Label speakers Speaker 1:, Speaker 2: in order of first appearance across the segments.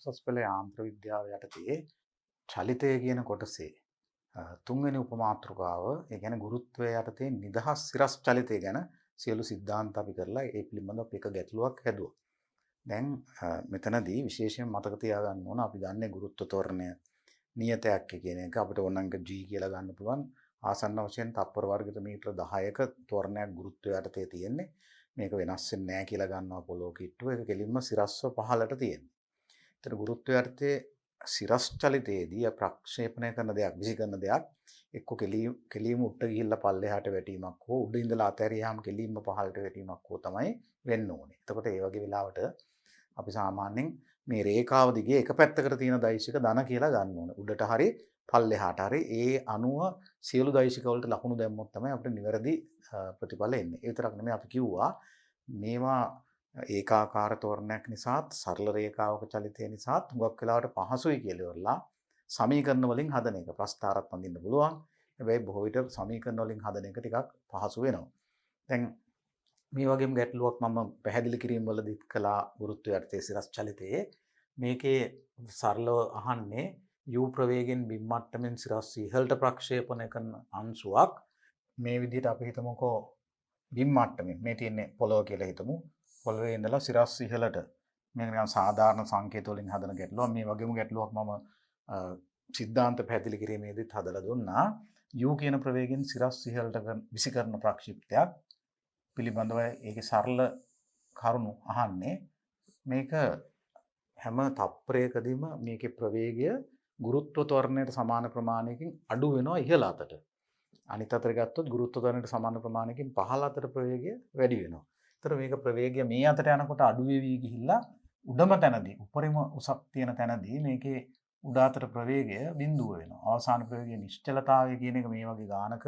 Speaker 1: පස්වස් පෙළ යාන්ත්‍ර විද්‍යාව යටතේ චලිතය කියන කොටසේ තුන්වෙනි උපමාතෘකාව ඒ කියන්නේ ගුරුත්වය යටතේ නිදහස් සිරස් චලිතය ගැන සියලු සිද්ධාන්ත අපි කරලා ඒ පිළිබඳව අපි එක ගැටලුවක් හැදුවා. දැන් මෙතනදී විශේෂයෙන් මතක තියාගන්න ඕන අපි ගන්නේ ගුරුත්ව ත්වරණය නියතයක් කියන එක අපිට ඕනනම් g කියලා ගන්න පුළුවන්. ආසන්න වශයෙන් තප්පර වර්ග මීටර 10ක ත්වරණයක් ගුරුත්වය යටතේ තියෙන්නේ. මේක වෙනස් වෙන්නේ නැහැ කියලා ගන්නවා පොළොව කිට්ටුව. ඒක කෙලින්ම සිරස්ව පහළට තියෙන්නේ. ඒතර ගුරුත්වය යටතේ සිරස් චලිතයේදී ප්‍රක්ෂේපණය කරන දෙයක් විසි කරන දෙයක් එක්ක කෙලින්ම උඩට ගිහිල්ලා පල්ලෙහාට වැටීමක් හෝ උඩ ඉඳලා අතහැරියාම කෙලින්ම පහළට වැටීමක් හෝ තමයි වෙන්න ඕනේ. එතකොට ඒ වගේ වෙලාවට අපි සාමාන්‍යයෙන් මේ රේඛාව දිගේ එක පැත්තකට තියෙන දෛශික ධන කියලා ගන්න ඕනේ. උඩට හරි පල්ලෙහාට හරි ඒ අණුව සියලු දෛශික වලට ලකුණු දැම්මොත් තමයි අපිට නිවැරදි ප්‍රතිඵල එන්නේ. ඒ විතරක් නෙමෙයි අපි කිව්වා මේවා ඒකාකාර තෝරණයක් නිසාත් සරල රේඛාවක චලිතය නිසාත් හුඟක් වෙලාවට පහසුයි කියලා ඉවරලා සමීකරණ වලින් හදන එක ප්‍රස්ථාරත් අඳින්න පුළුවන්. හැබැයි බොහෝ විට සමීකරණ වලින් හදන එක ටිකක් පහසු වෙනවා. දැන් මේ වගේම ගැටලුවක් මම පැහැදිලි කිරීම වලදී කළා ගුරුත්වය යටතේ සිරස් චලිතයේ මේකේ සරලව අහන්නේ u ප්‍රවේගයෙන් බිම් මට්ටමින් සිරස් ඉහළට ප්‍රක්ෂේපණය කරන අංශුවක් මේ විදිහට අපි හිතමුකෝ බිම් මට්ටමින් මේ තියෙන්නේ පොළොව කියලා හිතමු. පොළවේ ඉඳලා සිරස් ඉහළට මේක නිකන් සාධාරණ සංකේත වලින් හදන ගැටලුවක්. මේ වගේම ගැටලුවක් මම සිද්ධාන්ත පැහැදිලි කිරීමේදීත් හදලා දුන්නා. u කියන ප්‍රවේගයෙන් සිරස් ඉහළට විසි කරන ප්‍රක්ෂිප්තයක් පිළිබඳව ඒකේ සරල කරුණු අහන්නේ මේක හැම තප්පරයකදීම මේකේ ප්‍රවේගය ගුරුත්ව ත්වරණයට සමාන ප්‍රමාණයකින් අඩු වෙනවා ඉහළ අතට. අනිත් අතට ගත්තොත් ගුරුත්ව ත්වරණයට සමාන ප්‍රමාණයකින් පහළ අතට ප්‍රවේගය වැඩි වෙනවා. ඒතර මේක ප්‍රවේගය මේ අතට යනකොට අඩු වෙවි ගිහිල්ලා උඩම තැනදී උපරිම උසක් තියෙන තැනදී මේකේ උඩ අතට ප්‍රවේගය බිඳුව වෙනවා. අවසාන ප්‍රවේගයේ නිශ්චලතාවය කියන එක මේ වගේ ගානක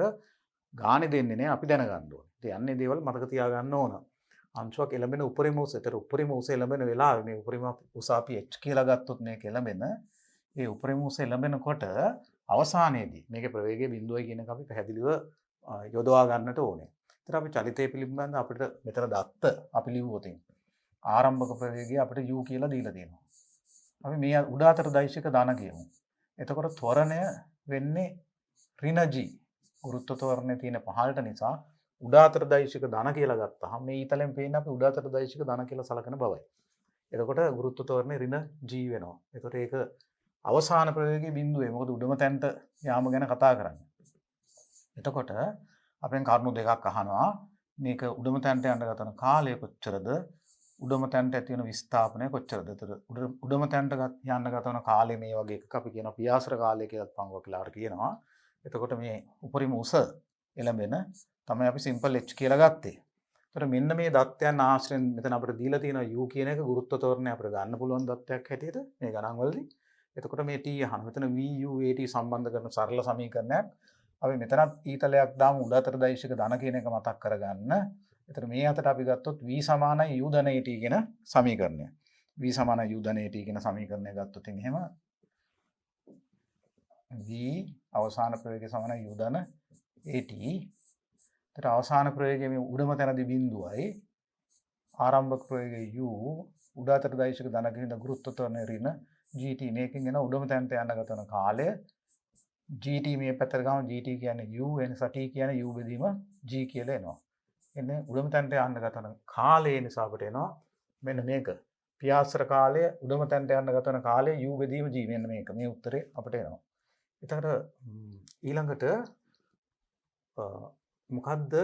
Speaker 1: ගානේ දෙන්නේ නැහැ අපි දැනගන්න ඕනේ. ඒ යන්නේ දේවල් මතක තියාගන්න ඕන. අංශුවක් එළඹෙන උපරිම උස. ඒතර උපරිම උස එළඹෙන වෙලාවේ මේ උපරිම උස අපි h කියලා ගත්තොත් මේක එළඹෙන ඒ උපරිම උස එළඹෙනකොට අවසානයේදී මේකේ ප්‍රවේගය බිඳුවයි කියන එක අපි පැහැදිලිව යොදවා ගන්නට ඕනේ. ඒතර අපි චලිතය පිළිබඳව අපිට මෙතන දත්ත අපි ලිව්වොත් ආරම්භක ප්‍රවේගය අපිට u කියලා දීලා තියෙනවා. අපි මේ උඩ අතට දෛශික ධන කියමු. එතකොට ත්වරණය වෙන්නේ ඍණ g. ගුරුත්ව ත්වරණය තියෙන පහළට නිසා උඩ අතට දෛශික ධන කියලා ගත්තාම මේ ඊතලෙන් පේන්නේ අපි උඩ අතට දෛශික ධන කියලා සලකන බවයි. එතකොට ගුරුත්ව ත්වරණය ඍණ g වෙනවා. එතකොට ඒක අවසාන ප්‍රවේගයේ බිඳුවේ. මොකද උඩම තැනට යාම ගැන කතා කරන්නේ. එතකොට අපෙන් කරුණු දෙකක් අහනවා. මේක උඩම තැනට යන්න ගතන කාලය කොච්චරද? උඩම තැනට ඇති වෙන විස්ථාපනය කොච්චරද? එතකොට උඩම තැනට යන්න ගතන කාලය මේ වගේ එකක් අපි කියනවා පියාසර කාලය කියලා පංගුවක් කියලාට කියනවා. එතකොට මේ උපරිම උස එළඹෙන තමයි අපි සිම්පල් h කියලා ගත්තේ. එතකොට මෙන්න මේ දත්තයන් ආශ්‍රයෙන් මෙතන අපිට දීලා තියෙනවා u කියන එක ගුරුත්ව ත්වරණය අපිට ගන්න පුළුවන් දත්තයක් හැටියට මේ ගණන් වලදී. එතකොට මේ t අහන මෙතන vu at සම්බන්ධ කරන සරල සමීකරණයක් අපි මෙතනත් ඊතලයක් දාමු උඩ අතට දෛශික ධන කියන එක මතක් කරගන්න. එතන මේ අතට අපි ගත්තොත් v සමානයි u ධන at කියන සමීකරණය. v සමානයි u ධන at කියන සමීකරණය ගත්තොත් එහෙම v අවසාන ප්‍රවේගය සමානයි u ධන at. එතන අවසාන ප්‍රවේගය මේ උඩම තැනදී බිඳුවයි ආරම්භක ප්‍රවේගය u උඩ අතට දෛශික ධන කියන ගුරුත්ව ත්වරණය ඍණ gt මේකෙන් එන උඩම තැනට යන ගතන කාලය gt මේ පැත්තට ගාම gt කියන්නේ u එනිසා t කියන්නේ u බෙදීම g කියලා එනවා. එන්නේ උඩම තැනට යන්න ගතන කාලය නිසා අපිට එනවා මෙන්න මේක. පියාසර කාලය උඩම තැනට යන්න ගතන කාලය u බෙදීම g මෙන්න මේක. මේ උත්තරේ අපිට එනවා. එතකොට ඊළඟට මොකද්ද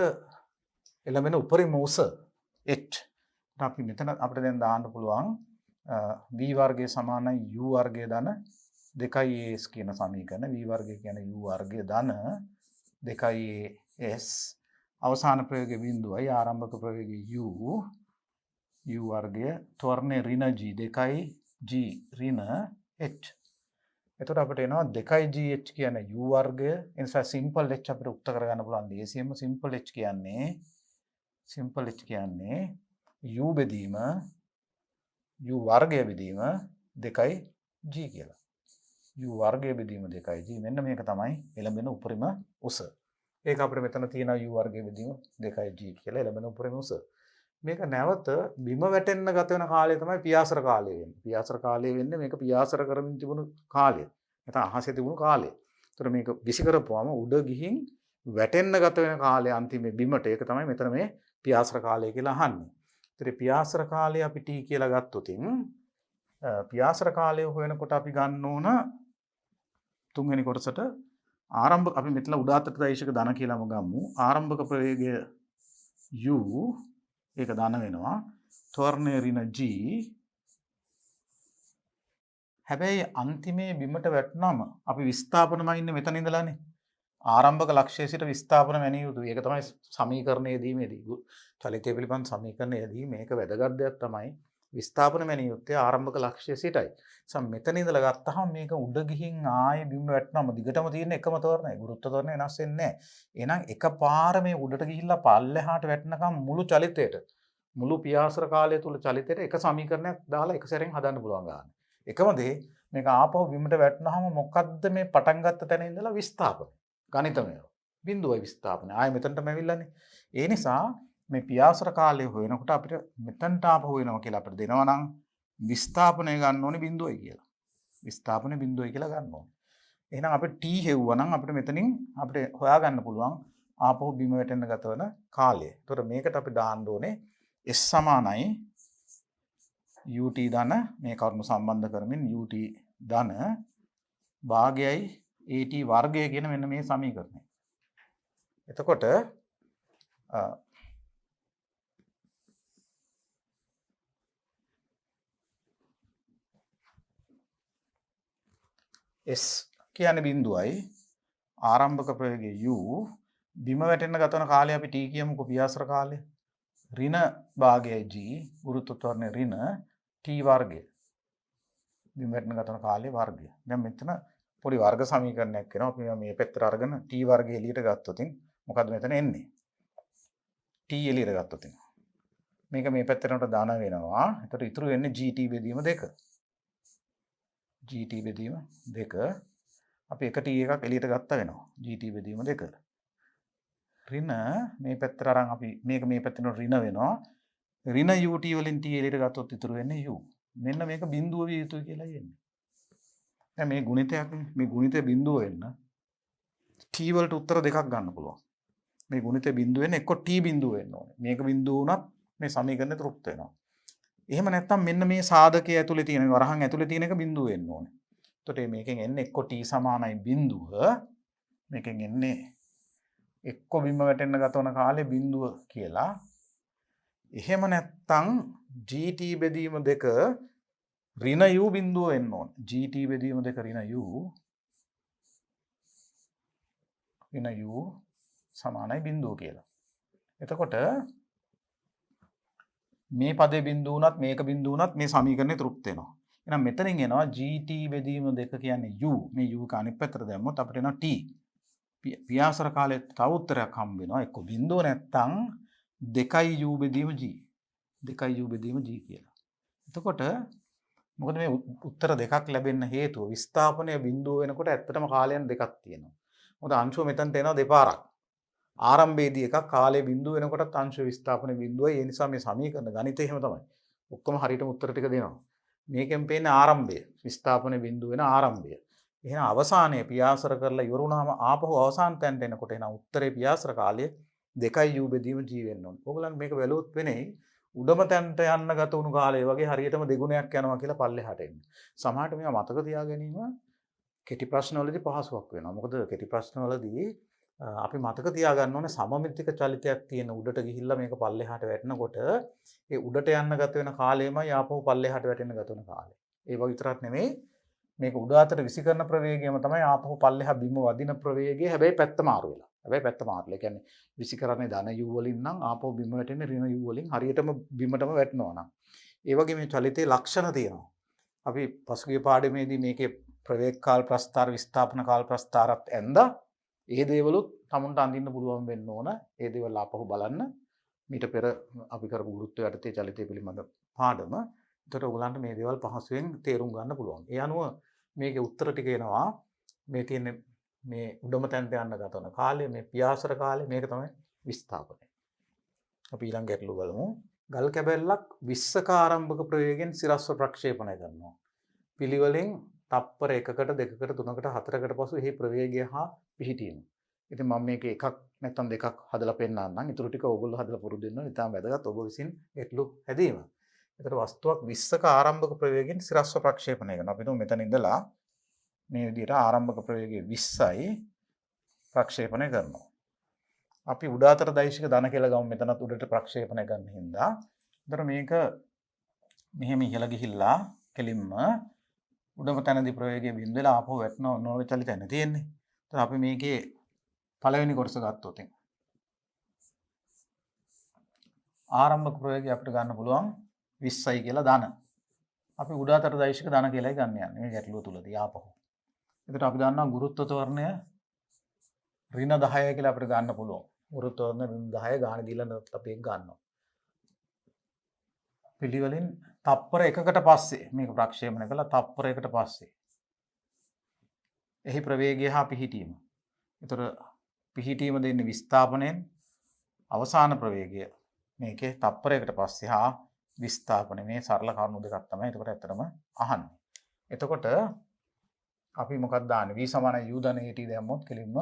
Speaker 1: එළඹෙන උපරිම උස h. අපි මෙතන අපිට දැන් දාන්න පුළුවන් v වර්ගය සමානයි u වර්ගය ධන 2as කියන සමීකරණ. v වර්ගය කියන්නේ u වර්ගය ධන 2as අවසාන ප්‍රවේගය බිඳුවයි ආරම්භක ප්‍රවේගය u වර්ගය ත්වරණය ඍණ g 2g ඍණ h. එතකොට අපිට එනවා 2gh කියන්නේ u වර්ගය. ඒ නිසා සිම්පල් h අපිට උත්තර කරගන්න පුළුවන්. දේසියෙම සිම්පල් h කියන්නේ u බෙදීම u වර්ගය බෙදීම 2g කියලා. u වර්ගය බෙදීම 2g මෙන්න මේක තමයි එළඹෙන උපරිම උස. ඒක අපිට මෙතන තියෙනවා u වර්ගය බෙදීම 2g කියලා එළඹෙන උපරිම උස. මේක නැවත බිම වැටෙන්න ගත වෙන කාලය තමයි පියාසර කාලය වෙන්නේ. පියාසර කාලය වෙන්නේ මේක පියාසර කරමින් තිබුණු කාලය. නැත්නම් අහසේ තිබුණු කාලය. ඒතර මේක විසි කරපුවාම උඩ ගිහින් වැටෙන්න ගත වෙන කාලය අන්තිමේ බිමට ඒක තමයි මෙතන මේ පියාසර කාලය කියලා අහන්නේ. ඒතර පියාසර කාලය අපි T කියලා ගත්තොතින් පියාසර කාලය හොයනකොට අපි ගන්න ඕන තුන්වෙනි කොටසට ආරම්භ අපි මෙතන උඩාතට දෛශක ධන කියලාම ගමු. ආරම්භක ප්‍රවේගය u ඒක ධන වෙනවා. ත්වරණය ඍණ g. හැබැයි අන්තිමේ බිමට වැටුනම අපි විස්ථාපනම ඉන්නේ මෙතන ඉඳලානේ. ආරම්භක ලක්ෂ්‍යය සිට විස්ථාපන වැනිය යුතුයි. ඒක තමයි සමීකරණයේදීමේදී චලිතය පිළිබඳ සමීකරණයේදී මේක වැදගත් දෙයක් තමයි විස්ථාපන වැනිය යුත්තේ ආරම්භක ලක්ෂ්‍යය සිටයි. මෙතන ඉඳලා ගත්තාම මේක උඩ ගිහින් ආයේ බිම වැටෙනම දිගටම තියෙන එකම තෝරණය. ගුරුත්ව තෝරණය වෙනස් වෙන්නේ නැහැ. එහෙනම් එකපාර මේ උඩට ගිහිල්ලා පල්ලෙහාට වැටෙනකම් මුළු චලිතයට මුළු පියාසර කාලය තුල චලිතයට එක සමීකරණයක් දාලා එක සැරෙන් හදන්න පුළුවන් ගන්න. එකම දේ මේක ආපහු බිමට වැටුනහම මොකද්ද මේ පටන් ගත්ත තැන ඉඳලා විස්ථාපන. ගණිතමය. බිඳුවයි විස්ථාපනය. ආයේ මෙතනටම ඇවිල්ලානේ. ඒ නිසා මේ පියාසර කාලය හොයනකොට අපිට මෙතනට ආපහු වෙනවා කියලා අපිට දෙනවා නම් විස්ථාපනය ගන්න ඕනේ බිඳුවයි කියලා. විස්ථාපනය බිඳුවයි කියලා ගන්න ඕනේ. එහෙනම් අපිට t හෙව්වා නම් අපිට මෙතනින් අපිට හොයා ගන්න පුළුවන් ආපහු බිම වැටෙන්න ගත වෙන කාලය. ඒතකොට මේකට අපි දාන්න ඕනේ s සමානයි ut ධන මේ කරුණු සම්බන්ධ කරමින් ut ධන භාගයයි at වර්ගය කියන මෙන්න මේ සමීකරණය. එතකොට S කියන්නේ බිඳුවයි ආරම්භක ප්‍රවේගය u බිම වැටෙන්න ගත වන කාලය අපි t කියමුකෝ පියාසර කාලය. ඍණ භාගයයි g ගුරුත්ව ත්වරණය ඍණ t වර්ගය. බිම වැටෙන්න ගත වන කාලයේ වර්ගය. දැන් මෙතන පොඩි වර්ග සමීකරණයක් වෙනවා. අපි මේ පැත්තට අරගෙන t වර්ගය එළියට ගත්තොතින් මොකද්ද මෙතන එන්නේ? t එළියට ගත්තොතින් මේක මේ පැත්තට දාන වෙනවා. එතකොට ඉතුරු වෙන්නේ gt බෙදීම 2. gt බෙදීම 2 අපි එක t එකක් එළියට ගත්තා වෙනවා. gt බෙදීම 2. ඍණ මේ පැත්තට අරන් අපි මේක මේ පැත්තට ඍණ වෙනවා. ඍණ ut වලින් t එළියට ගත්තොත් ඉතුරු වෙන්නේ u. මෙන්න මේක බිඳුව විය යුතුයි කියලා කියන්නේ. දැන් මේ ගුණිතයක් මේ ගුණිතය බිඳුව වෙන්න t වලට උත්තර දෙකක් ගන්න පුළුවන්. මේ ගුණිතය බිඳුව වෙන්න එක්ක t බිඳුව වෙන්න ඕනේ. මේක බිඳුව වුණත් මේ සමීකරණය තෘප්ත වෙනවා. එහෙම නැත්නම් මෙන්න මේ සාධකයේ ඇතුලේ තියෙන වරහන් ඇතුලේ තියෙන එක බිඳුව වෙන්න ඕනේ. එතකොට මේකෙන් එන්නේ එක්ක t සමානයි බිඳුව. මේකෙන් එන්නේ එක්ක බිම වැටෙන්න ගත වන කාලේ බිඳුව කියලා. එහෙම නැත්නම් gt බෙදීම 2 ඍණ u බිඳුව වෙන්න ඕනේ. gt බෙදීම 2 ඍණ u සමානයි බිඳුව කියලා. එතකොට මේ පදේ බිඳුව වුණත් මේක බිඳුව වුණත් මේ සමීකරණය තෘප්ත වෙනවා. එහෙනම් මෙතනින් එනවා gt බෙදීම 2 කියන්නේ u. මේ u ක අනිත් පැත්තට දැම්මොත් අපිට එනවා t. පියාසර කාලේ තව උත්තරයක් හම්බ වෙනවා. එක්ක බිඳුව නැත්තම් 2u බෙදීම g. 2u බෙදීම g කියලා. එතකොට මොකද මේ උත්තර දෙකක් ලැබෙන්න හේතුව විස්ථාපනය බිඳුව වෙනකොට ඇත්තටම කාලයන් දෙකක් තියෙනවා. මොකද අංශුව මෙතනට එනවා දෙපාරක්. ආරම්භයේදී එකක් කාලය බිඳුව වෙනකොටත් අංශ විස්ථාපන බිඳුවයි. ඒ නිසා මේ සමීකරණ ගණිතය එහෙම තමයි. ඔක්කොම හරියටම උත්තර ටික දෙනවා. මේකෙන් පේන්නේ ආරම්භය. විස්ථාපන බිඳුව වෙන ආරම්භය. එහෙනම් අවසානයේ පියාසර කරලා ඉවර වුණාම ආපහු අවසාන තැනට එනකොට එන උත්තරේ පියාසර කාලය 2u බෙදීම g වෙන්න ඕනේ. ඕගොල්ලන් මේක වැළුවොත් වෙන්නේ උඩම තැනට යන්න ගත වුණු කාලය වගේ හරියටම දෙගුණයක් යනවා කියලා පල්ලෙහාට එන්නේ. සමහරට මේවා මතක තියා ගැනීම කෙටි ප්‍රශ්නවලදී පහසුවක් වෙනවා. මොකද කෙටි ප්‍රශ්නවලදී අපි මතක තියාගන්න ඕනේ සමමිතික චලිතයක් තියෙන උඩට ගිහිල්ලා මේක පල්ලෙහාට වැටෙනකොට ඒ උඩට යන්න ගත වෙන කාලයමයි ආපහු පල්ලෙහාට වැටෙන්න ගත වෙන කාලය. ඒක විතරක් නෙමෙයි මේක උඩ අතට විසි කරන ප්‍රවේගයම තමයි ආපහු පල්ලෙහා බිම වදින ප්‍රවේගය. හැබැයි පැත්ත මාරු වෙලා. හැබැයි පැත්ත මාරුලා. ඒ කියන්නේ විසි කරන්නේ ධන u වලින් නම් ආපහු බිම වැටෙන්නේ ඍණ u වලින් හරියටම බිමටම වැටෙනවා නම්. ඒ වගේ මේ චලිතයේ ලක්ෂණ තියෙනවා. අපි පසුගිය පාඩමේදී මේකේ ප්‍රවේග කාල ප්‍රස්ථාර විස්ථාපන කාල ප්‍රස්ථාරත් ඇඳා ඒ දේවලුත් තමුන්ට අඳින්න පුළුවන් වෙන්න ඕන. ඒ දේවල් ආපහු බලන්න. මීට පෙර අපි කරපු ගුරුත්වය යටතේ චලිතය පිළිබඳ පාඩම. ඒකට ඔයගලන්ට මේ දේවල් පහසුවෙන් තේරුම් ගන්න පුළුවන්. ඒ අනුව මේකේ උත්තර ටික එනවා. මේ තියෙන මේ උඩම තැනට යන්න ගත වන කාලය මේ පියාසර කාලය මේක තමයි විස්ථාපනය. අපි ඊළඟ ගැටලුව බලමු. ගල් කැබැල්ලක් 20ක ආරම්භක ප්‍රවේගයෙන් සිරස්ව ප්‍රක්ෂේපණය කරනවා. පිළිවෙලින් තප්පර 1කට 2කට 3කට 4කට පසු එහි ප්‍රවේගය හා පිහිටීම. ඉතින් මම මේක එකක් නැත්නම් දෙකක් හදලා පෙන්නන්නම්. ඊටු ටික ඕගොල්ලෝ හදලා පුරුදු වෙන්න ඕනේ. ඉතාලම වැදගත් ඔබ විසින් ඒටලු හැදීම. ඒතර වස්තුවක් 20ක ආරම්භක ප්‍රවේගයෙන් සිරස්ව ප්‍රක්ෂේපණය කරනවා. අපි තුමු මෙතන ඉඳලා මේ විදිහට ආරම්භක ප්‍රවේගය 20යි ප්‍රක්ෂේපණය කරනවා. අපි උඩාතර දෛශික ධන කියලා ගමු මෙතනත් උඩට ප්‍රක්ෂේපණය කරන හින්දා. ඒතර මේක මෙහෙම ඉහළ ගිහිල්ලා කෙලින්ම උඩම තැනදී ප්‍රවේගය බිඳ වෙලා ආපහු වැටෙන නොවිචලිත තැන තියෙන්නේ. ඒතර අපි මේකේ පළවෙනි කොටස ගත්තොත් ආරම්භක ප්‍රවේගය අපිට ගන්න පුළුවන් 20යි කියලා ධන. අපි උඩාතර දෛශික ධන කියලායි ගන්න යන්නේ මේ ගැටලුව තුලදී ආපහු. එතකොට අපි දන්නවා ගුරුත්ව ත්වරණය ඍණ 10 කියලා අපිට ගන්න පුළුවන්. ගුරුත්ව ත්වරණය ඍණ 10 ගාණ දීලා නැත්නම් අපි ඒක ගන්නවා. පිළිවෙලින් තප්පර 1කට පස්සේ මේක ප්‍රක්ෂේපණය කළා තප්පර 1කට පස්සේ. එහි ප්‍රවේගය හා පිහිටීම. ඒතර පිහිටීම දෙන්නේ විස්ථාපනයෙන් අවසාන ප්‍රවේගය මේකේ තප්පරයකට පස්සේ හා විස්ථාපනය මේ සරල කරුණු දෙකක් තමයි එතකොට ඇත්තටම අහන්නේ. එතකොට අපි මොකක්ද දාන්නේ v = u ධන at දැම්මොත් කෙලින්ම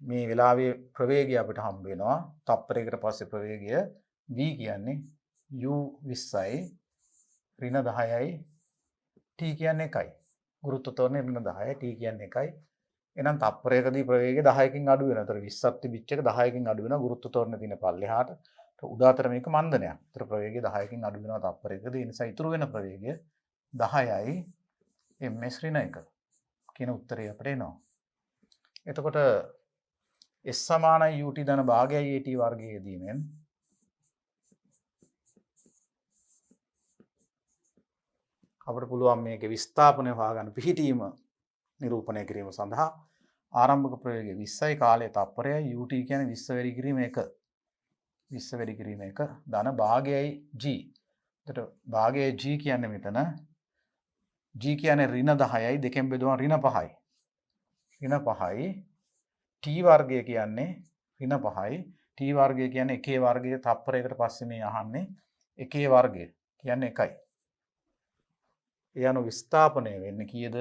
Speaker 1: මේ වෙලාවේ ප්‍රවේගය අපිට හම්බ වෙනවා. තප්පරයකට පස්සේ ප්‍රවේගය v කියන්නේ u 20යි ඍණ 10යි t කියන්නේ 1යි. ගුරුත්ව ත්වරණය ඍණ 10යි t කියන්නේ 1යි. එහෙනම් තප්පරයකදී ප්‍රවේගය 10කින් අඩු වෙනවා. ඒතර 20ක් තිබිච්ච එක 10කින් අඩු වෙනවා ගුරුත්ව ත්වරණය තියෙන පල්ලෙහාට. උඩාතර මේක මන්දනයක්. ඒතර ප්‍රවේගය 10කින් අඩු වෙනවා තප්පරයකදී. ඒ නිසා ඉතුරු වෙන ප්‍රවේගය 10යි ms ඍණ 1 කියන උත්තරය අපිට එනවා. එතකොට S = ut ධන භාගයයි at වර්ගය යෙදීමෙන් අපිට පුළුවන් මේකේ විස්ථාපනය හොයාගන්න පිහිටීම නිරූපණය කිරීම සඳහා ආරම්භක ප්‍රවේගය 20යි කාලය තප්පරයයි ut කියන්නේ 20 වැඩි කිරීම 1 20 වැඩි කිරීම 1 ධන භාගයයි g. එතකොට භාගයයි g කියන්නේ මෙතන g කියන්නේ ඍණ 10යි දෙකෙන් බෙදුවා ඍණ 5යි. ඍණ 5යි t වර්ගය කියන්නේ ඍණ 5යි. t වර්ගය කියන්නේ 1 වර්ගයේ තප්පරයකට පස්සේ මේ අහන්නේ 1 වර්ගය කියන්නේ 1යි. ඒ අනුව විස්ථාපනය වෙන්නේ කීයද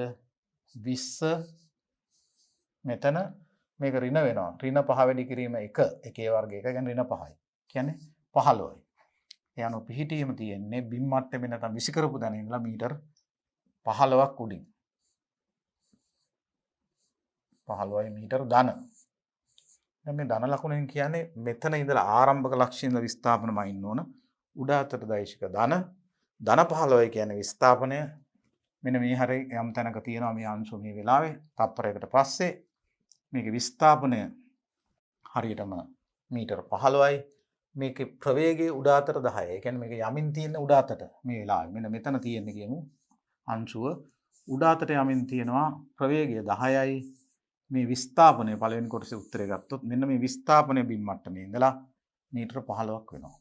Speaker 1: 20 මෙතන මේක ඍණ වෙනවා. ඍණ 5 වැඩි කිරීම 1 1 වර්ගය 1 කියන්නේ ඍණ 5යි. කියන්නේ 15යි. ඒ අනුව පිහිටීම තියෙන්නේ බිම් මට්ටමේ නැත්නම් විසි කරපු තැන ඉඳලා මීටර් 15ක් උඩින්. 15යි මීටර් ධන. දැන් මේ ධන ලකුණෙන් කියන්නේ මෙතන ඉඳලා ආරම්භක ලක්ෂ්‍ය ඉඳලා විස්ථාපනම ඉන්න ඕන. උඩාතර දෛශික ධන 15යි කියන්නේ විස්ථාපනය. මෙන්න මේ හැරේ යම් තැනක තියෙනවා මේ අංශු මේ වෙලාවේ තප්පරයකට පස්සේ මේකේ විස්ථාපනය හරියටම මීටර 15යි. මේකේ ප්‍රවේගය උඩාතර 10යි. ඒ කියන්නේ මේක යමින් තියෙන උඩාතට මේ වෙලාවේ මෙන්න මෙතන තියෙන්නේ කියමු අංශුව උඩාතට යමින් තියෙනවා ප්‍රවේගය 10යි. මේ විස්ථාපනය පළවෙනි කොටසේ උත්තරය ගත්තොත් මෙන්න මේ විස්ථාපනය බිම් මට්ටමේ ඉඳලා මීටර 15ක් වෙනවා.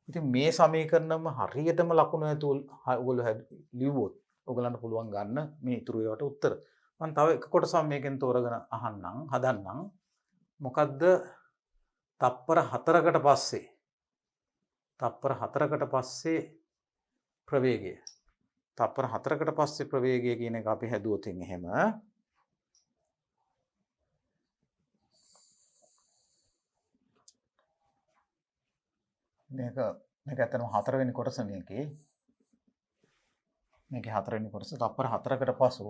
Speaker 1: ඉතින් මේ සමීකරණම හරියටම ලකුණු ඇතුල් ඔයගොල්ලෝ ලිව්වොත් ඔයගලන්ට පුළුවන් ගන්න මේ ඉතුරු ඒවාට උත්තර. මම තව එක කොටසක් මේකෙන් තෝරගෙන අහන්නම් හදන්නම්. මොකද්ද තප්පර 4කට පස්සේ ප්‍රවේගය. තප්පර 4කට පස්සේ ප්‍රවේගය කියන එක අපි හැදුවොත් එහෙම මේක ඇත්තටම 4 වෙනි කොටස මේකේ 4 වෙනි කොටස තප්පර 4කට පසු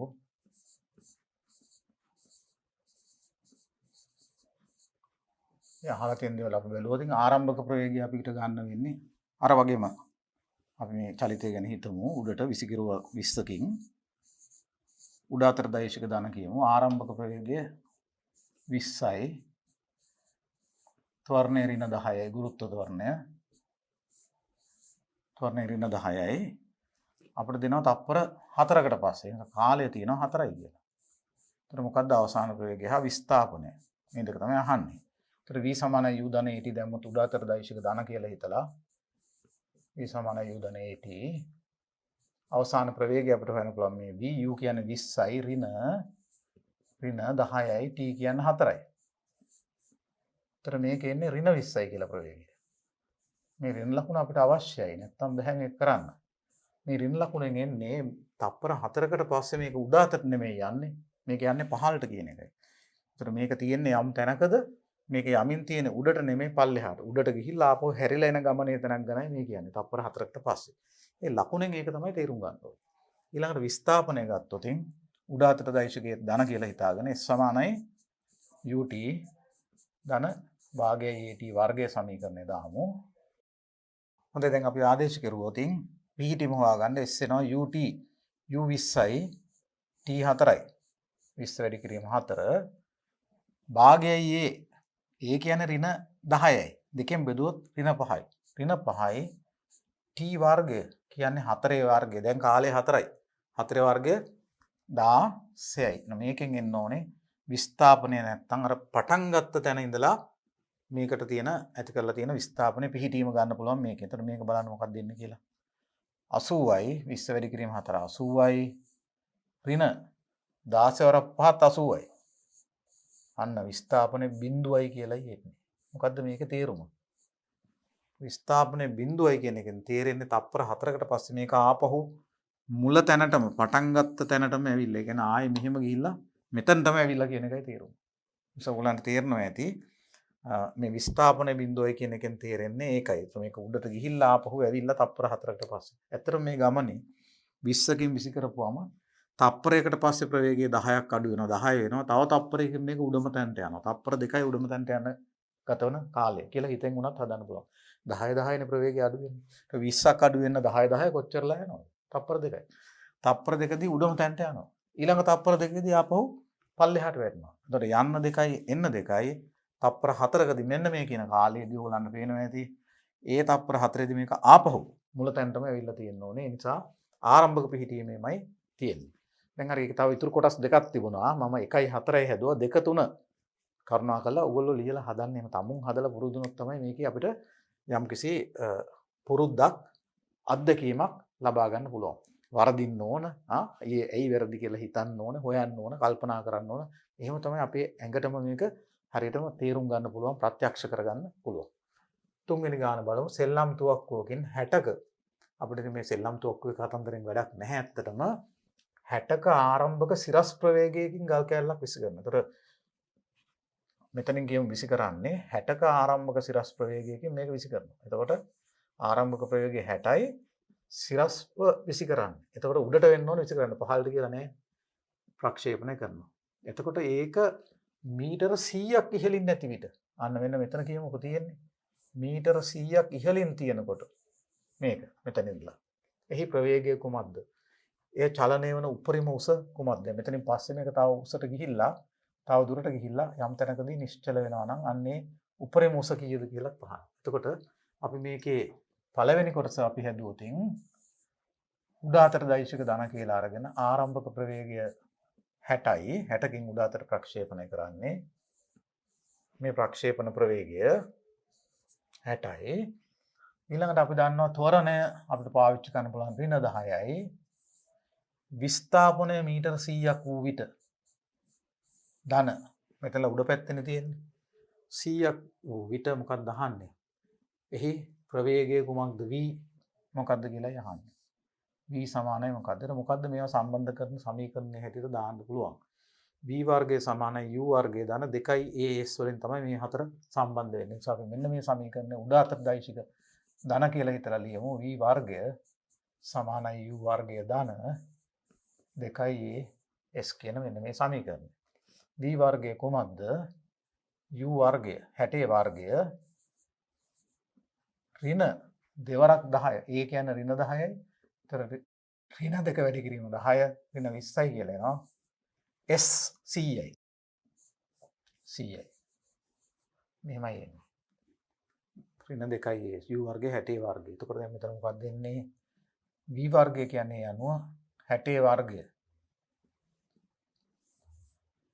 Speaker 1: අහලා තියෙන දේවල් අපි බැලුවොත් ආරම්භක ප්‍රවේගය අපිට ගන්න වෙන්නේ අර වගේම අපි මේ චලිතය ගැන හිතමු උඩට විසිකිරුව 20කින් උඩාතර දෛශික ධන කියමු ආරම්භක ප්‍රවේගය 20යි ත්වරණය ඍණ 10යි ගුරුත්ව ත්වරණය ඍණ 10යි අපිට දෙනවා තප්පර 4කට පස්සේ ඒක කාලය තියෙනවා 4යි කියලා. ඒතර මොකක්ද අවසාන ප්‍රවේගය හා විස්ථාපනය මේ දෙක තමයි අහන්නේ. ඒතර v = u ධන at දැම්මොත් උඩාතර දෛශික ධන කියලා හිතලා v = u ධන at අවසාන ප්‍රවේගය අපිට හොයන්න පුළුවන් මේ v u කියන්නේ 20යි ඍණ 10යි t කියන්නේ 4යි. ඒතර මේකේ එන්නේ ඍණ 20යි කියලා ප්‍රවේගය. මේ ඍණ ලකුණ අපිට අවශ්‍යයි. නැත්තම් බෑ මේක කරන්න. මේ ඍණ ලකුණෙන් එන්නේ තප්පර 4කට පස්සේ මේක උඩ අතට නෙමෙයි යන්නේ. මේක යන්නේ පහළට කියන එකයි. ඒතර මේක තියෙන්නේ යම් තැනකද මේක යමින් තියෙන උඩට නෙමෙයි පල්ලෙහාට. උඩට ගිහිල්ලා ආපහු හැරිලා එන ගමනේ තැනක් ගණයි මේ කියන්නේ. තප්පර 4කට පස්සේ. ඒ ලකුණෙන් ඒක තමයි තේරුම් ගන්න ඕනේ. ඊළඟට විස්ථාපනය ගත්තොත් උඩ අතට දෛශකයේ ධන කියලා හිතාගෙන S සමානයි ut ධන භාගයයි at වර්ගය සමීකරණය දාමු. හොඳයි දැන් අපි ආදේශ කරුවොත් පිහිටීම හොයාගන්න S එනවා ut u20යි t4යි 20 වැඩි කිරීම 4 භාගයයි a කියන්නේ ඍණ 10යි දෙකෙන් බෙදුවොත් ඍණ 5යි ඍණ 5යි t වර්ගය කියන්නේ 4 වර්ගය දැන් කාලය 4යි 4 වර්ගය 16යි මේකෙන් එන්න ඕනේ විස්ථාපනය නැත්තම් අර පටන් ගත්ත තැන ඉඳලා මේකට තියෙන ඇති කරලා තියෙන විස්ථාපනයේ පිහිටීම ගන්න පුළුවන් මේකේ. එතකොට මේක බලන්න මොකක්ද දෙන්නේ කියලා. 80යි 20 වැඩි කිරීම 4 80යි ඍණ 16 වරක් 5ත් 80යි. අන්න විස්ථාපනයේ බිඳුවයි කියලායි එන්නේ. මොකද්ද මේකේ තේරුම? විස්ථාපනයේ බිඳුවයි කියන එකෙන් තේරෙන්නේ තප්පර 4කට පස්සේ මේක ආපහු මුල තැනටම පටන් ගත්ත තැනටම ඇවිල්ලා. ඒ කියන්නේ ආයේ මෙහෙම ගිහිල්ලා මෙතන තමයි ඇවිල්ලා කියන එකයි තේරුම. ඒක ඔයගලන්ට තේරෙනවා ඇති. මේ විස්ථාපන බිඳුවයි කියන එකෙන් තේරෙන්නේ ඒකයි. මේක උඩට ගිහිල්ලා ආපහු ඇවිල්ලා තප්පර 4කට පස්සේ. ඇත්තට මේ ගමනේ 20කින් විසි කරපුවාම තප්පරයකට පස්සේ ප්‍රවේගය 10ක් අඩු වෙනවා 10 වෙනවා. තව තප්පරයකින් මේක උඩම තැනට යනවා. තප්පර 2යි උඩම තැනට යන ගතවන කාලය කියලා හිතෙන් උනත් හදන්න පුළුවන්. 10 10 නේ ප්‍රවේගය අඩු වෙන්නේ. 20ක් අඩු වෙන්න 10 10 කොච්චරලා යනවද? තප්පර 2යි. තප්පර 2දී උඩම තැනට යනවා. ඊළඟ තප්පර 2දී ආපහු පල්ලෙහාට වැටෙනවා. එතකොට යන්න 2යි එන්න 2යි තප්පර 4කදී මෙන්න මේ කියන කාලයේදී ඕගොල්ලන්ට පේනවා ඇති. ඒ තප්පර 4ේදී මේක ආපහු මුල තැනටම ඇවිල්ලා තියෙන්න ඕනේ. ඒ නිසා ආරම්භක පිහිටීමේමයි තියෙන්නේ. දැන් හරි ඒක තව ඉතුරු කොටස් දෙකක් තිබුණා. මම 1යි 4යි හැදුවා 2 3 කරුණාකරලා ඔයගොල්ලෝ ලියලා හදන්න. එහෙම තමුන් හදලා පුරුදුනොත් තමයි මේකේ අපිට යම්කිසි පුරුද්දක් අත්දැකීමක් ලබා ගන්න පුළුවන්. වරදින්න ඕන, ඇයි වැරදි කියලා හිතන්න ඕන, හොයන්න ඕන, කල්පනා කරන්න ඕන. එහෙම තමයි අපේ ඇඟටම මේක හරියටම තේරුම් ගන්න පුළුවන්, ප්‍රත්‍යක්ෂ කරගන්න පුළුවන්. තුන්වෙනි ගාන බලමු. සෙල්ලම් තුවක්කුවකින් 60ක අපිට මේ සෙල්ලම් තුවක්කුවේ කතන්දරෙන් වැඩක් නැහැ. ඇත්තටම 60ක ආරම්භක සිරස් ප්‍රවේගයකින් ගල් කෑල්ලක් විසි කරනවා. ඒතර මෙතනින් කියමු විසි කරන්නේ 60ක ආරම්භක සිරස් ප්‍රවේගයකින් මේක විසි කරනවා. එතකොට ආරම්භක ප්‍රවේගය 60යි සිරස්ව විසි කරන්නේ. එතකොට උඩට වෙන්න ඕනේ විසි කරන්න. පහළට කියලා නෑ. ප්‍රක්ෂේපණය කරනවා. එතකොට ඒක මීටර 100ක් ඉහළින් නැති විට අන්න මෙන්න මෙතන කියමුකෝ තියෙන්නේ. මීටර 100ක් ඉහළින් තියෙනකොට මේක මෙතන ඉඳලා. එහි ප්‍රවේගය කුමක්ද? ඒ චලනය වන උපරිම උස කුමක්ද? මෙතනින් පස්සේ මේක තව උසට ගිහිල්ලා තව දුරට ගිහිල්ලා යම් තැනකදී නිශ්චල වෙනවා නම් අන්නේ උපරිම උස කීයද කියලා පහන. එතකොට අපි මේකේ පළවෙනි කොටස අපි හැදුවොත් උඩ අතට දෛශික ධන කියලා අරගෙන ආරම්භක ප්‍රවේගය 60යි 60කින් උඩ අතට ප්‍රක්ෂේපණය කරන්නේ. මේ ප්‍රක්ෂේපණ ප්‍රවේගය 60යි. ඊළඟට අපි දන්නවා ත්වරණය අපිට පාවිච්චි කරන්න පුළුවන් ඍණ 10යි. විස්ථාපනය මීටර 100ක් වූ විට ධන මෙතන උඩ පැත්තේනේ තියෙන්නේ. 100ක් වූ විට මොකක්ද අහන්නේ? එහි ප්‍රවේගය කුමක්ද? v මොකක්ද කියලා අහන්නේ. v සමානයි මොකක්ද? මොකක්ද මේවා සම්බන්ධ කරන සමීකරණයේ හැටියට දාන්න පුළුවන්. v වර්ගය සමානයි u වර්ගය ධන 2යි as වලින් තමයි මේ හතර සම්බන්ධ වෙන්නේ. නිසා අපි මෙන්න මේ සමීකරණය උඩ අතට දෛශික ධන කියලා හිතලා ලියමු. v වර්ගය සමානයි u වර්ගය ධන 2යි as කියන මෙන්න මේ සමීකරණය. v වර්ගය කොහොමද? u වර්ගය 60 වර්ගය ඍණ දෙවරක් 10. ඒ කියන්නේ ඍණ 10යි. ඒතර ඍණ 2 වැඩි කිරීම 10 ඍණ 20යි කියලා එනවා. s 100යි. 100යි. මෙහෙමයි එන්නේ. ඍණ 2යි s u වර්ගය 60 වර්ගය. එතකොට දැන් මෙතන මොකක්ද දෙන්නේ? v වර්ගය කියන්නේ අනුව 60 වර්ගය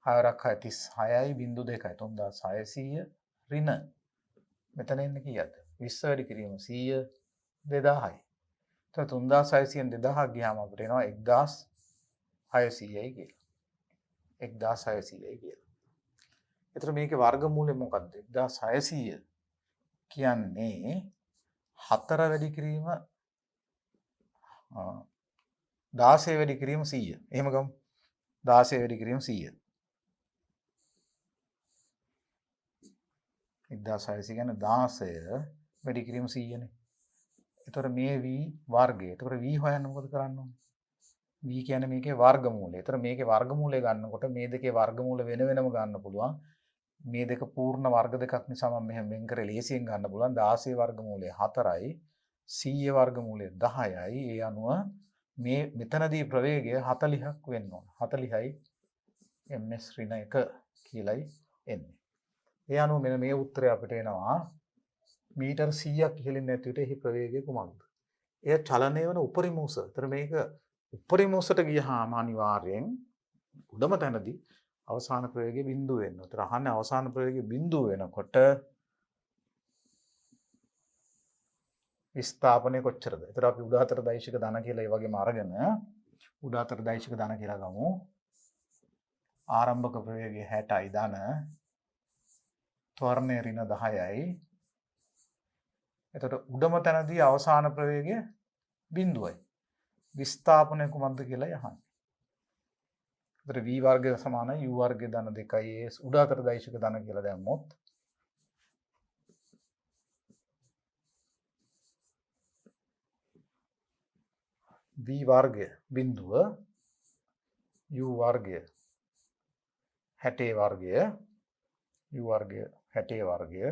Speaker 1: 6ක් 36යි 0.2යි 3600 ඍණ මෙතන එන්නේ කීයද? 20 වැඩි කිරීම 100 2000යි. එතකොට 3600න් 2000ක් ගියාම අපිට එනවා 1600යි කියලා. 1600යි කියලා. එතකොට මේකේ වර්ගමූලය මොකක්ද? 1600 කියන්නේ 4 වැඩි කිරීම 16 වැඩි කිරීම 100. එහෙම ගමු. 16 වැඩි කිරීම 100. 1600 කියන්නේ 16 වැඩි කිරීම 100 නේ. එතකොට මේ v වර්ගය. එතකොට v හොයන්න මොකද කරන්න ඕනේ? v කියන්නේ මේකේ වර්ගමූලය. එතකොට මේකේ වර්ගමූලය ගන්නකොට මේ දෙකේ වර්ගමූල වෙන වෙනම ගන්න පුළුවන්. මේ දෙක පූර්ණ වර්ග දෙකක් නිසා මම මෙහෙම වෙන් කරලා ලේසියෙන් ගන්න පුළුවන්. 16 වර්ගමූලය 4යි 100 වර්ගමූලය 10යි. ඒ අනුව මේ මෙතනදී ප්‍රවේගය 40ක් වෙන්න ඕන. 40යි ms ඍණ 1 කියලායි එන්නේ. ඒ අනුව මෙන්න මේ උත්තරය අපිට එනවා මීටර් 100ක් ඉහළින් නැති විට එහි ප්‍රවේගය කුමක්ද? එය චලනය වන උපරිම උස. ඒතර මේක උපරිම උසට ගියහම අනිවාර්යෙන් උඩම තැනදී අවසාන ප්‍රවේගය බිඳුව වෙන්න. ඒතර අහන්නේ අවසාන ප්‍රවේගය බිඳුව වෙනකොට විස්ථාපනය කොච්චරද? ඒතර අපි උඩ අතර දෛශික ධන කියලා ඒ වගේම අරගෙන උඩ අතර දෛශික ධන කියලා ගමු. ආරම්භක ප්‍රවේගය 60යි ධන. ත්වරණය ඍණ 10යි. එතකොට උඩම තැනදී අවසාන ප්‍රවේගය බිඳුවයි. විස්ථාපනය කුමක්ද කියලා යහන්නේ. එතකොට v වර්ගය සමානයි u වර්ගය ධන 2යි ඒ උඩ අතර දෛශික ධන කියලා දැම්මොත් v වර්ගය බිඳුව u වර්ගය 60 වර්ගය u වර්ගය 60 වර්ගය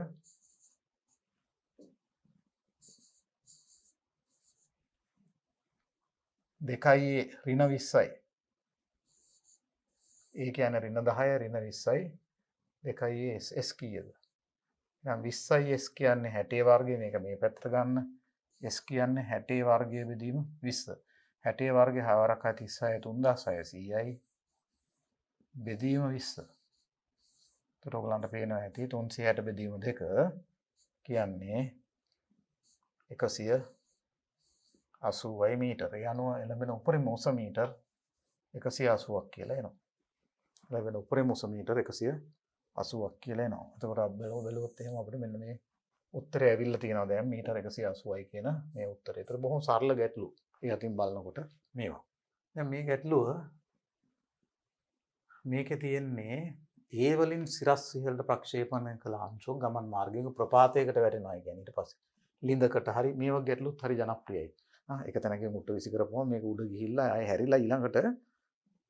Speaker 1: දෙකයි ඍණ 20යි. ඒ කියන්නේ ඍණ 10 ඍණ 20යි දෙකයි s කීයද? එහෙනම් 20යි s කියන්නේ 60 වර්ගය මේක මේ පැත්තට ගන්න. s කියන්නේ 60 වර්ගය බෙදීම 20. 60 වර්ගය 4ක් 36 3600යි බෙදීම 20. ඒකට ඔයගලන්ට පේනවා ඇති 360 බෙදීම 2 කියන්නේ 180යි මීටර. ඒ අනුව ලැබෙන උපරිම උස මීටර 180ක් කියලා එනවා. ලැබෙන උපරිම උස මීටර 180ක් කියලා එනවා. එතකොට බැලුවොත් එහෙම අපිට මෙන්න මේ උත්තරය ඇවිල්ලා තියෙනවා දැන් මීටර 180යි කියන මේ උත්තරය. ඒතර බොහොම සරල ගැටලු. ඒ අතින් බලනකොට මේවා. දැන් මේ ගැටලුව මේකේ තියෙන්නේ ඒ වලින් සිරස් ඉහළට ප්‍රක්ෂේපණය කළ අංශු ගමන් මාර්ගයක ප්‍රපාතයකට වැටෙනවා කියන්නේ ඊට පස්සේ ලින්දකට හරි මේ වගේ ගැටලුත් හරි ජනප්‍රියයි. එක තැනකින් මුට්ට විසි කරපුවම මේක උඩ ගිහිල්ලා ආයෙ හැරිලා ඊළඟට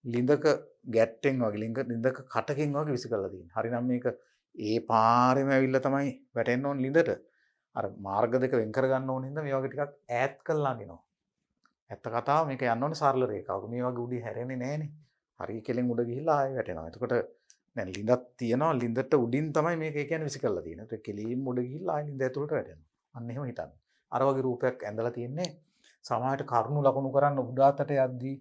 Speaker 1: ලින්දක ගැට්ටෙන් වගේ ලින්දක කටකින් වගේ විසි කරලා තියෙනවා. හරිනම් මේක ඒ පාරෙම ඇවිල්ලා තමයි වැටෙන්න ඕන ලින්දට. අර මාර්ග දෙක වෙන් කරගන්න ඕන හින්දා මේ වගේ ටිකක් ඈත් කරලා අඳිනවා. ඇත්ත කතාව මේක යන්න ඕනේ සරල රේඛාවක. මේ වගේ උඩින් හැරෙන්නේ නැහනේ. හරි කෙලෙන් උඩ ගිහිල්ලා ආයෙ වැටෙනවා. එතකොට දැන් ලින්දක් තියෙනවා ලින්දට උඩින් තමයි මේක ඒ කියන්නේ විසි කරලා තියෙන්නේ. ඒක කෙලින්ම උඩ ගිහිල්ලා ආයෙ ලින්ද ඇතුළට වැටෙනවා. අන්න එහෙම හිතන්න. අර වගේ රූපයක් ඇඳලා තියෙන්නේ සමහරට කරුණු ලකුණු කරන්න උඩ අතට යද්දී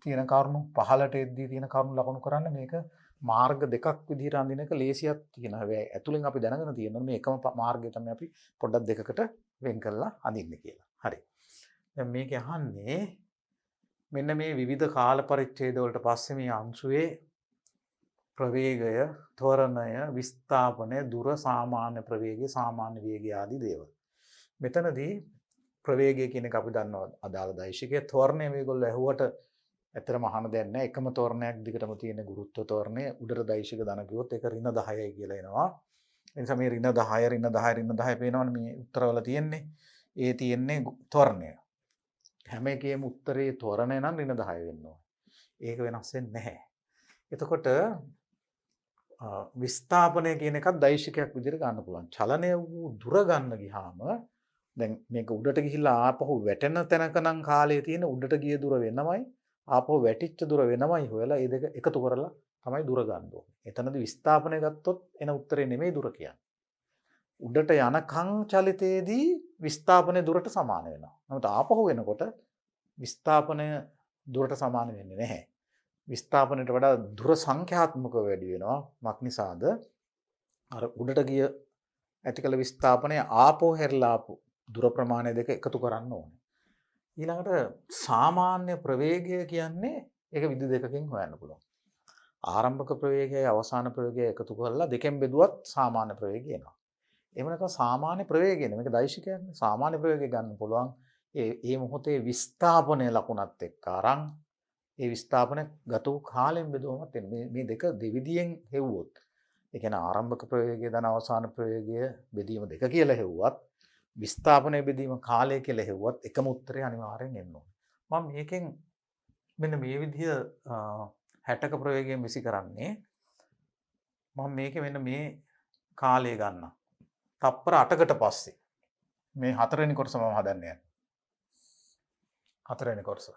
Speaker 1: තියෙන කරුණු පහළට එද්දී තියෙන කරුණු ලකුණු කරන්න මේක මාර්ග දෙකක් විදිහට අඳින එක ලේසියක් තියෙනවා. හැබැයි ඇතුලෙන් අපි දැනගෙන තියෙනවා මේ එකම මාර්ගය තමයි අපි පොඩ්ඩක් දෙකකට වෙන් කරලා අඳින්නේ කියලා. හරි. දැන් මේක අහන්නේ මෙන්න මේ විවිධ කාල පරිච්ඡේද වලට පස්සේ මේ අංශුවේ ප්‍රවේගය, ත්වරණය, විස්ථාපනය, දුර, සාමාන්‍ය ප්‍රවේගය, සාමාන්‍ය වේගය ආදී දේවල්. මෙතනදී ප්‍රවේගය කියන එක අපි දන්නවා අදාළ දෛශිකය. ත්වරණය මේගොල්ලෝ ඇහුවට ඇත්තටම අහන දෙයක් නැහැ. එකම ත්වරණයක් දිගටම තියෙන ගුරුත්ව ත්වරණය උඩට දෛශික ධන කිව්වොත් ඒක ඍණ 10යි කියලා එනවා. ඒ නිසා මේ ඍණ 10 ඍණ 10 ඍණ 10 පේනවනේ මේ උත්තරවල තියෙන්නේ. ඒ තියෙන්නේ ත්වරණය. හැම එකේම උත්තරේ ත්වරණය නම් ඍණ 10 වෙන්න ඕනේ. ඒක වෙනස් වෙන්නේ නැහැ. එතකොට විස්ථාපනය කියන එකත් දෛශිකයක් විදිහට ගන්න පුළුවන්. චලනය වූ දුර ගන්න ගියාම දැන් මේක උඩට ගිහිල්ලා ආපහු වැටෙන තැනක නම් කාලයේ තියෙන උඩට ගිය දුර වෙනමයි ආපහු වැටිච්ච දුර වෙනමයි හොයලා ඒ දෙක එකතු කරලා තමයි දුර ගන්න ඕනේ. එතනදී විස්ථාපනය ගත්තොත් එන උත්තරේ නෙමෙයි දුර කියන්නේ. උඩට යනකම් චලිතයේදී විස්ථාපනය දුරට සමාන වෙනවා. නමුත් ආපහු වෙනකොට විස්ථාපනය දුරට සමාන වෙන්නේ නැහැ. විස්ථාපනයට වඩා දුර සංඛ්‍යාත්මකව වැඩි වෙනවා. මක් නිසාද? අර උඩට ගිය ඇති කළ විස්ථාපනය ආපහු හැරිලා ආපු දුර ප්‍රමාණය දෙක එකතු කරන්න ඕනේ. ඊළඟට සාමාන්‍ය ප්‍රවේගය කියන්නේ ඒක විදි දෙකකින් හොයන්න පුළුවන්. ආරම්භක ප්‍රවේගයයි අවසාන ප්‍රවේගය එකතු කරලා දෙකෙන් බෙදුවත් සාමාන්‍ය ප්‍රවේගය එනවා. එහෙම නැත්නම් සාමාන්‍ය ප්‍රවේගය නෙමෙයි මේක දෛශිකයක්නේ. සාමාන්‍ය ප්‍රවේගය ගන්න පුළුවන් ඒ මොහොතේ විස්ථාපනය ලකුණත් එක්ක අරන් ඒ විස්ථාපන ගත වූ කාලයෙන් බෙදුවමත් මේ දෙක දෙවිදියෙන් හෙව්වොත් ඒ කියන්නේ ආරම්භක ප්‍රවේගය දන අවසාන ප්‍රවේගය බෙදීම දෙක කියලා හෙව්වත් විස්ථාපනය බෙදීම කාලය කියලා හෙව්වත් එකම උත්තරය අනිවාර්යෙන් එන්න ඕනේ. මම මේකෙන් මෙන්න මේ විදිය 60ක ප්‍රවේගයෙන් විසි කරන්නේ මම මේකේ මෙන්න මේ කාලය ගන්නවා. තප්පර 8කට පස්සේ මේ හතරවෙනි කොටස මම හදන්න යන්නේ. හතරවෙනි කොටස.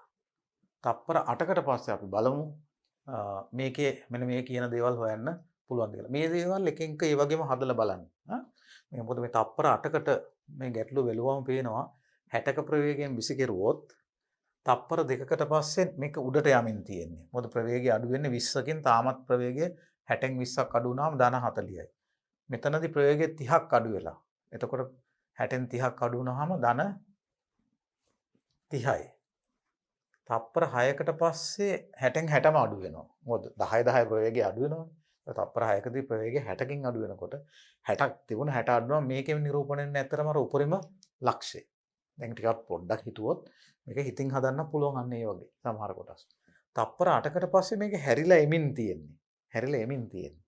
Speaker 1: තප්පර 8කට පස්සේ අපි බලමු මේකේ මෙන්න මේ කියන දේවල් හොයන්න පුළුවන් කියලා. මේ දේවල් එක එක ඒ වගේම හදලා බලන්න. මේ මොකද මේ තප්පර 8කට මේ ගැටලු වෙලුවම පේනවා 60ක ප්‍රවේගයෙන් විසි කෙරුවොත් තප්පර 2කට පස්සේ මේක උඩට යමින් තියෙන්නේ. මොකද ප්‍රවේගය අඩු වෙන්නේ 20කින් තාමත් ප්‍රවේගය 60න් 20ක් අඩු වුණාම ධන 40යි. මෙතනදී ප්‍රවේගය 30ක් අඩු වෙලා. එතකොට 60න් 30ක් අඩු වුණාම ධන 30යි. තප්පර 6කට පස්සේ 60න් 60ම අඩු වෙනවා. මොකද 10 10 ප්‍රවේගය අඩු වෙනවනේ. තප්පර 6කදී ප්‍රවේගය 60කින් අඩු වෙනකොට 60ක් තිබුණ 60 අඩු වුණාම මේකෙන් නිරූපණය වෙන්නේ ඇත්තටම අර උපරිම ලක්ෂය. දැන් ටිකක් පොඩ්ඩක් හිතුවොත් මේක හිතින් හදන්න පුළුවන් අන්න ඒ වගේ සමහර කොටස්. තප්පර 8කට පස්සේ මේක හැරිලා එමින් තියෙන්නේ. හැරිලා එමින් තියෙන්නේ.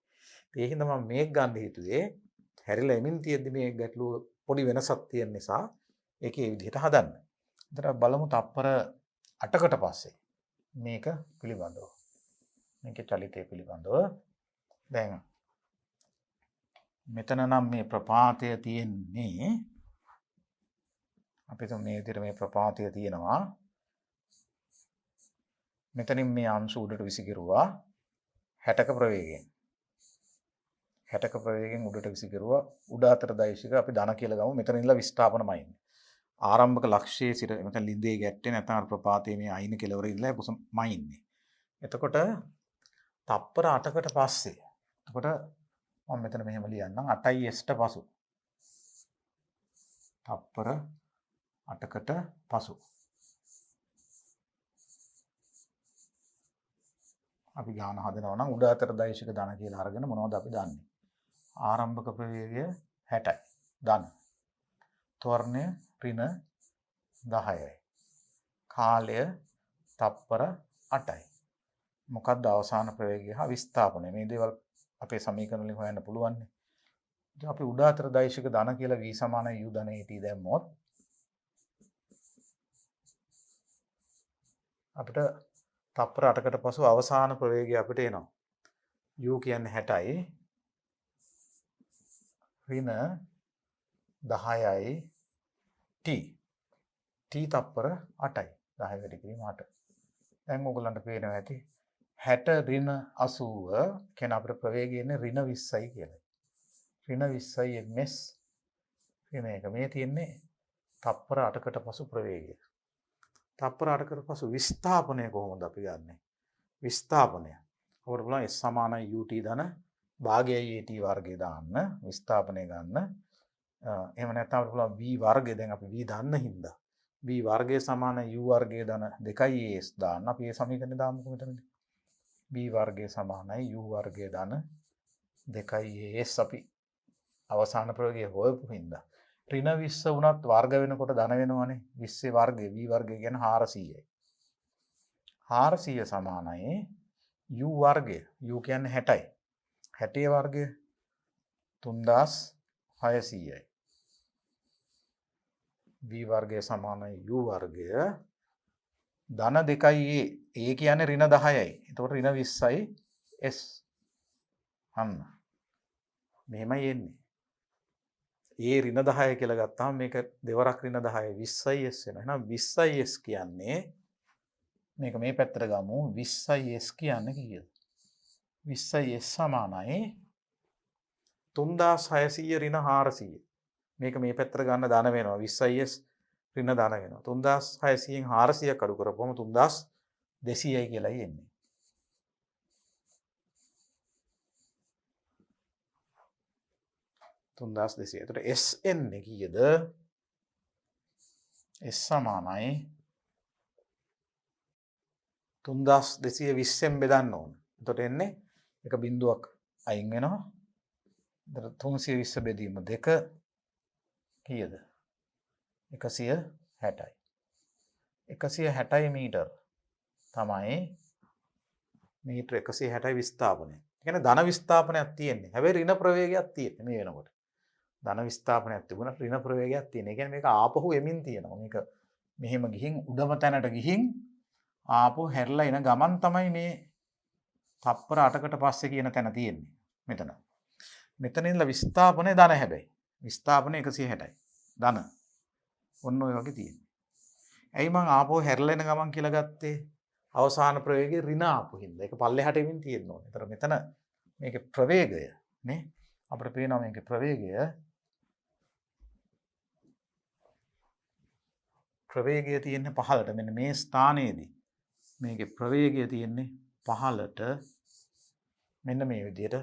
Speaker 1: ඒ හින්දා මම මේක ගන්න හිතුවේ හැරිලා එමින් තියෙද්දි මේ ගැටලුව පොඩි වෙනසක් තියෙන නිසා ඒකේ විදිහට හදන්න. එතන බලමු තප්පර 8කට පස්සේ මේක පිළිබඳව. මේකේ චලිතය පිළිබඳව. දැන් මෙතන නම් මේ ප්‍රපාතය තියෙන්නේ අපි මේ විදිහට මේ ප්‍රපාතය තියෙනවා. මෙතනින් මේ අංශු උඩට විසිකිරුවා 60ක ප්‍රවේගයෙන්. 60ක ප්‍රවේගයෙන් උඩට විසිකිරුවා උඩ අතර දෛශික අපි ධන කියලා ගමු. මෙතන ඉඳලා විස්ථාපනමයි ඉන්නේ. ආරම්භක ලක්ෂයේ සිට මෙතන ලිඳේ ගැටේ නැත්නම් ප්‍රපාතයේ මේ අයින කෙලවර ඉඳලා කුසමයි ඉන්නේ. එතකොට තප්පර 8කට පස්සේ එතකොට මම මෙතන මෙහෙම ලියන්නම් 8s ට පසු. තප්පර 8කට පසු. අපි ගාන හදනවා නම් උඩ අතර දෛශික ධන කියලා අරගෙන මොනවද අපි දන්නේ? ආරම්භක ප්‍රවේගය 60යි. ධන. ත්වරණය ඍණ 10යි. කාලය තප්පර 8යි. මොකක්ද අවසාන ප්‍රවේගය හා විස්ථාපනය? මේ දේවල් අපේ සමීකරණ වලින් හොයන්න පුළුවන් නේ. ඉතින් අපි උඩ අතර දෛශික ධන කියලා v = u ධන at දැම්මොත් අපිට තප්පර 8කට පසු අවසාන ප්‍රවේගය අපිට එනවා. u කියන්නේ 60යි. ඍණ 10යි t. t තප්පර 8යි. 10 වැඩි කිරීම 8. දැන් ඕගොල්ලන්ට පේනවා ඇති 60 ඍණ 80 කියන අපේ ප්‍රවේගය එන්නේ ඍණ 20යි කියලා. ඍණ 20යි ms ඍණ එක මේ තියෙන්නේ තප්පර 8කට පසු ප්‍රවේගය. තප්පර 8කට පසු විස්ථාපනය කොහොමද අපි ගන්නෙ? විස්ථාපනය. අපිට පුළුවන් s = ut ධන භාගයයි at වර්ගය දාන්න විස්ථාපනය ගන්න. එහෙම නැත්නම් අපිට පුළුවන් v වර්ගය දැන් අපි v දන්න හින්දා v වර්ගය = u වර්ගය ධන 2as දාන්න. අපි මේ සමීකරණය දාමුකෝ මෙතනදී. v වර්ගය = u වර්ගය ධන 2as අපි අවසාන ප්‍රවේගය හොයපු හින්දා ඍණ 20 වුණත් වර්ග වෙනකොට ධන වෙනවනේ. 20 වර්ගය v වර්ගය කියන්නේ 400යි. 400 සමානයි u වර්ගය. u කියන්නේ 60යි. 60 වර්ගය 3600යි. v වර්ගය සමානයි u වර්ගය ධන 2යි a කියන්නේ ඍණ 10යි. එතකොට ඍණ 20යි s. අන්න. මෙහෙමයි එන්නේ. ඒ ඍණ 10 කියලා ගත්තාම මේක දෙවරක් ඍණ 10යි 20යි s වෙනවා. එහෙනම් 20යි s කියන්නේ මේක මේ පැත්තට ගමු. 20යි s කියන්නේ කීයද? 20යි s සමානයි 3600 ඍණ 400. මේක මේ පැත්තට ගන්න ධන වෙනවා. 20යි s ඍණ ධන වෙනවා. 3600න් 400ක් අඩු කරපුවම 3200යි කියලායි එන්නේ. තුන්දාස් දෙසිය. එතකොට S එන්නේ කීයද? S සමානයි 3220න් බෙදන්න ඕන. එතකොට එන්නේ එක බිඳුවක් අයින් වෙනවා. එතකොට 320 බෙදීම 2 කීයද? 160යි. 160 මීටර තමයි මීටර 160 විස්ථාපනය. ඒ කියන්නේ ධන විස්ථාපනයක් තියෙන්නේ. හැබැයි ඍණ ප්‍රවේගයක් තියෙන්නේ මේ වෙනකොට. ධන විස්ථාපනයක් තිබුණා ඍණ ප්‍රවේගයක් තියෙන. ඒ කියන්නේ මේක ආපහු එමින් තියෙනවා. මේක මෙහෙම ගිහින් උඩම තැනට ගිහින් ආපහු හැරිලා එන ගමන් තමයි මේ තප්පර 8කට පස්සේ කියන තැන තියෙන්නේ. මෙතන. මෙතන ඉඳලා විස්ථාපනය ධන හැබැයි. විස්ථාපනය 160යි. ධන. ඔන්න ඔය වගේ තියෙන්නේ. ඇයි මං ආපහු හැරිලා එන ගමන් කියලා ගත්තේ? අවසාන ප්‍රවේගය ඍණ ආපු හින්දා. ඒක පල්ලෙහාට එමින් තියෙන්න ඕනේ. ඒතර මෙතන මේකේ ප්‍රවේගය නේ අපිට පේනවා මේකේ ප්‍රවේගය තියෙන්නේ පහළට. මෙන්න මේ ස්ථානයේදී මේකේ ප්‍රවේගය තියෙන්නේ පහළට. මෙන්න මේ විදිහට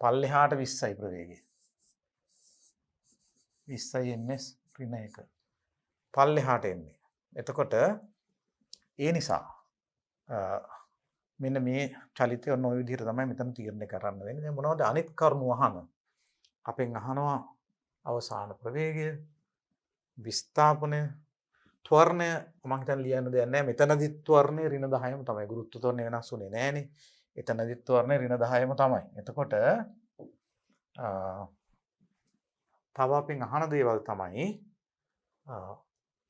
Speaker 1: පල්ලෙහාට 20යි ප්‍රවේගය. 20යි ms ඍණ 1. පල්ලෙහාට එන්නේ. එතකොට ඒ නිසා මෙන්න මේ චලිතය ඔන්න ඔය විදිහට තමයි මෙතන තීරණය කරන්න වෙන්නේ. දැන් මොනවද අනිත් කරුණු අහන? අපෙන් අහනවා අවසාන ප්‍රවේගය, විස්ථාපනය, ත්වරණය. මම හිතන්නේ ලියන්න දෙයක් නැහැ. මෙතනදිත් ත්වරණය ඍණ 10ම තමයි. ගුරුත්ව ත්වරණය වෙනස් වුණේ නැහනේ. එතනදිත් ත්වරණය ඍණ 10ම තමයි. එතකොට තව අපෙන් අහන දේවල් තමයි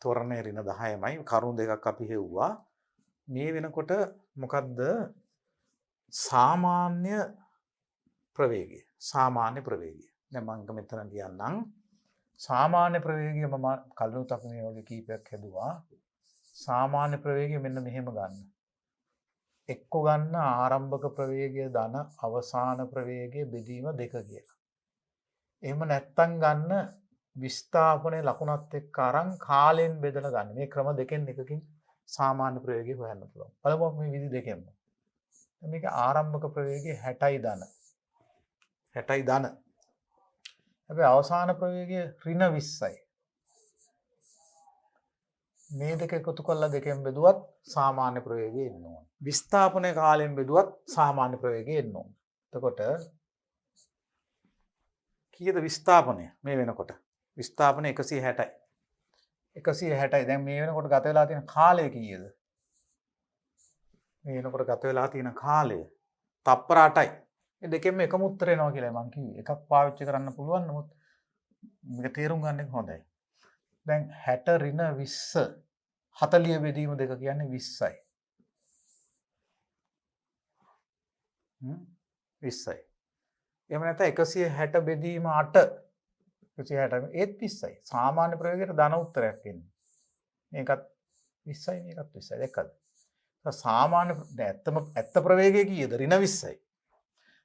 Speaker 1: ත්වරණය ඍණ 10මයි. කරුණු දෙකක් අපි හෙව්වා. මේ වෙනකොට මොකද්ද සාමාන්‍ය ප්‍රවේගය? සාමාන්‍ය ප්‍රවේගය. දැන් මම මෙතන ලියන්නම්. සාමාන්‍ය ප්‍රවේගය මම කලිනුත් අපි මේ වගේ කීපයක් හැදුවා. සාමාන්‍ය ප්‍රවේගය මෙන්න මෙහෙම ගන්න. එක්ක ගන්න ආරම්භක ප්‍රවේගය ධන අවසාන ප්‍රවේගය බෙදීම 2 කියලා. එහෙම නැත්තම් ගන්න විස්ථාපනයේ ලකුණත් එක්ක අරන් කාලයෙන් බෙදලා ගන්න. මේ ක්‍රම දෙකෙන් එකකින් සාමාන්‍ය ප්‍රවේගය හොයන්න පුළුවන්. බලමු මේ විදි දෙකෙන්ම. මේක ආරම්භක ප්‍රවේගය 60යි ධන. 60යි ධන. හැබැයි අවසාන ප්‍රවේගය ඍණ 20යි. මේ දෙක එකතු කරලා දෙකෙන් බෙදුවත් සාමාන්‍ය ප්‍රවේගය එන්න ඕන. විස්ථාපනයේ කාලයෙන් බෙදුවත් සාමාන්‍ය ප්‍රවේගය එන්න ඕන. එතකොට කීයද විස්ථාපනය මේ වෙනකොට? විස්ථාපනය 160යි. 160යි. දැන් මේ වෙනකොට ගත වෙලා තියෙන කාලය කීයද? මේ වෙනකොට ගත වෙලා තියෙන කාලය තප්පර 8යි. මේ දෙකෙන්ම එකම උත්තරය එනවා කියලා මම කිව්වේ. එකක් පාවිච්චි කරන්න පුළුවන්. නමුත් මේක තේරුම් ගන්න එක හොඳයි. දැන් 60 ඍණ 20 40 බෙදීම 2 කියන්නේ 20යි. 20යි. එහෙම නැත්නම් 160 බෙදීම 8 160 ඒත් 20යි. සාමාන්‍ය ප්‍රවේගයට ධන උත්තරයක් එන්නේ. මේකත් 20යි මේකත් 20යි දැක්කද? සාමාන්‍ය ඇත්ත ප්‍රවේගය කීයද? ඍණ 20යි.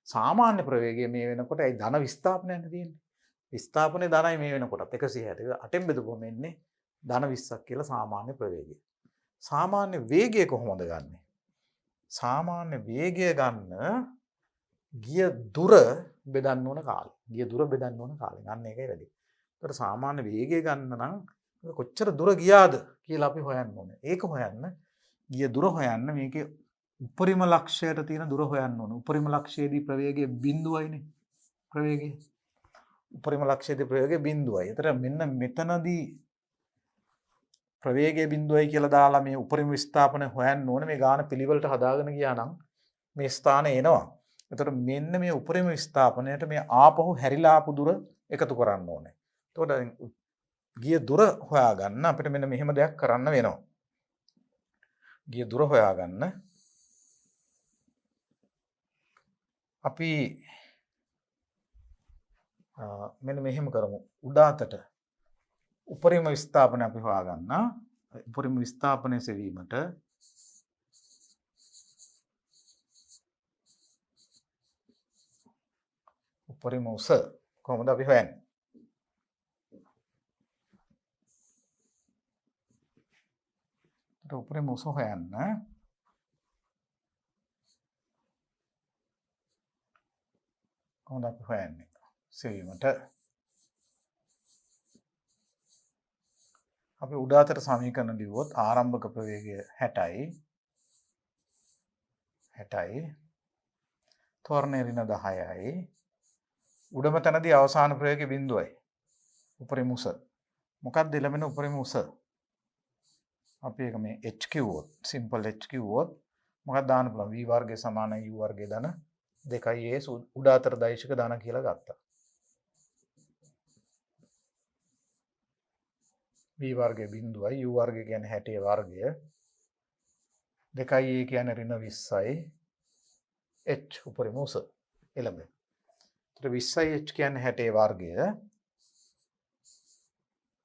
Speaker 1: සාමාන්‍ය ප්‍රවේගය මේ වෙනකොට ඒ ධන විස්ථාපනයක් තියෙන්නේ. විස්ථාපනයේ ධනයි මේ වෙනකොටත් 160. 8න් බෙදපුවම එන්නේ ධන 20ක් කියලා සාමාන්‍ය ප්‍රවේගය. සාමාන්‍ය වේගය කොහොමද ගන්නෙ? සාමාන්‍ය වේගය ගන්න ගිය දුර බෙදන්න ඕන කාලය. ගිය දුර බෙදන්න ඕන කාලය. ගන්න එකයි වැඩි. ඒතර සාමාන්‍ය වේගය ගන්න නම් කොච්චර දුර ගියාද කියලා අපි හොයන්න ඕනේ. ඒක හොයන්න ගිය දුර හොයන්න මේකේ උපරිම ලක්ෂයට තියෙන දුර හොයන්න ඕන. උපරිම ලක්ෂයේදී ප්‍රවේගය බිඳුවයිනේ. ප්‍රවේගය. උපරිම ලක්ෂයේදී ප්‍රවේගය බිඳුවයි. ඒතර මෙන්න මෙතනදී ප්‍රවේගය බිඳුවයි කියලා දාලා මේ උපරිම විස්ථාපන හොයන්න ඕනේ. මේ ගාන පිළිවෙලට හදාගෙන ගියා නම් මේ ස්ථානේ එනවා. එතකොට මෙන්න මේ උපරිම විස්ථාපනයට මේ ආපහු හැරිලා ආපු දුර එකතු කරන්න ඕනේ. එතකොට ගිය දුර හොයාගන්න අපිට මෙන්න මෙහෙම දෙයක් කරන්න වෙනවා. ගිය දුර හොයාගන්න අපි මෙන්න මෙහෙම කරමු. උඩ අතට උපරිම විස්ථාපනය අපි හොයාගන්න. උපරිම විස්ථාපනය සෙවීමට උපරිම උස කොහොමද අපි හොයන්නේ? උපරිම උස හොයන්න කොහොමද අපි හොයන්නේ? සෙවීමට අපි උඩ අතට සමීකරණ ලිව්වොත් ආරම්භක ප්‍රවේගය 60යි තොරණේ ඍණ 10යි. උඩම තැනදී අවසාන ප්‍රවේගය බිඳුවයි. උපරිම උස. මොකක්ද එළඹෙන උපරිම උස? අපි ඒක මේ h කිව්වොත් සිම්පල් h කිව්වොත් මොකක්ද දාන්න පුළුවන්? v වර්ගය සමානයි u වර්ගය ධන 2a උඩ අතර දෛශික ධන කියලා ගත්තා. v වර්ගය බිඳුවයි u වර්ගය කියන්නේ 60 වර්ගය 2a කියන්නේ ඍණ 20යි h උපරිම උස එළඹෙන. ඒතර 20යි h කියන්නේ 60 වර්ගය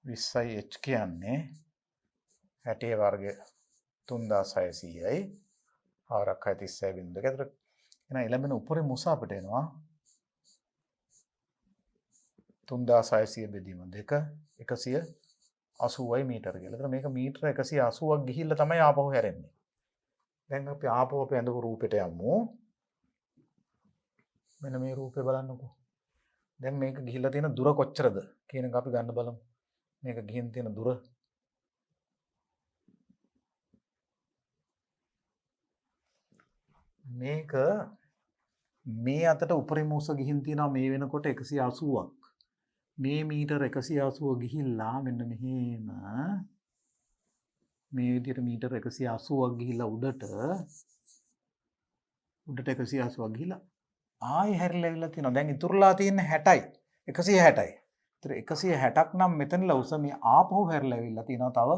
Speaker 1: 20යි h කියන්නේ 60 වර්ගය 3600යි 436 බිඳුවක. ඒතර එහෙනම් එළඹෙන උපරිම උස අපිට එනවා 3600 බෙදීම 2 180යි මීටර කියලා. ඒතර මේක මීටර 180ක් ගිහිල්ලා තමයි ආපහු හැරෙන්නේ. දැන් අපි ආපහු අපි ඇඳපු රූපෙට යමු. මෙන්න මේ රූපේ බලන්නකෝ. දැන් මේක ගිහිල්ලා තියෙන දුර කොච්චරද කියන එක අපි ගන්න බලමු. මේක ගිහින් තියෙන දුර මේක මේ අතට උපරිම උස ගිහින් තියෙනවා මේ වෙනකොට 180ක්. මේ මීටර 180 ගිහිල්ලා මෙන්න මෙහෙම මේ විදිහට මීටර 180ක් ගිහිල්ලා උඩට 180ක් ගිහිල්ලා ආයෙ හැරිලා ඇවිල්ලා තියෙනවා. දැන් ඉතුරුලා තියෙන්නේ 60යි. 160යි. ඒතර 160ක් නම් මෙතනලා උස මේ ආපහු හැරිලා ඇවිල්ලා තියෙනවා තව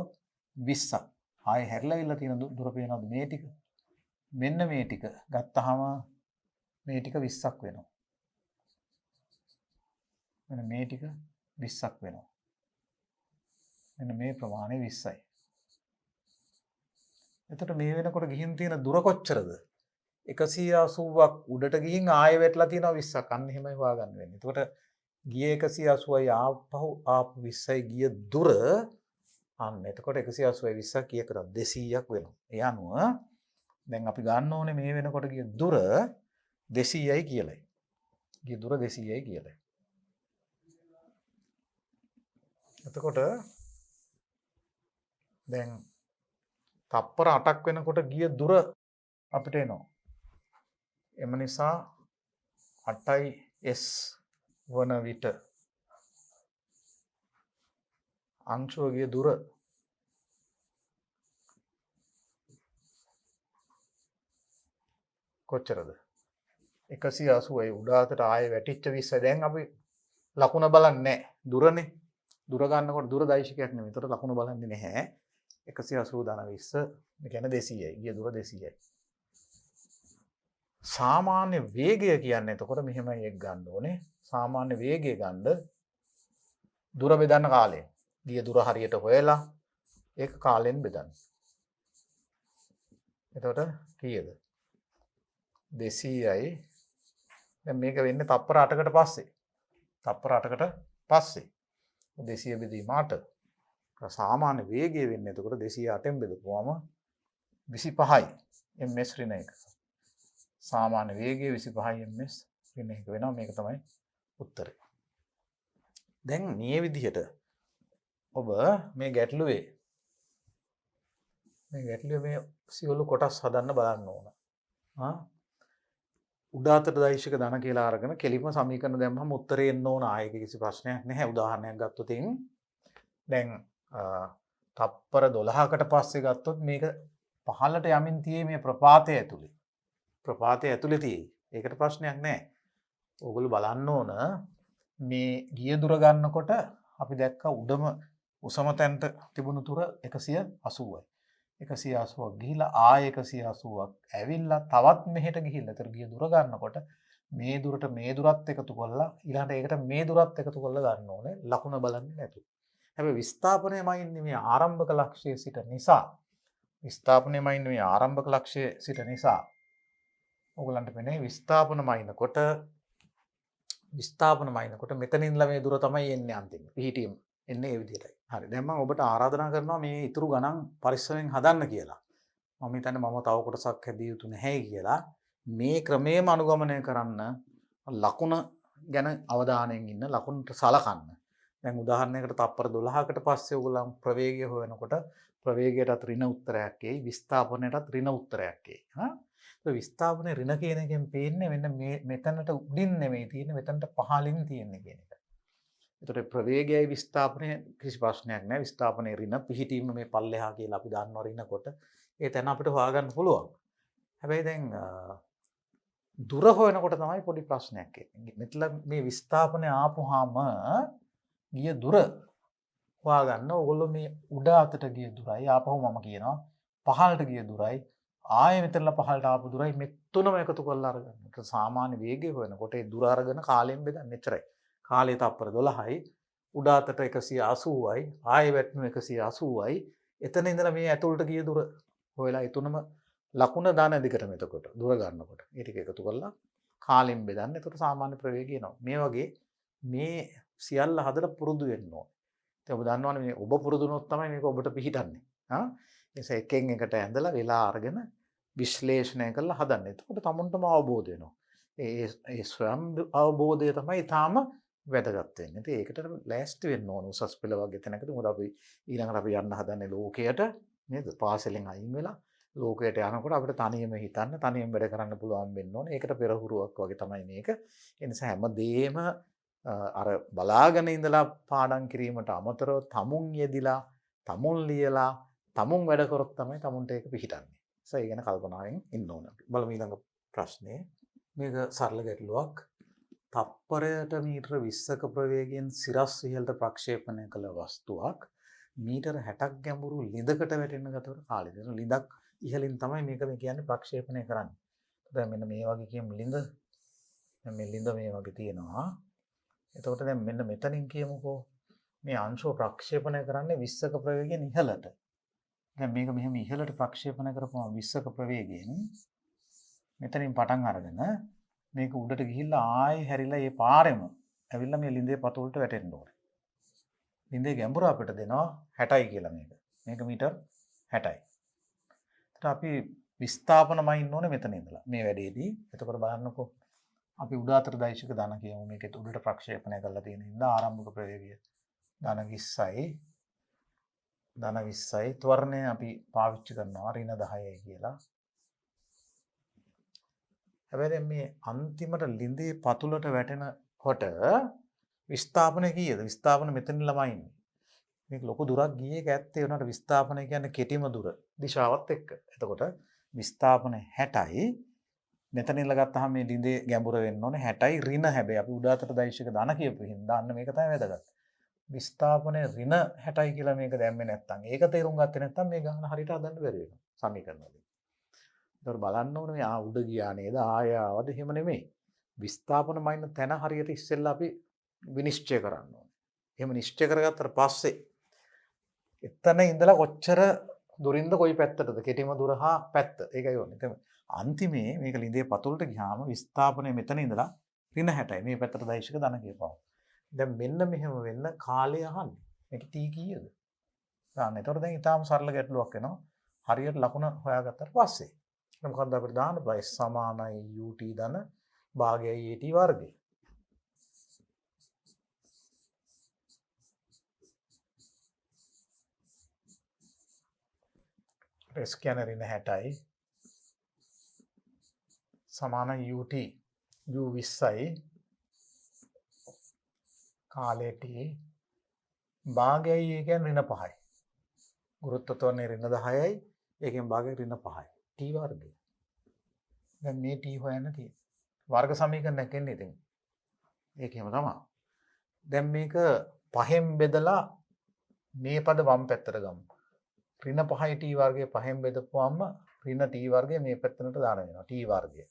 Speaker 1: 20ක්. ආයෙ හැරිලා ඇවිල්ලා තියෙන දුර පේනවද මේ ටික? මෙන්න මේ ටික ගත්තාම මේ ටික 20ක් වෙනවා. මෙන්න මේ ටික 20ක් වෙනවා. මෙන්න මේ ප්‍රමාණය 20යි. එතකොට මේ වෙනකොට ගිහින් තියෙන දුර කොච්චරද? 180ක් උඩට ගිහින් ආයෙ වැටලා තියෙනවා 20ක්. අන්න එහෙමයි හොයාගන්න වෙන්නේ. එතකොට ගියේ 180යි ආපහු 20යි ගිය දුර අන්න එතකොට 180යි 20ක් කීයකටද 200ක් වෙනවා. ඒ අනුව දැන් අපි ගන්න ඕනේ මේ වෙනකොට ගිය දුර 200යි කියලායි. ගිය දුර 200යි කියලායි. එතකොට දැන් තප්පර 8ක් වෙනකොට ගිය දුර අපිට එනවා. එම නිසා 8යි s වන විට අංශුව ගිය දුර කොච්චරද? 180යි උඩ අතට ආයෙ වැටිච්ච 20යි. දැන් අපි ලකුණ බලන්නේ නැහැ. දුරනේ. දුර ගන්නකොට දුර දෛශිකයක් නෙමෙයි. ඒතර ලකුණ බලන්නේ නැහැ. 180 ධන 20 ඒ කියන්නේ 200යි. ගිය දුර 200යි. සාමාන්‍ය වේගය කියන්නේ එතකොට මෙහෙමයි එක් ගන්න ඕනේ. සාමාන්‍ය වේගය ගන්න දුර බෙදන්න කාලය. ගිය දුර හරියට හොයලා ඒක කාලෙන් බෙදන්න. එතකොට කීයද? 200යි. දැන් මේක වෙන්නේ තප්පර 8කට පස්සේ. තප්පර 8කට පස්සේ 200 බෙදීම 8. සාමාන්‍ය වේගය වෙන්නේ එතකොට 208ෙන් බෙදපුවම 25යි ms ඍණ 1. සාමාන්‍ය වේගය 25යි ms ඍණ 1 වෙනවා. මේක තමයි උත්තරේ. දැන් මේ විදිහට ඔබ මේ ගැටලුවේ මේ සියලු කොටස් හදන්න බලන්න ඕන. උඩ අතට දෛශික ධන කියලා අරගෙන කෙලින්ම සමීකරණ දැම්මම උත්තරේ එන්න ඕන. ආයෙක කිසි ප්‍රශ්නයක් නැහැ. උදාහරණයක් ගත්තොත් දැන් තප්පර 12කට පස්සේ ගත්තොත් මේක පහළට යමින් තියෙන්නේ මේ ප්‍රපාතය ඇතුලේ. ප්‍රපාතය ඇතුලේ තියෙයි. ඒකට ප්‍රශ්නයක් නැහැ. ඕගොල්ලෝ බලන්න ඕන මේ ගිය දුර ගන්නකොට අපි දැක්ක උඩම උසම තැනට තිබුණු දුර 180යි. 180ක් ගිහිලා ආය 180ක් ඇවිල්ලා තවත් මෙහෙට ගිහිල්ලා ඒතර ගිය දුර ගන්නකොට මේ දුරට මේ දුරත් එකතු කරලා ඊළඟට ඒකට මේ දුරත් එකතු කරලා ගන්න ඕනේ ලකුණ බලන්නේ නැතුව. හැබැයි විස්ථාපනයමයි ඉන්නේ මේ ආරම්භක ලක්ෂයේ සිට නිසා. විස්ථාපනයමයි ඉන්නේ මේ ආරම්භක ලක්ෂයේ සිට නිසා. ඕගලන්ට මෙන්නේ විස්ථාපනමයිනකොට මෙතනින්ලා මේ දුර තමයි එන්නේ අන්තිමට. පිහිටියම එන්නේ ඒ විදිහටයි. හරි. දැන් මම ඔබට ආරාධනා කරනවා මේ ඊතුරු ගණන් පරිස්සමෙන් හදන්න කියලා. මම හිතන්නේ මම තව කොටසක් හැදිය යුතු නැහැ කියලා. මේ ක්‍රමයේම අනුගමනය කරන්න ලකුණ ගැන අවධානයෙන් ඉන්න ලකුණට සලකන්න. දැන් උදාහරණයකට තප්පර 12කට පස්සේ ඔයගොල්ලන් ප්‍රවේගය හොයනකොට ප්‍රවේගයටත් ඍණ උත්තරයක් එයි, විස්ථාපනයටත් ඍණ උත්තරයක් එයි. ඒ විස්ථාපනයේ ඍණ කියන එකෙන් පේන්නේ මෙන්න මෙතනට උඩින් නෙමෙයි තියෙන්නේ මෙතනට පහළින් තියෙන්නේ කියන එක. ඒතකොට ප්‍රවේගයයි විස්ථාපනය කිසි ප්‍රශ්නයක් නැහැ. විස්ථාපනයේ ඍණ පිහිටීම මේ පල්ලෙහා කියලා අපි දන්නවා ඍණකොට. ඒ තැන අපිට හොයාගන්න පුළුවන්. හැබැයි දැන් දුර හොයනකොට තමයි පොඩි ප්‍රශ්නයක් එන්නේ. මෙතන මේ විස්ථාපනය ආපුවාම ගිය දුර හොයාගන්න ඕගොල්ලෝ මේ උඩ අතට ගිය දුරයි ආපහු මම කියනවා පහළට ගිය දුරයි ආයෙ මෙතනලා පහළට ආපු දුරයි මේ තුනම එකතු කරලා අරගන්න. ඒක සාමාන්‍ය වේගය හොයනකොට ඒ දුර අරගෙන කාලයෙන් බෙදන්න එච්චරයි. කාලය තප්පර 12යි උඩ අතට 180යි ආයෙ වැටෙනු 180යි එතන ඉඳලා මේ ඇතුළට ගිය දුර හොයලා ඒ තුනම ලකුණ දාන දිගටම එතකොට දුර ගන්නකොට ඒ ටික එකතු කරලා කාලෙන් බෙදන්න. එතකොට සාමාන්‍ය ප්‍රවේගය එනවා. මේ වගේ මේ සියල්ල හදලා පුරුදු වෙන්න ඕනේ. ඉතින් ඔබ දන්නවනේ මේ ඔබ පුරුදු වුණොත් තමයි මේක ඔබට පිහිටන්නේ. ඒ නිසා එකෙන් එකට ඇඳලා වෙලා අරගෙන විශ්ලේෂණය කරලා හදන්න. එතකොට තමුන්ටම අවබෝධ වෙනවා. ඒ ස්වයං අවබෝධය තමයි ඊටාම වැදගත් වෙන්නේ. ඉතින් ඒකට ලෑස්ති වෙන්න ඕන උසස් පෙළ වගේ තැනකට. මොකද අපි ඊළඟට අපි යන්න හදන්නේ ලෝකයට නේද? පාසලෙන් අයින් වෙලා ලෝකයට යනකොට අපිට තනියම හිතන්න තනියම වැඩ කරන්න පුළුවන් වෙන්න ඕනේ. ඒකට පෙරහුරුවක් වගේ තමයි මේක. ඒ නිසා හැමදේම අර බලාගෙන ඉඳලා පාඩම් කිරීමට අමතරව තමුන් යෙදිලා තමුන් ලියලා තමුන් වැඩ කරොත් තමයි තමුන්ට ඒක පිහිටන්නේ. ඒ ගැන කල්පනාවෙන් ඉන්න ඕන. බලමු ඊළඟ ප්‍රශ්නේ. මේක සරල ගැටලුවක්. තප්පරයට මීටර 20ක ප්‍රවේගයෙන් සිරස් ඉහළට ප්‍රක්ෂේපණය කළ වස්තුවක් මීටර 60ක් ගැඹුරු ලිඳකට වැටෙන්න ගතවර කාලය දෙන ලිඳක් ඉහළින් තමයි මේක මේ කියන්නේ ප්‍රක්ෂේපණය කරන්නේ. දැන් මෙන්න මේ වගේ කියමු ලිඳ. දැන් මේ ලිඳ මේ වගේ තියෙනවා. එතකොට දැන් මෙන්න මෙතනින් කියමුකෝ මේ අංශුව ප්‍රක්ෂේපණය කරන්නේ 20ක ප්‍රවේගයෙන් ඉහළට. දැන් මේක මෙහෙම ඉහළට ප්‍රක්ෂේපණය කරපුවම 20ක ප්‍රවේගයෙන් මෙතනින් පටන් අරගෙන මේක උඩට ගිහිල්ලා ආයෙ හැරිලා මේ පාරෙම ඇවිල්ලා මේ ලිඳේ පතු වලට වැටෙන්න ඕනේ. ලිඳේ ගැඹුර අපිට දෙනවා 60යි කියලා මේක. මේක මීටර් 60යි. ඒත් අපි විස්ථාපනමයි ඉන්න ඕනේ මෙතන ඉඳලා මේ වැඩේදී. එතකොට බලන්නකෝ අපි උඩ අතර දෛශික ධන කියමු මේකේ උඩට ප්‍රක්ෂේපණය කරලා තියෙන ඉඳලා ආරම්භක ප්‍රවේගය ධන 20යි ධන 20යි ත්වරණය අපි පාවිච්චි කරනවා ඍණ 10යි කියලා. හැබැයි දැන් මේ අන්තිමට ලිඳේ පතුලට වැටෙනකොට විස්ථාපනය කීයද? විස්ථාපන මෙතන ළමයි ඉන්නේ. මේක ලොකු දුරක් ගියේ ඒක ඇත්තේ උනාට විස්ථාපනය කියන්නේ කෙටිම දුර දිශාවත් එක්ක. එතකොට විස්ථාපන 60යි මෙතන ඉල්ල ගත්තාම මේ ලිඳේ ගැඹුර වෙන්න ඕනේ 60යි ඍණ හැබැයි අපි උඩ අතට දෛශික ධන කියපු හින්දා අන්න මේක තමයි වැදගත්. විස්ථාපනයේ ඍණ 60යි කියලා මේක දැම්මේ නැත්තම් ඒක තේරුම් ගත්තේ නැත්තම් මේ ගාන හරියට හදන්න බැරි වෙනවා සමීකරණ වලින්. ඒතකොට බලන්න ඕනේ මේ උඩ ගියා නේද ආය ආවද එහෙම නෙමෙයි. විස්ථාපන මයින් තැන හරියට ඉස්සෙල්ලා අපි විනිශ්චය කරන්න ඕනේ. එහෙම නිශ්චය කරගත්තට පස්සේ එතන ඉඳලා කොච්චර දුරින්ද කොයි පැත්තටද කෙටිම දුර හා පැත්ත. ඒකයි ඕනේ. එතන අන්තිමේ මේක ලිඳේ පතුලට ගියාම විස්ථාපනයේ මෙතන ඉඳලා ඍණ 60යි. මේ පැත්තට දෛශික ධන කියපුවා. දැන් මෙන්න මෙහෙම වෙන්න කාලය අහන්නේ. මේක t කීයද? දාන්න. ඒතකොට දැන් ඊටාම සරල ගැටලුවක් වෙනවා. හරියට ලකුණ හොයාගත්තට පස්සේ. මොකක්ද අපිට දාන්න බයි සමානයි ut ධන භාගයයි at වර්ගය. s කියන්නේ ඍණ 60යි සමානයි ut u 20යි කාලය t භාගයයි කියන්නේ ඍණ 5යි. ගුරුත්ව ත්වරණය ඍණ 10යි ඒකෙන් භාගය ඍණ 5යි. t වර්ගය. දැන් මේ t හොයන්න තියෙන්නේ. වර්ග සමීකරණයක් එන්නේ ඉතින්. ඒකෙම තමයි. දැන් මේක 5න් බෙදලා මේ පද වම් පැත්තට ගමු. ඍණ 5යි t වර්ගය 5න් බෙදපුවම ඍණ t වර්ගය මේ පැත්තට දාන වෙනවා. t වර්ගය.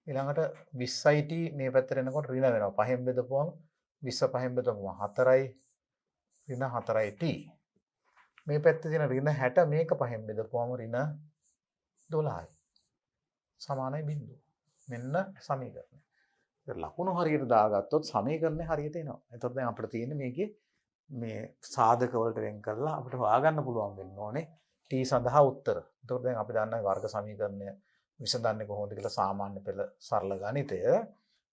Speaker 1: ඊළඟට 20යි t මේ පැත්තට එනකොට ඍණ වෙනවා. 5න් බෙදපුවම 20 5න් බෙදපුවම 4යි ඍණ 4යි t. මේ පැත්තේ තියෙන ඍණ 60 මේක 5න් බෙදපුවම ඍණ 12යි. සමානයි බිඳුව. මෙන්න සමීකරණය. ලකුණු හරියට දාගත්තොත් සමීකරණය හරියට එනවා. එතකොට දැන් අපිට තියෙන්නේ මේකේ මේ සාධක වලට වෙන් කරලා අපිට හොයාගන්න පුළුවන් වෙන්න ඕනේ t සඳහා උත්තර. එතකොට දැන් අපි දන්නා වර්ග සමීකරණය විසඳන්නේ කොහොමද කියලා සාමාන්‍ය පෙළ සරල ගණිතය.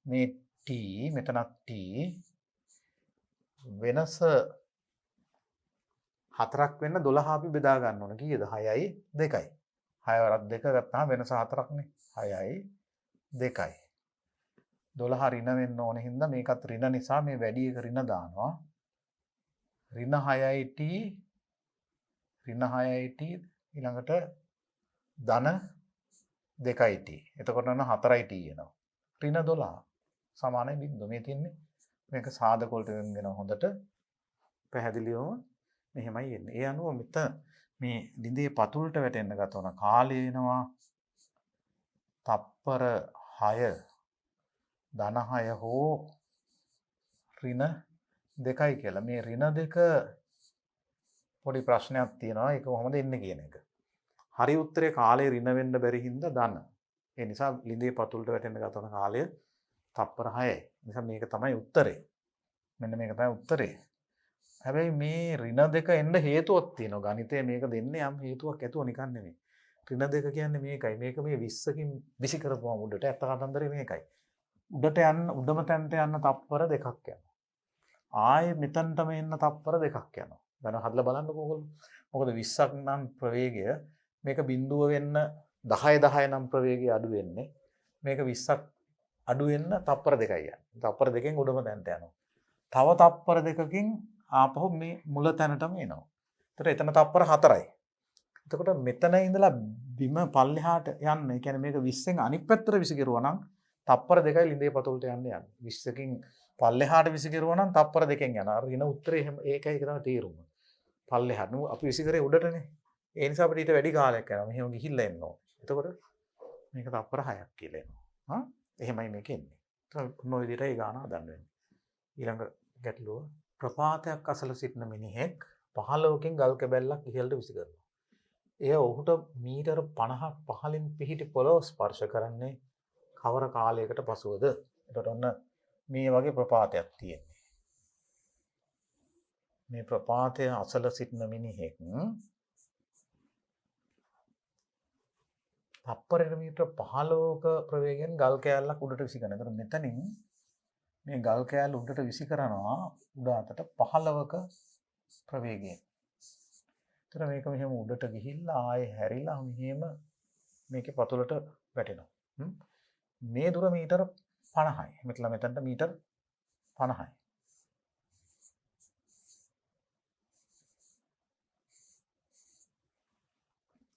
Speaker 1: මේ t මෙතනක් t වෙනස 4ක් වෙන්න 12 අපි බෙදා ගන්න ඕනේ. කීයද? 6යි 2යි. 6 වරක් 2 ගත්තාම වෙනස 4ක්නේ. 6යි 2යි. 12 ඍණ වෙන්න ඕන හින්දා මේකත් ඍණ නිසා මේ වැඩි එක ඍණ දානවා. ඍණ 6යි t ඍණ 6යි t ඊළඟට ධන 2යි t. එතකොට නම් 4යි t එනවා. ඍණ 12 සමානයි බිංදුව. මේ තියන්නේ මේක සාධක වලට වෙන හොඳට පැහැදිලිවම මෙහෙමයි එන්නේ. ඒ අනුව මෙතන මේ ලිඳේ පතුලට වැටෙන්න ගතවන කාලය වෙනවා තප්පර 6 ධන 6 හෝ ඍණ 2යි කියලා. මේ ඍණ 2 පොඩි ප්‍රශ්නයක් තියෙනවා. ඒක කොහොමද එන්නේ කියන එක. හරි උත්තරේ කාලේ ඍණ වෙන්න බැරි හින්දා ධන. ඒ නිසා ලිඳේ පතුලට වැටෙන්න ගතවන කාලය තප්පර 6යි. නිසා මේක තමයි උත්තරේ. මෙන්න මේක තමයි උත්තරේ. හැබැයි මේ ඍණ 2 එන්න හේතුවක් තියෙනවා. ගණිතය මේක දෙන්නේ යම් හේතුවක් ඇතුව නිකන් නෙමෙයි. ඍණ 2 කියන්නේ මේකයි. මේක මේ 20කින් විසි කරපුවම උඩට ඇත්ත කතන්දරේ මේකයි. උඩට යන්න උඩම තැනට යන්න තප්පර 2ක් යනවා. ආයේ මෙතනටම එන්න තප්පර 2ක් යනවා. දැන් හදලා බලන්නකෝ ඔයගොල්ලෝ. මොකද 20ක් නම් ප්‍රවේගය මේක බිඳුව වෙන්න 10 10 නම් ප්‍රවේගය අඩු වෙන්නේ. මේක 20ක් අඩු වෙන්න තප්පර 2යි යන්නේ. තප්පර 2කින් උඩම තැනට යනවා. තව තප්පර 2කින් ආපහු මේ මුල තැනටම එනවා. එතකොට එතන තප්පර 4යි. එතකොට මෙතන ඉඳලා බිම පල්ලෙහාට යන්න. ඒ කියන්නේ මේක 20න් අනිත් පැත්තට විසිකරුවා නම් තප්පර 2යි ලිඳේ පතුලට යන්නේ. 20කින් පල්ලෙහාට විසිකරුවා නම් තප්පර 2කින් යනවා. ඍණ උත්තරේ ඒකයි ඒක තමයි තේරුම. පල්ලෙහාට නු අපි විසිකරේ උඩටනේ. ඒ නිසා අපිට ඊට වැඩි කාලයක් යනවා. මෙහෙම ගිහිල්ලා එන්න ඕනේ. එතකොට මේක තප්පර 6ක් කියලා එනවා. හා එහෙමයි මේක එන්නේ. ඒක මොන විදිහට ඒ ගාන හදන්න වෙන්නේ. ඊළඟ ගැටලුව ප්‍රපාතයක් අසල සිටින මිනිහෙක් 15කින් ගල් කැබැල්ලක් ඉහළට විසිකරනවා. එය ඔහුට මීටර 50ක් පහළින් පිහිටි පොළොව ස්පර්ශ කරන්නේ කවර කාලයකට පසුවද? එතකොට ඔන්න මේ වගේ ප්‍රපාතයක් තියෙන්නේ. මේ ප්‍රපාතය අසල සිටින මිනිහෙක් තප්පරයකට මීටර 15ක ප්‍රවේගයෙන් ගල් කෑල්ලක් උඩට විසිකරනවා. එතකොට මෙතනින් මේ ගල් කෑල්ල උඩට විසි කරනවා උඩ අතට 15ක ප්‍රවේගයෙන්. ඒතර මේක මෙහෙම උඩට ගිහිල්ලා ආයේ හැරිලා මෙහෙම මේකේ පතුලට වැටෙනවා. මේ දුර මීටර 50යි. මෙතනට මීටර 50යි.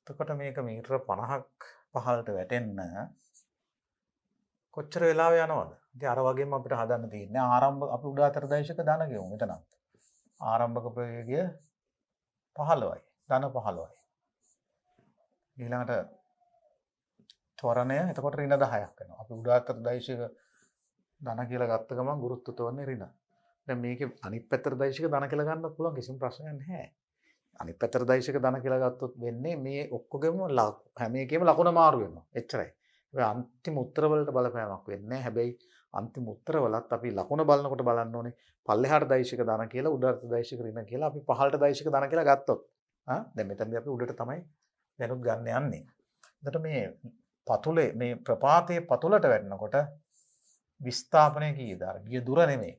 Speaker 1: එතකොට මේක මීටර 50ක් පහළට වැටෙන්න කොච්චර වෙලාව යනවද? ඉතින් අර වගේම අපිට හදන්න තියෙන්නේ ආරම්භ අපි උඩ අතර දෛශක ධන ගෙමු මෙතනත්. ආරම්භක ප්‍රවේගය 15යි. ධන 15යි. ඊළඟට ත්වරණය එතකොට ඍණ 10ක් වෙනවා. අපි උඩ අතර දෛශක ධන කියලා ගත්ත ගමන් ගුරුත්ව ත්වරණය ඍණ. දැන් මේකේ අනිත් පැත්තට දෛශක ධන කියලා ගන්නත් පුළුවන් කිසිම ප්‍රශ්නයක් නැහැ. අනිත් පැත්තට දෛශක ධන කියලා ගත්තොත් වෙන්නේ මේ ඔක්කොගෙම හැම එකේම ලකුණ මාරු වෙනවා. එච්චරයි. අන්තිම උත්තර වලට බලපෑමක් වෙන්නේ නැහැ. හැබැයි අන්තිම උත්තර වලත් අපි ලකුණ බලනකොට බලන්න ඕනේ පල්ලෙහාට දෛශක ධන කියලා උඩට දෛශක ඍණ කියලා අපි පහළට දෛශක ධන කියලා ගත්තොත්. දැන් මෙතනදී අපි උඩට තමයි දැනුත් ගන්න යන්නේ. එතකොට මේ පතුලේ මේ ප්‍රපාතයේ පතුලට වැටෙනකොට විස්ථාපනය කීයද? අර ගිය දුර නෙමෙයි.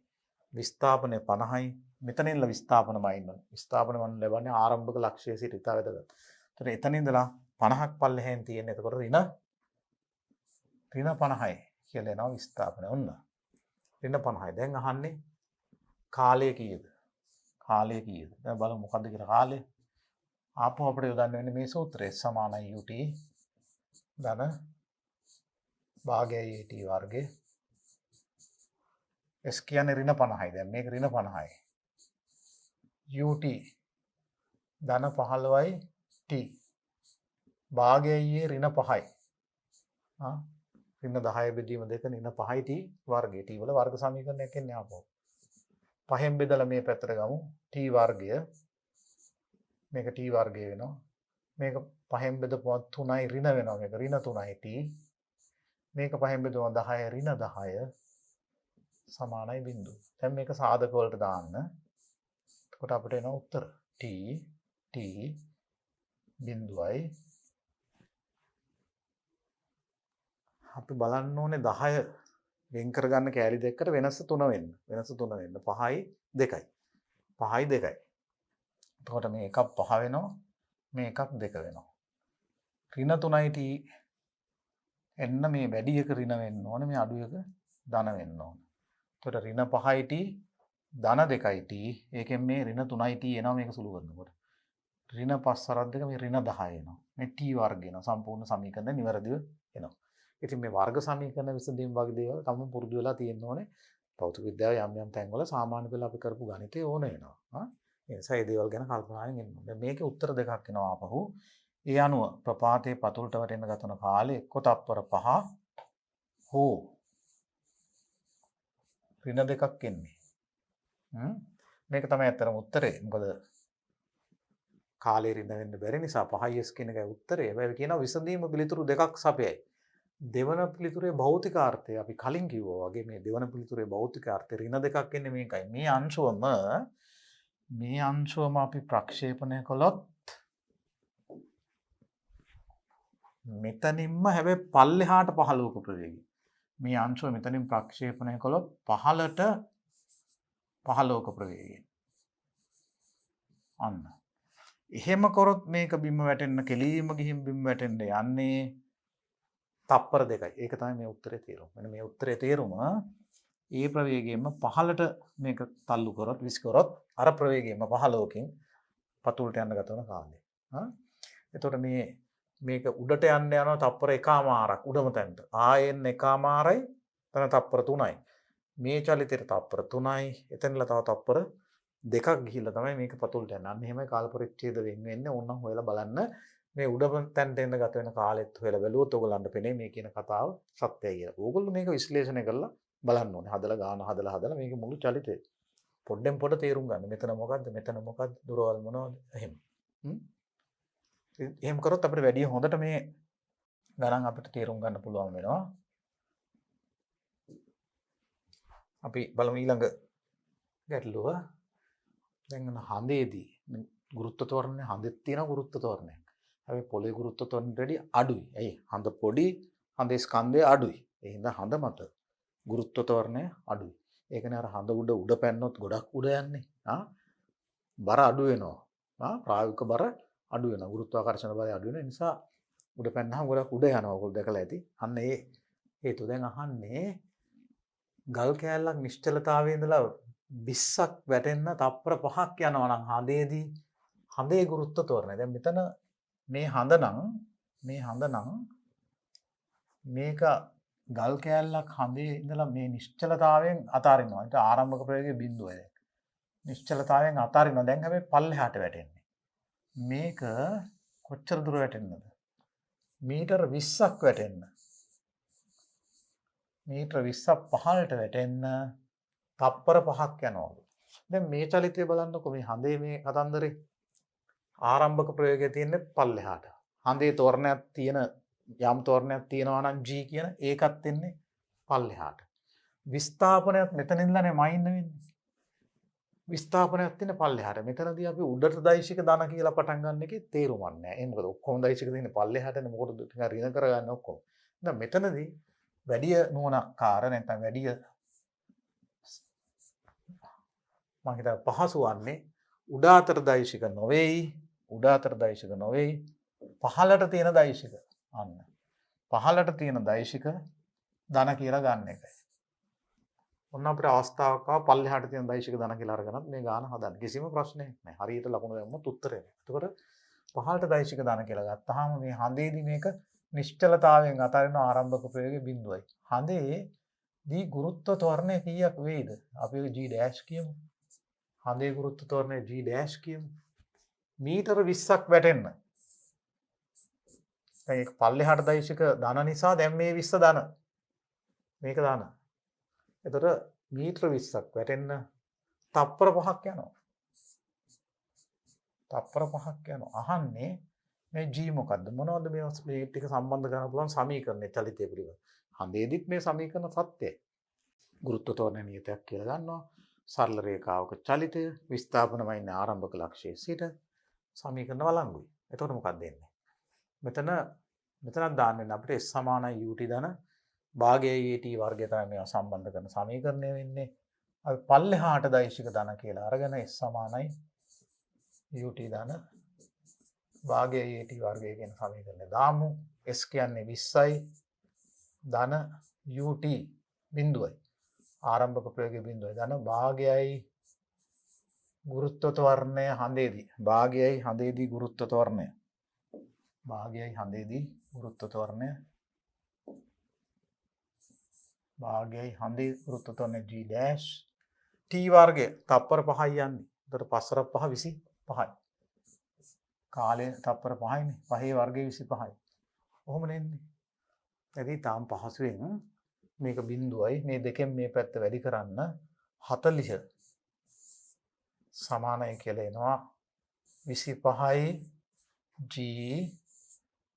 Speaker 1: විස්ථාපනය 50යි. මෙතනින්ලා විස්ථාපනමයි ඉන්නවනේ. විස්ථාපන මන් ලැබන්නේ ආරම්භක ලක්ෂ්‍යයේ සිට ඉතා වැදගත්. එතකොට එතන ඉඳලා 50ක් පල්ලෙහෙන් තියෙන. එතකොට ඍණ 50යි කියලා එනවා විස්ථාපනය. ඔන්න. ඍණ 50යි. දැන් අහන්නේ කාලය කීයද? කාලය කීයද? දැන් බලමු මොකද්ද කියලා කාලය. ආපහු අපිට යොදන්න වෙන්නේ මේ සූත්‍රය සමානයි ut ධන භාගයයි at වර්ගය. s කියන්නේ ඍණ 50යි. දැන් මේක ඍණ 50යි. ut ධන 15යි t භාගයයි ඍණ 5යි. ඍණ 10 බෙදීම 2 ඍණ 5යි t වර්ගය. t වල වර්ග සමීකරණයක් එන්නේ ආපහු. 5න් බෙදලා මේ පැත්තට ගමු. t වර්ගය මේක t වර්ගය වෙනවා. මේක 5න් බෙදපුවා 3යි ඍණ වෙනවා. මේක ඍණ 3යි t. මේක 5න් බෙදුවා 10යි ඍණ 10 සමානයි බිංදුව. දැන් මේක සාධක වලට දාන්න. එතකොට අපිට එන උත්තර t බිංදුවයි. අපි බලන්න ඕනේ 10 වෙන් කරගන්න කෑලි දෙකකට වෙනස 3 වෙන්න. වෙනස 3 වෙන්න. 5යි 2යි. 5යි 2යි. එතකොට මේ එකක් 5 වෙනවා. මේ එකක් 2 වෙනවා. ඍණ 3යි t එන්න මේ වැඩි එක ඍණ වෙන්න ඕනේ මේ අඩු එක ධන වෙන්න ඕනේ. එතකොට ඍණ 5යි t ධන 2යි t ඒකෙන් මේ ඍණ 3යි t එනවා මේක සුළු කරනකොට. ඍණ 5 හරක් දෙක මේ ඍණ 10 එනවා. මේ t වර්ග එනවා. සම්පූර්ණ සමීකරණය නිවැරදිව එනවා. ඉතින් මේ වර්ග සමීකරණ විසඳීම් වගේ දේවල් තමයි පුරුදු වෙලා තියෙන්න ඕනේ. භෞතික විද්‍යාවේ යම් තැන්වල සාමාන්‍ය පෙළ අපි කරපු ගණිතය ඕන වෙනවා. ඒ නිසා මේ දේවල් ගැන කල්පනාවෙන් ඉන්න ඕනේ. දැන් මේකේ උත්තර දෙකක් එනවා ආපහු. ඒ අනුව ප්‍රපාතයේ පතුලට වැටෙන්න ගතන කාලය එක්ක තත්පර 5 හෝ ඍණ 2ක් එන්නේ. මේක තමයි ඇත්තටම උත්තරේ. මොකද කාලේ ඍණ වෙන්න බැරි නිසා 5s කියන එකයි උත්තරේ. හැබැයි කියනවා විසඳීම පිළිතුරු දෙකක් සපයයි. දෙවන පිළිතුරේ භෞතිකාර්ථය අපි කලින් කිව්වා වගේ මේ දෙවන පිළිතුරේ භෞතිකාර්ථය ඍණ 2ක් එන්නේ මේකයි. මේ අංශුවම අපි ප්‍රක්ෂේපණය කළොත් මෙතනින්ම හැබැයි පල්ලෙහාට 15ක ප්‍රවේගය. මේ අංශුව මෙතනින් ප්‍රක්ෂේපණය කළොත් 15ට 15ක ප්‍රවේගයෙන්. අන්න. එහෙම කරොත් මේක බිම වැටෙන්න කෙලීම ගිහින් බිම වැටෙන්න යන්නේ තප්පර 2යි. ඒක තමයි මේ උත්තරේ තේරුම. මෙන්න මේ උත්තරේ තේරුම ඒ ප්‍රවේගයෙන්ම 15ට මේක තල්ලු කරොත් විස් කරොත් අර ප්‍රවේගයෙන්ම 15කින් පතුලට යන්න ගතවන කාලය. එතකොට මේක උඩට යන්න යනවා තප්පර 1මාරක් උඩම තැනට. ආයෙත් 1මාරයි තන තප්පර 3යි. මේ චලිතේ තප්පර 3යි. එතනලා තව තප්පර 2ක් ගිහිල්ලා තමයි මේක පතුලට යන්නේ. අන්න එහෙමයි කාල පරිච්ඡේද වෙන් වෙන්නේ. ඕනනම් හොයලා බලන්න. මේ උඩම තැනට එන්න ගත වෙන කාලෙත් හොයලා බැලුවොත් ඔයගලන්ට පෙනේ මේ කියන කතාව සත්‍යයි කියලා. ඕගොල්ලෝ මේක විශ්ලේෂණය කරලා බලන්න ඕනේ. හදලා ගාන හදලා මේක මුළු චලිතේ පොඩ්ඩෙන් පොඩ තේරුම් ගන්න. මෙතන මොකද්ද? මෙතන මොකද්ද? දුරවල් මොනවද? එහෙම. එහෙම කරොත් අපිට වැඩි හොඳට මේ ගණන් අපිට තේරුම් ගන්න පුළුවන් වෙනවා. අපි බලමු ඊළඟ ගැටලුව. දැන් හඳේදී ගුරුත්ව ත්වරණය හඳෙත් තියෙන ගුරුත්ව ත්වරණයක්. හැබැයි පොළේ ගුරුත්ව ත්වරණයට වඩා අඩුයි. ඇයි? හඳ පොඩි, හඳේ ස්කන්ධය අඩුයි. ඒ හින්දා හඳ මත ගුරුත්ව ත්වරණය අඩුයි. ඒකනේ අර හඳ උඩ පැන්නොත් ගොඩක් උඩ යන්නේ. බර අඩු වෙනවා. ප්‍රායෝගික බර අඩු වෙනවා. ගුරුත්වාකර්ෂණ බලය අඩු වෙන නිසා උඩ පැන්නාම ගොඩක් උඩ යනවා. ඔයගොල්ලෝ දැකලා ඇති. අන්න ඒ හේතුව දැන් අහන්නේ ගල් කෑල්ලක් නිශ්චලතාවයේ ඉඳලා 20ක් වැටෙන්න තප්පර 5ක් යනවා නම් හඳේදී හඳේ ගුරුත්ව ත්වරණය. දැන් මෙතන මේ හඳ නම් මේක ගල් කෑල්ලක් හඳේ ඉඳලා මේ නිශ්චලතාවයෙන් අතාරිනවා. ඒක ආරම්භක ප්‍රවේගයේ බිඳුවයි. නිශ්චලතාවයෙන් අතාරිනවා. දැන් හැබැයි පල්ලෙහාට වැටෙන්නේ. මේක කොච්චර දුර වැටෙන්නද? මීටර 20ක් වැටෙන්න. මීටර 20ක් පහළට වැටෙන්න තප්පර 5ක් යනවලු. දැන් මේ චලිතය බලන්නකො මේ හඳේ මේ කතන්දරේ ආරම්භක ප්‍රවේගය තියෙන්නේ පල්ලෙහාට. හඳේ තොරණයක් තියෙන යම් තොරණයක් තියෙනවා නම් g කියන ඒකත් එන්නේ පල්ලෙහාට. විස්ථාපනයත් මෙතන ඉඳලානේ මයින්න වෙන්නේ. විස්ථාපනයක් තියෙන පල්ලෙහාට. මෙතනදී අපි උඩට දෛශික ධන කියලා පටන් ගන්න එකේ තේරුමක් නැහැ. ඒ මොකද ඔක්කොම දෛශික තියෙන්නේ පල්ලෙහාටනේ. මොකටද ටිකක් ඍණ කරගන්න ඔක්කොම. දැන් මෙතනදී වැඩි නුවණක්කාර නැත්නම් වැඩි මම හිතා පහසු වන්නේ උඩ අතර දෛශික නොවේයි. උඩ අතර දෛශික නොවේයි. පහළට තියෙන දෛශික. අන්න. පහළට තියෙන දෛශික ධන කියලා ගන්න එකයි. ඔන්න අපිට අවස්ථාවක් ආව පල්ලෙහාට තියෙන දෛශික ධන කියලා අරගෙනත් මේ ගාන හදන්න. කිසිම ප්‍රශ්නයක් නැහැ. හරියට ලකුණු දැම්මොත් උත්තරේ. එතකොට පහළට දෛශික ධන කියලා ගත්තාම මේ හඳේදී මේක නිශ්චලතාවයෙන් අතරින ආරම්භක ප්‍රවේගය බිඳුවයි. හඳේදී ගුරුත්ව ත්වරණය කීයක් වෙයිද? අපි g' කියමු. හඳේ ගුරුත්ව ත්වරණය g' කියමු. මීටර 20ක් වැටෙන්න. දැන් ඒක පල්ලෙහාට දෛශික ධන නිසා දැන් මේ 20 ධන. මේක ධන. එතකොට මීටර 20ක් වැටෙන්න තප්පර 5ක් යනවා. තප්පර 5ක් යනවා. අහන්නේ මේ g මොකද්ද? මොනවද මේ ටික සම්බන්ධ කරන්න පුළුවන් සමීකරණේ චලිතය පිළිබඳ. හඳේදිත් මේ සමීකරණ සත්‍යයි. ගුරුත්ව ත්වරණ නියතයක් කියලා ගන්නවා. සරල රේඛාවක චලිතය විස්ථාපනමයි ඉන්න ආරම්භක ලක්ෂයේ සිට සමීකරණ වළංගුයි. එතකොට මොකක්ද එන්නේ? මෙතනක් දාන්න වෙන අපිට s සමානයි ut ධන භාගයයි at වර්ගය තමයි මේවා සම්බන්ධ කරන සමීකරණය වෙන්නේ. අපි පල්ලෙහාට දෛශික ධන කියලා අරගෙන s සමානයි ut ධන භාගයයි AT වර්ගය කියන සමීකරණය දාමු. S කියන්නේ 20යි ධන UT බිඳුවයි. ආරම්භක ප්‍රවේගය බිඳුවයි. ධන භාගයයි ගුරුත්ව ත්වරණය හඳේදී. භාගයයි හඳේදී ගුරුත්ව ත්වරණය. භාගයයි හඳේදී ගුරුත්ව ත්වරණය. භාගයයි හඳේ ගුරුත්ව ත්වරණය G dash. T වර්ගය තප්පර 5යි යන්නේ. එතකොට 5 5 25යි. කාලය තප්පර 5යිනේ. 5 වර්ගය 25යි. කොහොම නෙන්නේ? එදී තාම පහසුවෙන් මේක බිඳුවයි මේ දෙකෙන් මේ පැත්ත වැඩි කරන්න 40 සමානයි කියලා එනවා 25යි G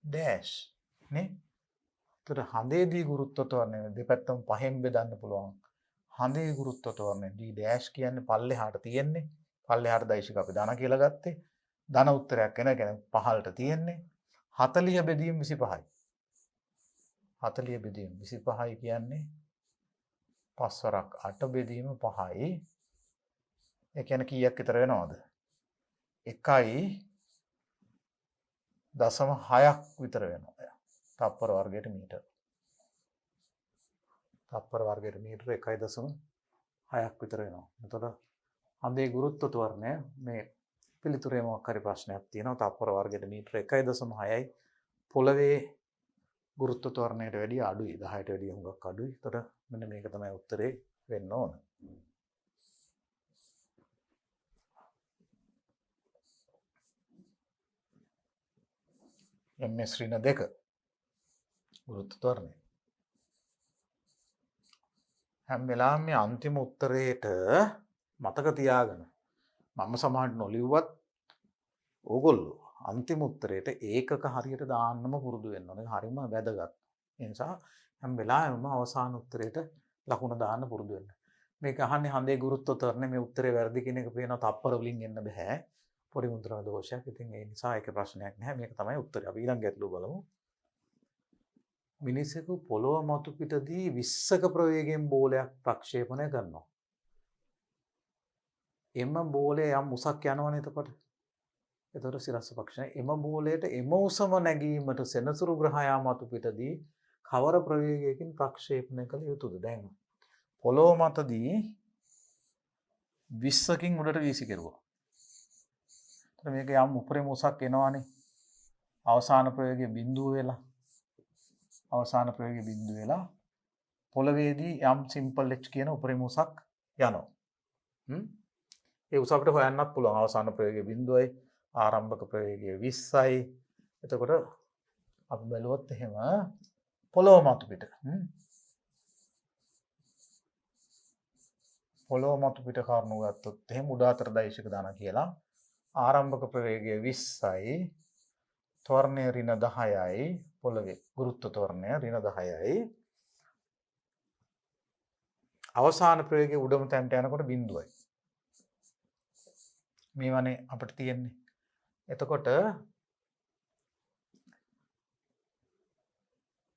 Speaker 1: dash නේ. එතකොට හඳේදී ගුරුත්ව ත්වරණය දෙපැත්තම 5න් බෙදන්න පුළුවන්. හඳේ ගුරුත්ව ත්වරණය D dash කියන්නේ පල්ලෙහාට තියෙන්නේ. පල්ලෙහාට දෛශික අපි ධන කියලා ගත්තේ. ධන උත්තරයක් එන කියන්නේ පහළට තියෙන්නේ. 40 බෙදීම 25යි. 40 බෙදීම 25යි කියන්නේ 5 වරක් 8 බෙදීම 5යි. ඒ කියන්නේ කීයක් විතර වෙනවද? 1.6ක් විතර වෙනවා. තප්පර වර්ගයට මීටර. තප්පර වර්ගයට මීටර 1.6ක් විතර වෙනවා. එතකොට හඳේ ගුරුත්ව ත්වරණය මේ පිළිතුරේ මොකක් හරි ප්‍රශ්නයක් තියෙනවා. තප්පර වර්ගයට මීටර 1.6යි. පොළවේ ගුරුත්ව ත්වරණයට වැඩිය අඩුයි. 10ට වැඩිය හුඟක් අඩුයි. එතකොට මෙන්න මේක තමයි උත්තරේ වෙන්න ඕන. MS ඍණ 2 ගුරුත්ව ත්වරණය. හැම වෙලාවෙම මේ අන්තිම උත්තරේට මතක තියාගන්න. මම සමහරට නොලිව්වත් ඕගොල්ලෝ අන්තිම උත්තරේට ඒකක හරියට දාන්නම පුරුදු වෙන්න ඕනේ. හරිම වැදගත්. ඒ නිසා හැම වෙලාවෙම අවසාන උත්තරේට ලකුණ දාන්න පුරුදු වෙන්න. මේක අහන්නේ හඳේ ගුරුත්ව ත්වරණය මේ උත්තරේ වැරදි කියන එක පේනවා තප්පර වලින් එන්න බෑ. පොඩි මුද්‍රණ දෝෂයක්. ඉතින් ඒ නිසා ඒක ප්‍රශ්නයක් නැහැ. මේක තමයි උත්තරේ. අපි ඊළඟ ගැටලුව බලමු. මිනිසෙකු පොළොව මතු පිටදී 20ක ප්‍රවේගයෙන් බෝලයක් ප්‍රක්ෂේපණය කරනවා. එම බෝලය යම් උසක් යනවනේ එතකොට. එතකොට සිරස්ස පක්ෂණය එම බෝලයට එම උසම නැගීමට සෙනසුරු ග්‍රහයා මතු පිටදී කවර ප්‍රවේගයකින් ප්‍රක්ෂේපණය කළ යුතුද? දැන් පොළොව මතදී 20කින් උඩට වීසි කෙරුවා. එතකොට මේක යම් උපරිම උසක් එනවනේ. අවසාන ප්‍රවේගය බිඳුව වෙලා අවසාන ප්‍රවේගය බිඳුව වෙලා පොළවේදී යම් සිම්පල් h කියන උපරිම උසක් යනවා. ඒ උස අපිට හොයන්නත් පුළුවන්. අවසාන ප්‍රවේගය බිඳුවයි ආරම්භක ප්‍රවේගය 20යි. එතකොට අපි බලුවොත් එහෙම පොළොව මතු පිට පොළොව මතු පිට කරුණු ගත්තොත් එහෙම උඩාතර දෛශික ධන කියලා ආරම්භක ප්‍රවේගය 20යි ත්වරණය ඍණ 10යි පොළවේ ගුරුත්ව ත්වරණය ඍණ 10යි අවසාන ප්‍රවේගයේ උඩම තැනට යනකොට බිඳුවයි. මේවනේ අපිට තියෙන්නේ. එතකොට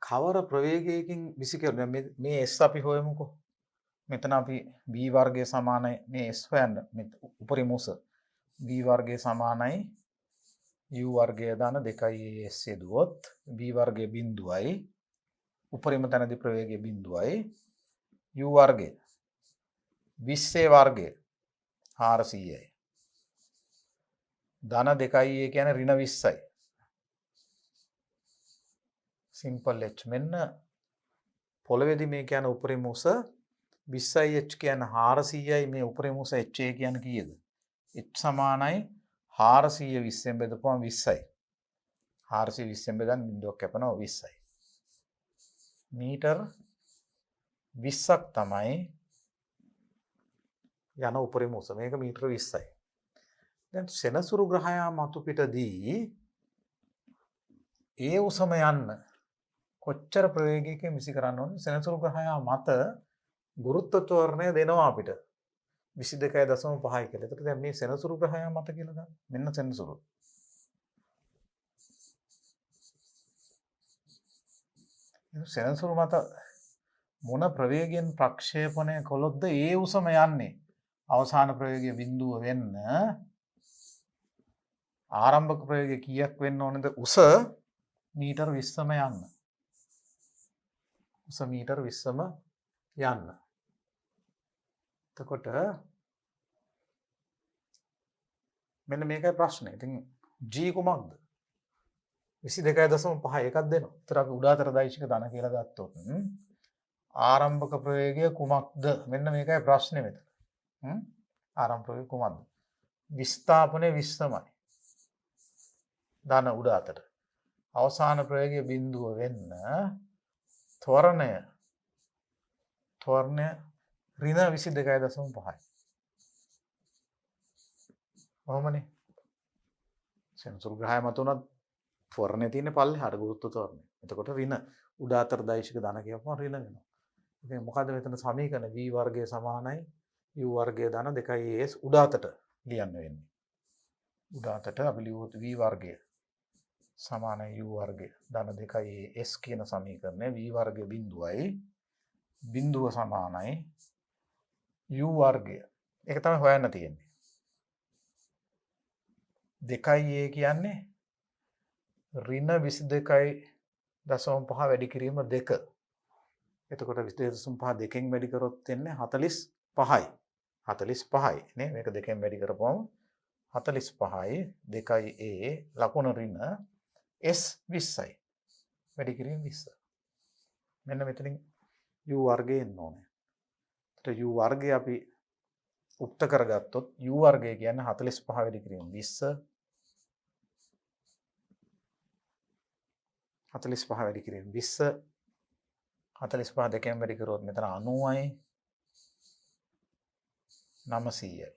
Speaker 1: කවර ප්‍රවේගයකින් විසිකරන මේ S අපි හොයමුකෝ. මෙතන අපි B වර්ගය සමානයි මේ S හොයන්න. මේ උපරිම උස B වර්ගය සමානයි U වර්ගය දාන 2S යෙදුවොත් B වර්ගය බිඳුවයි උපරිම තැනදී ප්‍රවේගය බිඳුවයි U වර්ගය 20 වර්ගය 400යි ධන 2යි කියන්නේ ඍණ 20යි සිම්පල් h මෙන්න පොළවේදී මේ කියන උපරිම උස 20යි h කියන්නේ 400යි මේ උපරිම උස h කියන්නේ කීයද? h සමානයි 400 20ෙන් බෙදපුවම 20යි 400 20ෙන් බෙදන් බිඳුවක් කැපෙනවා 20යි මීටර් 20ක් තමයි යන උපරිම උස. මේක මීටර 20යි. දැන් සෙනසුරු ග්‍රහයා මතු පිටදී ඒ උසම යන්න කොච්චර ප්‍රවේගයකින් විසි කරන්න ඕනේ? සෙනසුරු ග්‍රහයා මත ගුරුත්ව ත්වරණය දෙනවා අපිට 22.5යි කියලා. එතකොට දැන් මේ සෙනසුරු ග්‍රහයා මත කියලා ගන්න. මෙන්න සෙනසුරු. සෙනසුරු මත මොන ප්‍රවේගයෙන් ප්‍රක්ෂේපණය කළොත්ද ඒ උසම යන්නේ? අවසාන ප්‍රවේගය බිඳුව වෙන්න ආරම්භක ප්‍රවේගය කීයක් වෙන්න ඕනද? උස මීටර් 20ම යන්න. උස මීටර් 20ම යන්න. එතකොට මෙන්න මේකයි ප්‍රශ්නේ. ඉතින් g කුමක්ද? 22.5 එකක් දෙනවා. ඒතර අපි උඩාතර දෛශික ධන කියලා ගත්තොත් ආරම්භක ප්‍රවේගය කුමක්ද? මෙන්න මේකයි ප්‍රශ්නේ මෙතන. ආරම්භක ප්‍රවේගය කුමක්ද? විස්ථාපනය 20මයි. ධන උඩාතට. අවසාන ප්‍රවේගය බිඳුව වෙන්න ත්වරණය ඍණ 22.5යි. ඔහොමනේ. සෙන්සුරු ග්‍රහය මත උනත් ත්වරණය තියෙන පල්ලෙහාට ගුරුත්ව ත්වරණය. එතකොට ඍණ උඩාතර දෛශික ධන කියපුවම ඍණ වෙනවා. ඉතින් මොකද මෙතන සමීකරණ v වර්ගය සමානයි u වර්ගය ධන 2as උඩාතට ලියන්න වෙන්නේ. උඩාතට අපි ලියුවොත් v වර්ගය සමානයි u වර්ගය ධන 2as කියන සමීකරණය v වර්ගය බිඳුවයි බිඳුව සමානයි u වර්ගය. ඒක තමයි හොයන්න තියෙන්නේ. 2a කියන්නේ ඍණ 22.5 වැඩි කිරීම 2. එතකොට 22.5 දෙකෙන් වැඩි කරොත් එන්නේ 45යි. 45යි නේ. මේක දෙකෙන් වැඩි කරපුවම 45යි 2a ලකුණ ඍණ s 20යි. වැඩි කිරීම 20. මෙන්න මෙතනින් u වර්ගය එන්න ඕනේ. ඒතර u වර්ගය අපි උක්ත කරගත්තොත් u වර්ගය කියන්නේ 45 වැඩි කිරීම 20 45 වැඩි කිරීම 20 45 දෙකෙන් වැඩි කරොත් මෙතන 90යි 900යි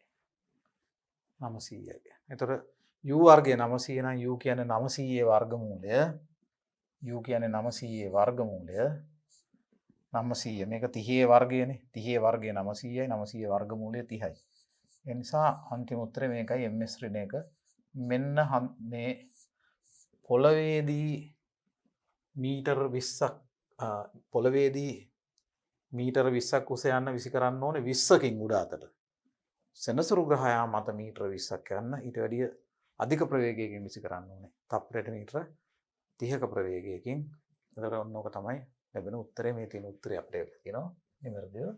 Speaker 1: 900යි. එතකොට u වර්ගය 900 නම් u කියන්නේ 900 වර්ගමූලය u කියන්නේ 900 වර්ගමූලය 900 මේක 30 වර්ගයනේ 30 වර්ගය 900යි 900 වර්ගමූලය 30යි. ඒ නිසා අන්තිම උත්තරේ මේකයි ms ඍණ 1. මෙන්න මේ පොළවේදී මීටර් 20ක් පොළවේදී මීටර් 20ක් උස යන්න විසි කරන්න ඕනේ 20කින් උඩාතට. සෙනසුරු ග්‍රහයා මත මීටර් 20ක් යන්න ඊට වැඩිය අධික ප්‍රවේගයකින් විසි කරන්න ඕනේ. තප්පරයට මීටර 30ක ප්‍රවේගයකින්. එතකොට ඔන්න ඕක තමයි ලැබෙන උත්තරේ. මේ තියෙන උත්තරේ අපිට කියනවා නිවැරදිව.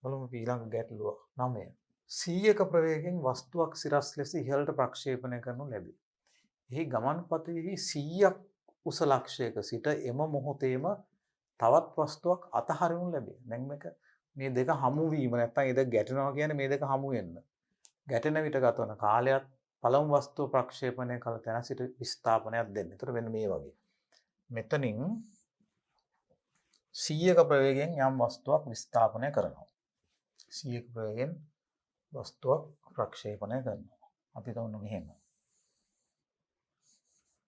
Speaker 1: බලමු ඊළඟ ගැටලුව 9. 100ක ප්‍රවේගයෙන් වස්තුවක් සිරස් ලෙස ඉහළට ප්‍රක්ෂේපණය කරනු ලැබේ. එහි ගමන් පථයෙහි 100ක් උස ලක්ෂයක සිට එම මොහොතේම තවත් වස්තුවක් අතහරිනු ලැබේ. දැන් මේ දෙක හමු වීම නැත්නම් ඒ දෙක ගැටෙනවා කියන්නේ මේ දෙක හමු වෙන්න. ගැටෙන විට ගතවන කාලයත් පළමු වස්තුව ප්‍රක්ෂේපණය කළ තැන සිට විස්ථාපනයක් දෙන්න. ඒතර වෙන මේ වගේ. මෙතනින් 100ක ප්‍රවේගයෙන් යම් වස්තුවක් විස්ථාපනය කරනවා. 100ක ප්‍රවේගයෙන් වස්තුවක් ප්‍රක්ෂේපණය කරනවා. අපි තවන්න මෙහෙම.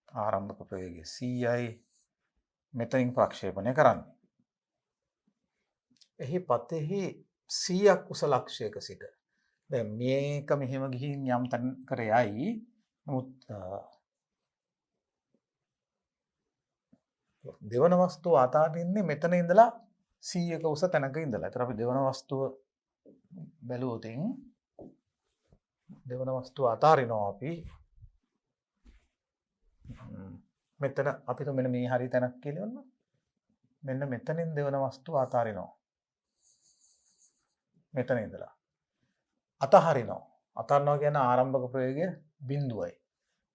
Speaker 1: ආරම්භක ප්‍රවේගය 100යි මෙතනින් ප්‍රක්ෂේපණය කරන්නේ. එහි පතෙහි 100ක් උස ලක්ෂයක සිට. දැන් මේක මෙහෙම ගිහින් යම් තැනකට යයි. නමුත් දෙවන වස්තුව අතාරින්නේ මෙතන ඉඳලා 100ක උස තැනක ඉඳලා. ඒතර අපි දෙවන වස්තුව බැලුවොත් දෙවන වස්තුව අතාරිනවා අපි. මෙතන අපිට මෙන්න මේ හරිය තැනක් කියලා ඔන්න. මෙන්න මෙතනින් දෙවන වස්තුව අතාරිනවා. මෙතන ඉඳලා. අතහරිනවා. අතහරිනවා කියන්නේ ආරම්භක ප්‍රවේගය බිඳුවයි.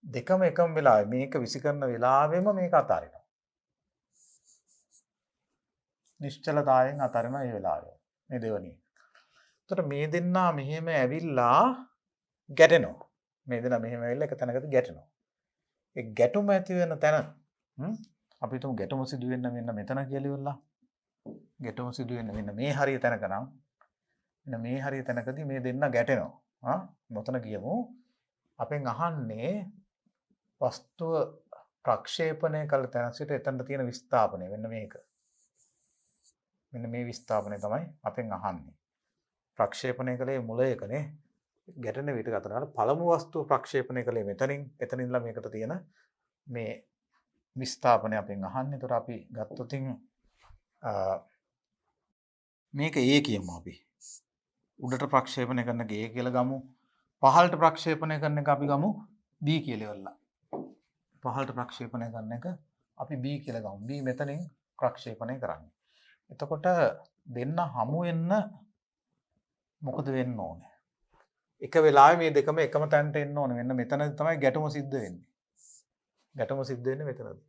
Speaker 1: දෙකම එකම වෙලාවේ මේක විසි කරන වෙලාවෙම මේක අතාරිනවා. නිශ්චලතාවයෙන් අතරිනවා මේ වෙලාවේ. මේ දෙවනි. එතකොට මේ දෙන්නා මෙහෙම ඇවිල්ලා ගැටෙනවා. මේ දෙන්නා මෙහෙම ඇවිල්ලා එක තැනකට ගැටෙනවා. ඒ ගැටුම ඇති වෙන තැන අපි හිතමු ගැටුම සිදු වෙන්න මෙන්න මෙතන කියලා ඉවරලා. ගැටුම සිදු වෙන්න මෙන්න මේ හරිය තැනක නම් මෙන්න මේ හරිය තැනකදී මේ දෙන්න ගැටෙනවා. මොතන කියමු අපෙන් අහන්නේ වස්තුව ප්‍රක්ෂේපණය කළ තැන සිට එතනට තියෙන විස්ථාපනය වෙන්න මේක. මෙන්න මේ විස්ථාපනය තමයි අපෙන් අහන්නේ. ප්‍රක්ෂේපණය කළේ මුලයකනේ. ගැටෙන විට ගතනකොට පළමු වස්තුව ප්‍රක්ෂේපණය කළේ මෙතනින් එතනින්ලා මේකට තියෙන මේ විස්ථාපනය අපෙන් අහන්නේ. ඒතර අපි ගත්තොත් මේක A කියමු අපි. උඩට ප්‍රක්ෂේපණය කරන එක A කියලා ගමු. පහළට ප්‍රක්ෂේපණය කරන එක අපි ගමු B කියලා ඉවරලා. පහළට ප්‍රක්ෂේපණය කරන එක අපි B කියලා ගමු. B මෙතනින් ප්‍රක්ෂේපණය කරන්නේ. එතකොට දෙන්න හමු වෙන්න මොකද වෙන්න ඕනේ? එක වෙලාවෙ මේ දෙකම එකම තැනට එන්න ඕනේ. මෙන්න මෙතනදී තමයි ගැටුම සිද්ධ වෙන්නේ. ගැටුම සිද්ධ වෙන්නේ මෙතනදී.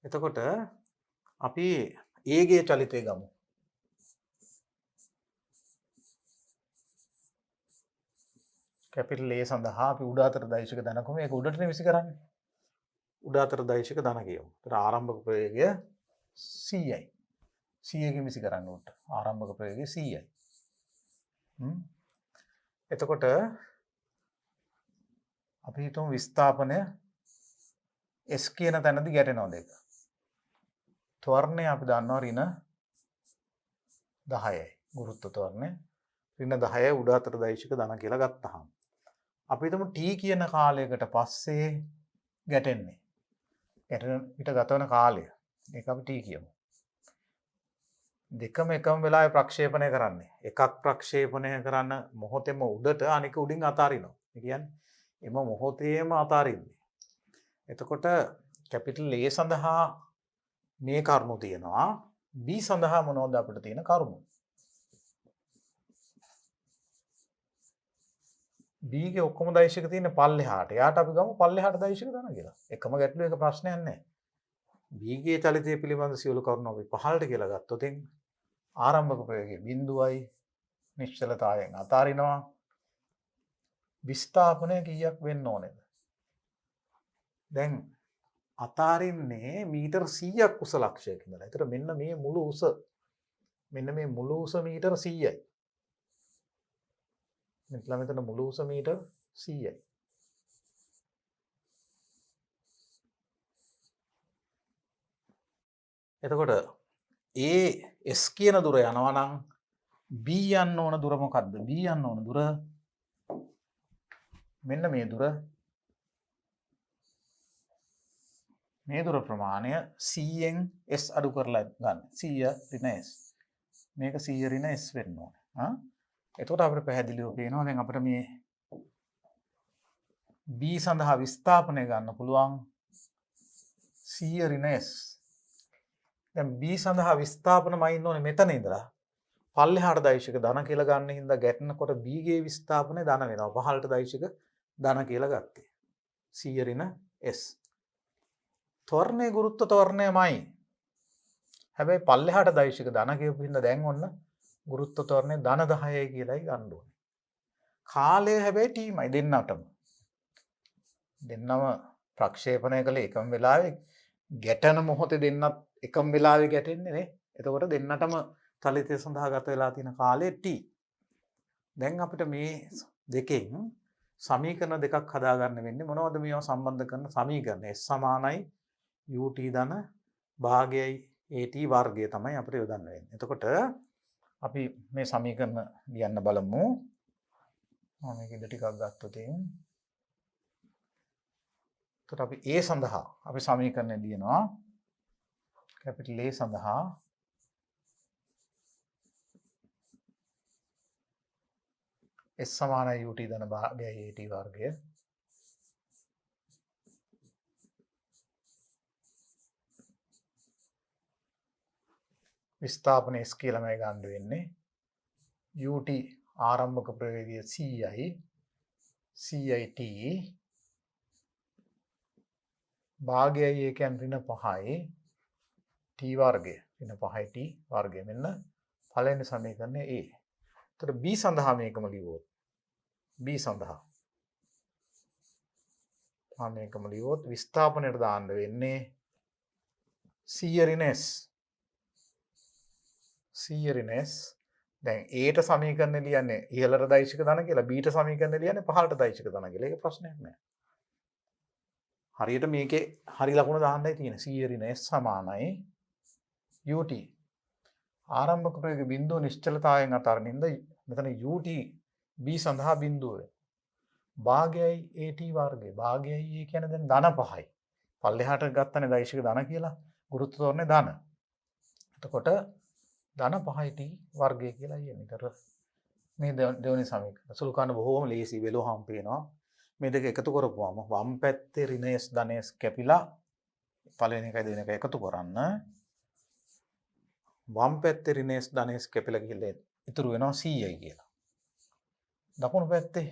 Speaker 1: එතකොට අපි A ගේ චලිතය ගමු. කැපිටල් A සඳහා අපි උඩ අතර දෛශික ධනකම ඒක උඩට විසි කරන්නේ. උඩ අතර දෛශික ධන කියමු. ඒතර ආරම්භක ප්‍රවේගය c යි. c එකකින් විසි කරන්න උඩට. ආරම්භක ප්‍රවේගය c යි. එතකොට අපි හිතමු විස්ථාපනය S කියන තැනදී ගැටෙනවා දෙක. ත්වරණය අපි දන්නවා ඍණ 10යි. ගුරුත්ව ත්වරණය ඍණ 10යි උඩ අතර දෛශික ධන කියලා ගත්තාම අපි හිතමු t කියන කාලයකට පස්සේ ගැටෙන්නේ. ගැටෙන විට ගත වෙන කාලය. ඒක අපි t කියමු. දෙකම එකම වෙලාවේ ප්‍රක්ෂේපණය කරන්නේ. එකක් ප්‍රක්ෂේපණය කරන මොහොතේම උඩට අනික උඩින් අතාරිනවා. ඒ කියන්නේ එම මොහොතේම අතාරින්නේ. එතකොට කැපිටල් A සඳහා මේ කරුණු තියෙනවා. B සඳහා මොනවද අපිට තියෙන කරුණු? B ගේ ඔක්කොම දෛශික තියෙන පල්ලෙහාට. එයාට අපි ගමු පල්ලෙහාට දෛශික ධන කියලා. එකම ගැටලුව එක ප්‍රශ්නයක් නැහැ. B ගේ චලිතය පිළිබඳ සියලු කරුණු අපි පහළට කියලා ගත්තොත් ආරම්භක ප්‍රවේගය බිඳුවයි නිශ්චලතාවයෙන් අතාරිනවා. විස්ථාපනය කීයක් වෙන්න ඕනේද? දැන් අතාරින්නේ මීටර් 100ක් උස ලක්ෂයක ඉඳලා. ඒතර මෙන්න මේ මුළු උස මීටර් 100යි. මෙතන මුළු උස මීටර් 100යි. එතකොට S කියන දුර යනවා නම් B යන්න ඕන දුර මොකද්ද? B යන්න ඕන දුර මෙන්න මේ දුර. මේ දුර ප්‍රමාණය 100න් S අඩු කරලා ගන්න. 100 ඍණ S. මේක 100 ඍණ S වෙන්න ඕනේ. එතකොට අපිට පැහැදිලිව පේනවා දැන් අපිට මේ B සඳහා විස්ථාපනය ගන්න පුළුවන් 100 ඍණ S. දැන් B සඳහා විස්ථාපනමයි ඉන්න ඕනේ මෙතන ඉඳලා පල්ලෙහාට දෛශික ධන කියලා ගන්න හින්දා ගැටෙනකොට B ගේ විස්ථාපනය ධන වෙනවා. පහළට දෛශික ධන කියලා ගත්තේ. 100 ඍණ S. ත්වරණයේ ගුරුත්ව ත්වරණයමයි. හැබැයි පල්ලෙහාට දෛශික ධන කියපු හින්දා දැන් ඔන්න ගුරුත්ව ත්වරණය ධන 10යි කියලායි ගන්න ඕනේ. කාලය හැබැයි t-මයි දෙන්නටම. දෙන්නම ප්‍රක්ෂේපණය කළේ එකම වෙලාවේ ගැටෙන මොහොතේ දෙන්නත් එකම වෙලාවේ ගැටෙන්නේ නේ. එතකොට දෙන්නටම චලිතය සඳහා ගත වෙලා තියෙන කාලය t. දැන් අපිට මේ දෙකෙන් සමීකරණ දෙකක් හදාගන්න වෙන්නේ. මොනවද මේවා සම්බන්ධ කරන සමීකරණ? S සමානයි ut ධන භාගයයි at වර්ගය තමයි අපිට යොදන්න වෙන්නේ. එතකොට අපි මේ සමීකරණ ලියන්න බලමු. මම මේක ඉඳ ටිකක් ගත්තොත් එතකොට අපි A සඳහා අපි සමීකරණය ලියනවා. කැපිටල් A සඳහා S සමානයි ut ධන භාගයයි at වර්ගය. විස්ථාපන S කියලාමයි ගන්න වෙන්නේ. ut ආරම්භක ප්‍රවේගය c t භාගයයි ඒ කියන්නේ ඍණ 5යි t වර්ගය. ඍණ 5යි t වර්ගය. මෙන්න පළවෙනි සමීකරණය A. එතකොට B සඳහා මේකම ලියුවොත් B සඳහා මේකම ලියුවොත් විස්ථාපනයට දාන්න වෙන්නේ 100 ඍණ S. 100 ඍණ S. දැන් Aට සමීකරණය ලියන්නේ ඉහළට දෛශික ධන කියලා, Bට සමීකරණය ලියන්නේ පහළට දෛශික ධන කියලා. ඒක ප්‍රශ්නයක් නෑ. හරියට මේකේ හරි ලකුණ දාන්නයි තියෙන්නේ. 100 ඍණ S සමානයි ut ආරම්භක ප්‍රවේග බිඳුව නිශ්චලතාවයෙන් අතරින්ද මෙතන ut B සඳහා බිඳුව භාගයයි at වර්ගය. භාගයයි ඒ කියන්නේ දැන් ධන 5යි. පල්ලෙහාට ගත්තනේ දෛශික ධන කියලා. ගුරුත්ව ත්වරණය ධන. එතකොට ධන 5යි t වර්ගය කියලා කියන්නේ. ඒතර මේ දෙවෙනි සමීකරණ සුළු කරන්න බොහොම ලේසි වෙලොහම පේනවා. මේ දෙක එකතු කරපුවාම වම් පැත්තේ ඍණ s ධන s කැපිලා පළවෙනි එකයි දෙවෙනි එකයි එකතු කරන්න වම් පැත්තේ ඍණ s ධන s කැපිලා ගිහිල්ලා ඉතුරු වෙනවා 100යි කියලා. දකුණු පැත්තේ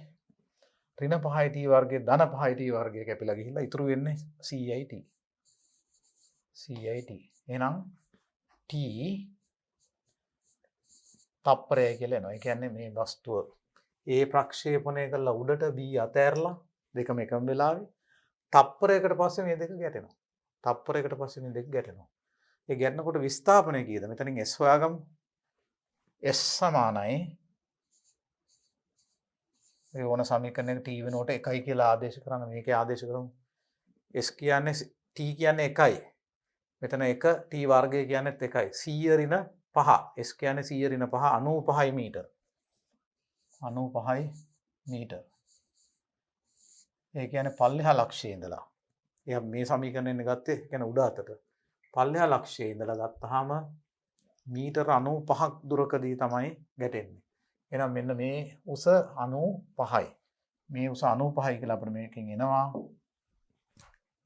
Speaker 1: ඍණ 5යි t වර්ගයේ ධන 5යි t වර්ගයේ කැපිලා ගිහිල්ලා ඉතුරු වෙන්නේ 100යි t. 100යි t. එහෙනම් t තප්පරයයි කියලා එනවා. ඒ කියන්නේ මේ වස්තුව A ප්‍රක්ෂේපණය කරලා උඩට B අතෑරලා දෙකම එකම වෙලාවේ තප්පරයකට පස්සේ මේ දෙක ගැටෙනවා. තප්පරයකට පස්සේ මේ දෙක ගැටෙනවා. ඒ ගැටෙනකොට විස්ථාපනය කීයද? මෙතනින් S හොයාගමු. S සමානයි මේ ඕන සමීකරණයක t වෙනකොට 1යි කියලා ආදේශ කරන්න මේකේ ආදේශ කරමු. S කියන්නේ t කියන්නේ 1යි. මෙතන 1 t වර්ගය කියන්නේත් 1යි. 100 ඍණ 5. S කියන්නේ 100 ඍණ 5 95යි මීටර. 95යි මීටර. ඒ කියන්නේ පල්ලෙහා ලක්ෂයේ ඉඳලා. එයා මේ සමීකරණයෙන් ගත්තේ කියන්නේ උඩ අතට. පල්ලෙහා ලක්ෂයේ ඉඳලා ගත්තාම මීටර 95ක් දුරකදී තමයි ගැටෙන්නේ. එහෙනම් මෙන්න මේ උස 95යි. මේ උස 95යි කියලා අපිට මේකෙන් එනවා.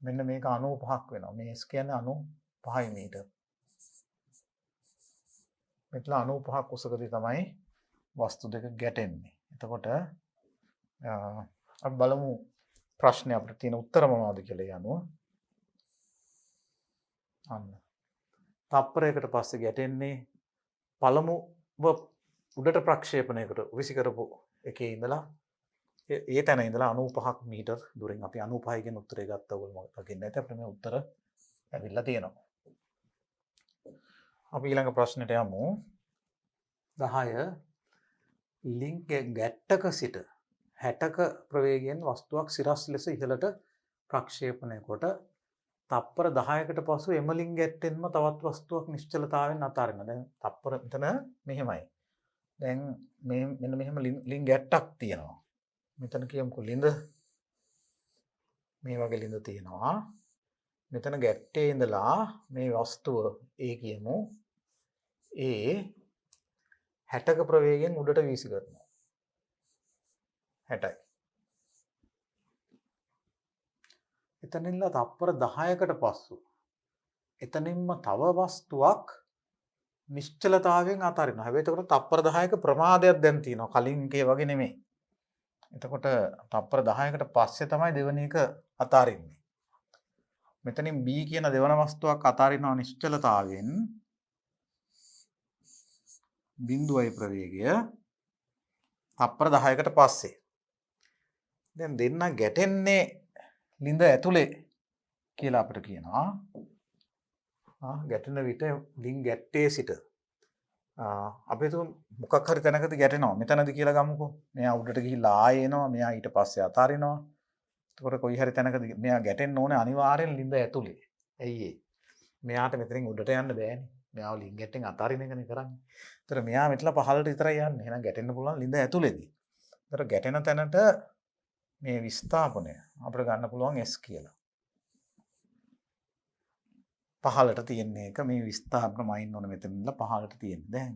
Speaker 1: මෙන්න මේක 95ක් වෙනවා. මේ S කියන්නේ 95යි මීටර. මෙතන 95ක් උසකදී තමයි වස්තු දෙක ගැටෙන්නේ. එතකොට අපි බලමු ප්‍රශ්නේ අපිට තියෙන උත්තර මොනවද කියලා යනවා. අන්න. තප්පරයකට පස්සේ ගැටෙන්නේ පළමුව උඩට ප්‍රක්ෂේපණයකට විසි කරපු එකේ ඉඳලා ඒ තැන ඉඳලා 95ක් මීටර් දුරින් අපි 95 කියන උත්තරය ගත්තා. ඔයගොල්ලෝ දකින්න ඇති අපිට මේ උත්තර ඇවිල්ලා තියෙනවා. අපි ඊළඟ ප්‍රශ්නෙට යමු. 10 ලින්ක් ගැට්ටක සිට 60ක ප්‍රවේගයෙන් වස්තුවක් සිරස් ලෙස ඉහළට ප්‍රක්ෂේපණය කොට තප්පර 10කට පසු එම ලින්ක් ගැටෙන්ම තවත් වස්තුවක් නිශ්චලතාවයෙන් අතාරිනවා. දැන් තප්පර මෙතන මෙහෙමයි. දැන් මේ මෙන්න මෙහෙම ලින්ක් ගැට්ටක් තියෙනවා. මෙතන කියමුකෝ ලින්ද මේ වගේ ලින්ද තියෙනවා. මෙතන ගැට්ටේ ඉඳලා මේ වස්තුව A කියමු. A 60ක ප්‍රවේගයෙන් උඩට වීසි කරනවා. 60යි. එතනින්ලා තප්පර 10කට පස්සු එතනින්ම තව වස්තුවක් නිශ්චලතාවයෙන් අතාරිනවා. හැබැයි එතකොට තප්පර 10ක ප්‍රමාදයක් දැන් තියෙනවා. කලින් එකේ වගේ නෙමෙයි. එතකොට තප්පර 10කට පස්සේ තමයි දෙවෙනි එක අතාරින්නේ. මෙතනින් B කියන දෙවන වස්තුවක් අතාරිනවා නිශ්චලතාවයෙන් 0යි ප්‍රවේගය තප්පර 10කට පස්සේ. දැන් දෙන්න ගැටෙන්නේ ලින්ද ඇතුලේ කියලා අපිට කියනවා. ගැටෙන විට ලින්ක් ගැට්ටේ සිට අපි හිතමු මොකක් හරි තැනකදී ගැටෙනවා. මෙතනදී කියලා ගමුකෝ. මෙයා උඩට ගිහිල්ලා ආයෙ එනවා. මෙයා ඊට පස්සේ අතාරිනවා. එතකොට කොයි හරි තැනකදී මෙයා ගැටෙන්න ඕනේ අනිවාර්යෙන් ලින්ද ඇතුලේ. ඇයි ඒ? මෙයාට මෙතනින් උඩට යන්න බෑනේ. මෙයාව ලින්ක් ගැටෙන් අතාරින එකනේ කරන්නේ. ඒතර මෙයා මෙතන පහළට විතරයි යන්නේ. එහෙනම් ගැටෙන්න පුළුවන් ලින්ද ඇතුලේදී. ඒතර ගැටෙන තැනට මේ විස්ථාපනය අපිට ගන්න පුළුවන් S කියලා. පහළට තියෙන එක මේ විස්ථාපන මයින් ඕන මෙතන ඉඳලා පහළට තියෙන්නේ. දැන්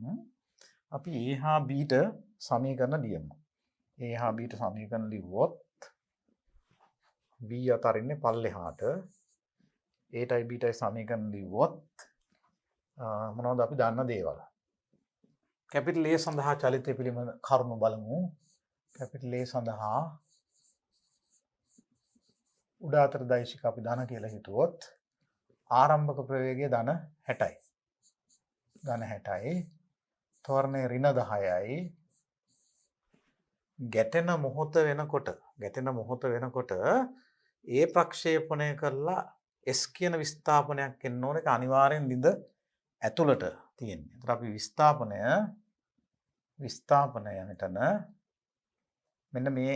Speaker 1: අපි A හා B ට සමීකරණ ලියමු. A හා B ට සමීකරණ ලිව්වොත් B අතරින්නේ පල්ලෙහාට A ටයි B ටයි සමීකරණ ලිව්වොත් මොනවද අපි දන්න දේවල්. කැපිටල් A සඳහා චලිතය පිළිබඳ කරුණු බලමු. කැපිටල් A සඳහා උඩ අතර දෛශික අපි ධන කියලා හිතුවොත් ආරම්භක ප්‍රවේගය ධන 60යි. ධන 60යි. තෝරණය ඍණ 10යි. ගැටෙන මොහොත වෙනකොට ඒ ප්‍රක්ෂේපණය කරලා S කියන විස්ථාපනයක් එන්න ඕන. ඒක අනිවාර්යෙන් ලින්ද ඇතුළට තියෙන්නේ. ඒතර අපි විස්ථාපනය මෙතන මෙන්න මේ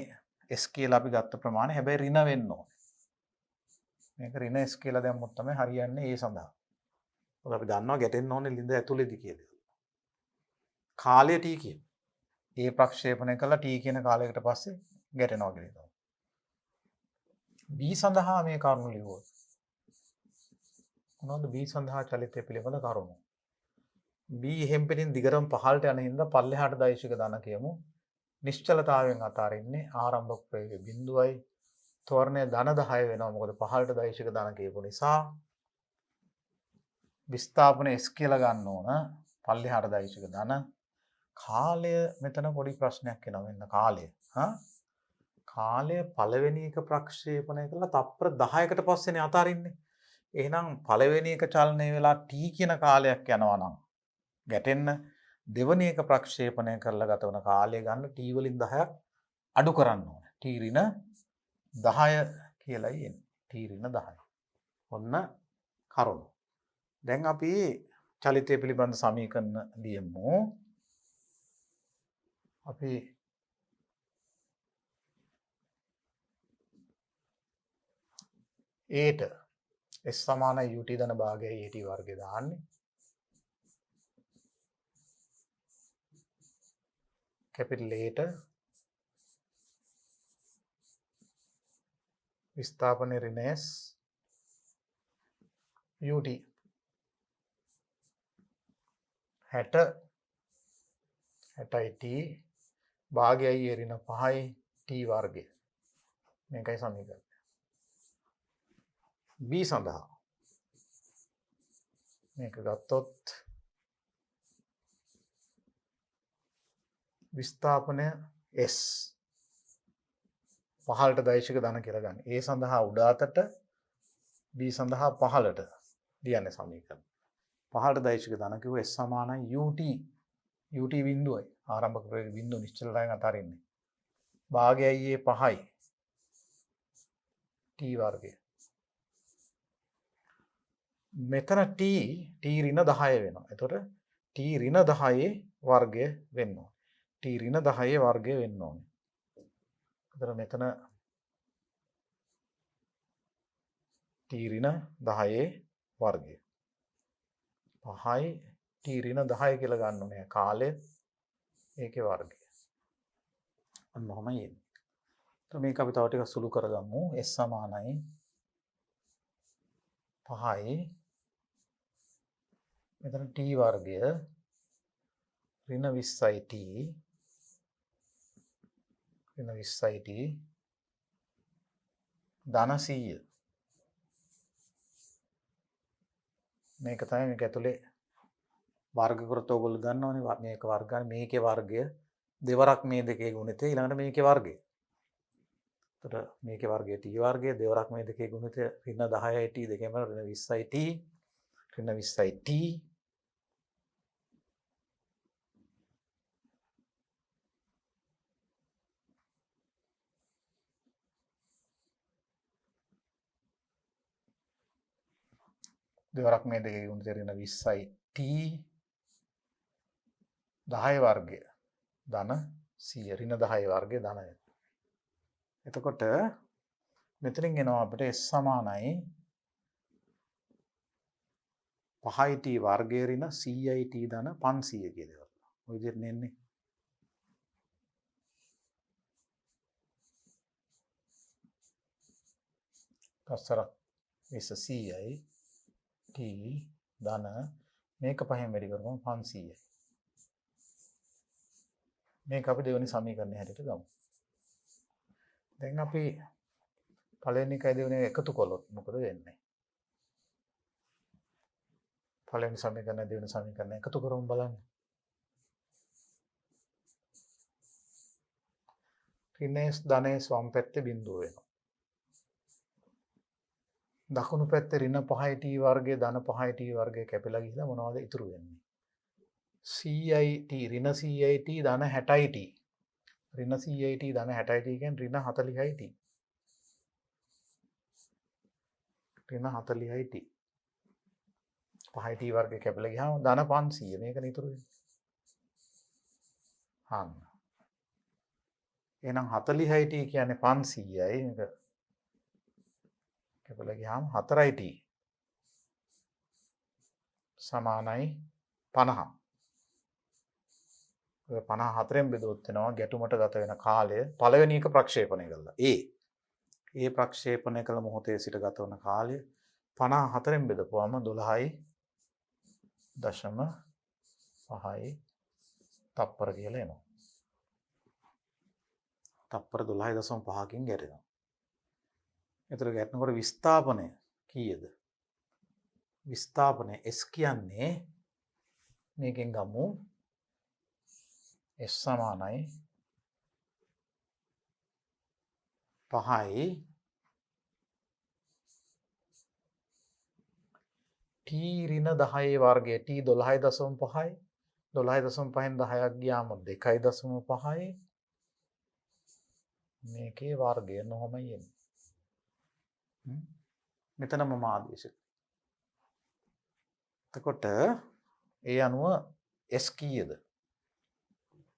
Speaker 1: S කියලා අපි ගත්ත ප්‍රමාණය හැබැයි ඍණ වෙන්න ඕනේ. මේක ඍණ S කියලා දැම්මොත් තමයි හරියන්නේ A සඳහා. මොකද අපි දන්නවා ගැටෙන්න ඕනේ ලින්ද ඇතුළේදී කියලා. කාලය T කියමු. A ප්‍රක්ෂේපණය කළා T කියන කාලයකට පස්සේ ගැටෙනවා කියලා හිතමු. B සඳහා මේ කරුණු ලියුවොත් මොනවද B සඳහා චලිතය පිළිබඳ කරුණු? B එහෙම් පිටින් දිගටම පහළට යන හින්දා පල්ලෙහාට දෛශික ධන කියමු. නිශ්චලතාවයෙන් අතාරින්නේ ආරම්භක ප්‍රවේගය 0යි. තෝරණය ධන 10 වෙනවා. මොකද පහළට දෛශික ධන කියපු නිසා. විස්ථාපන S කියලා ගන්න ඕන. පල්ලෙහාට දෛශික ධන. කාලය මෙතන පොඩි ප්‍රශ්නයක් එනවා. මෙන්න කාලය. කාලය පළවෙනි එක ප්‍රක්ෂේපණය කළා තප්පර 10කට පස්සේනේ අතාරින්නේ. එහෙනම් පළවෙනි එක චලනය වෙලා t කියන කාලයක් යනවා නම් ගැටෙන්න දෙවෙනි එක ප්‍රක්ෂේපණය කරලා ගත වන කාලය ගන්න t වලින් 10ක් අඩු කරන්න ඕනේ. t ඍණ 10 කියලායි එන්නේ. t ඍණ 10. ඔන්න කරුණු. දැන් අපි චලිතය පිළිබඳ සමීකරණ ලියමු. අපි ඒට S සමානයි ut ධන භාගයයි at වර්ගය දාන්නේ. කැපිටල් ඒට විස්ථාපන ඍණ S ut 60යි t භාගයයි ඍණ 5යි t වර්ගය. මේකයි සමීකරණය. b සඳහා මේක ගත්තොත් විස්ථාපනය S පහළට දෛශික ධන කියලා ගන්න. A සඳහා උඩ අතට B සඳහා පහළට ලියන්නේ සමීකරණ. පහළට දෛශික ධන කිව්ව S සමානයි ut. ut බිඳුවයි. ආරම්භක ප්‍රවේග බිඳුව නිශ්චල රැයන් අතරින්නේ. භාගයයි A 5යි. t වර්ගය. මෙතන t ඍණ 10 වෙනවා. එතකොට t ඍණ 10 වර්ගය වෙන්න ඕනේ. t ඍණ 10 වර්ගය වෙන්න ඕනේ. එතකොට මෙතන t ඍණ 10 වර්ගය. 5යි t ඍණ 10 කියලා ගන්න ඕනේ. කාලය ඒකේ වර්ගය. අන්න ඔහමයි එන්නේ. එතකොට මේක අපි තව ටිකක් සුළු කරගමු. s සමානයි 5යි මෙතන t වර්ගය ඍණ 20යි t ඍණ 20යි t ධන 100. මේක තමයි මේක ඇතුලේ වර්ග කරත් ඔයගොල්ලෝ දන්නවනේ මේක වර්ග මේකේ වර්ගය දෙවරක් මේ දෙකේ ගුණිතය ඊළඟට මේකේ වර්ගය. එතකොට මේකේ වර්ගය t වර්ගය දෙවරක් මේ දෙකේ ගුණිතය ඍණ 10යි t දෙකේම ඍණ 20යි t ඍණ 20යි t දෙවරක් මේ දෙකේ ගුණිතය ඍණ 20යි t 10 වර්ගය ධන 100 ඍණ 10 වර්ගය ධන 1. එතකොට මෙතනින් එනවා අපිට s සමානයි 5යි t වර්ගය ඍණ 100යි t ධන 500 කියලා. ඔය විදිහට නෙන්නේ. කස්සරක් 100යි t ධන මේක පහෙන් වැඩි කරපුවම 500යි. මේක අපි දෙවෙනි සමීකරණය හැටියට ගමු. දැන් අපි පළවෙනි එකයි දෙවෙනි එක එකතු කළොත් මොකද වෙන්නේ? පළවෙනි සමීකරණය දෙවෙනි සමීකරණය එකතු කරමු බලන්න. ඍණ S ධන S වම් පැත්තේ බිඳුව වෙනවා. දකුණු පැත්තේ ඍණ 5යි t වර්ගය ධන 5යි t වර්ගය කැපිලා ගිහිලා මොනවද ඉතුරු වෙන්නේ? 100යි t ඍණ 100යි t ධන 60යි t ඍණ 100යි t ධන 60යි t කියන්නේ ඍණ 40යි t ඍණ 40යි t 5යි t වර්ගය කැපිලා ගියාම ධන 500 මේකනේ ඉතුරු වෙන්නේ. හාන්න. එහෙනම් 40යි t කියන්නේ 500යි මේක කැපිලා ගියාම 4යි t සමානයි 50. 54න් බෙදුවොත් වෙනවා ගැටුමට ගත වෙන කාලය පළවෙනි එක ප්‍රක්ෂේපණය කළා. ඒ ප්‍රක්ෂේපණය කළ මොහොතේ සිට ගත වන කාලය 54න් බෙදපුවාම 12.5යි තප්පර කියලා එනවා. තප්පර 12.5කින් ගැටෙනවා. එතකොට ගැටෙනකොට විස්ථාපනය කීයද? විස්ථාපනය S කියන්නේ මේකෙන් ගමු S සමානයි 5යි t ඍණ 10 වර්ගය t 12.5යි 12.5න් 10ක් ගියාම 2.5යි මේකේ වර්ගය නොහොමයි එන්නේ. මෙතන මම ආදේශ. එතකොට ඒ අනුව S කීයද?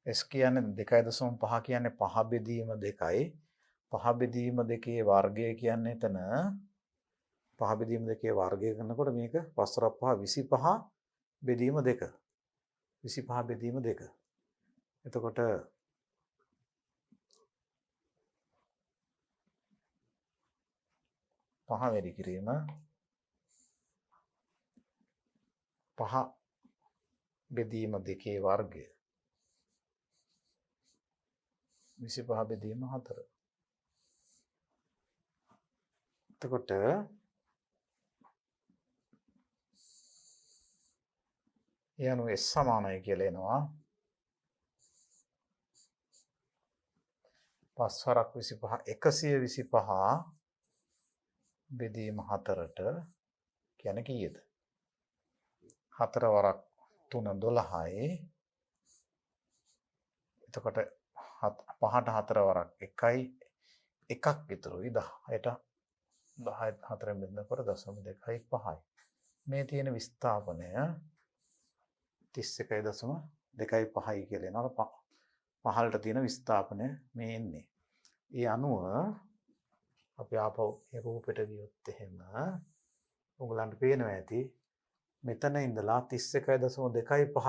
Speaker 1: S කියන්නේ 2.5 කියන්නේ 5 බෙදීම 2යි 5 බෙදීම 2 වර්ගය කියන්නේ එතන 5 බෙදීම 2 වර්ගය කරනකොට මේක 5 25 බෙදීම 2 25 බෙදීම 2. එතකොට 5 වැඩි කිරීම 5 බෙදීම 2 වර්ගය 25 බෙදීම 4. එතකොට ඒ අනුව S සමානයි කියලා එනවා 5 වරක් 25 125 බෙදීම 4ට කියන්නේ කීයද? 4 වරක් 3 12යි. එතකොට 5ට 4 වරක් 1යි 1ක් විතරුයි 10ට 10 4ෙන් බෙදනකොට 0.2යි 5යි. මේ තියෙන විස්ථාපනය 31.25යි කියලා එනවා. පහළට තියෙන විස්ථාපනය මේ එන්නේ. ඒ අනුව අපි ආපහු මේ රූපෙට ගියොත් එහෙම ඔයගලන්ට පේනවා ඇති මෙතන ඉඳලා 31.25ක්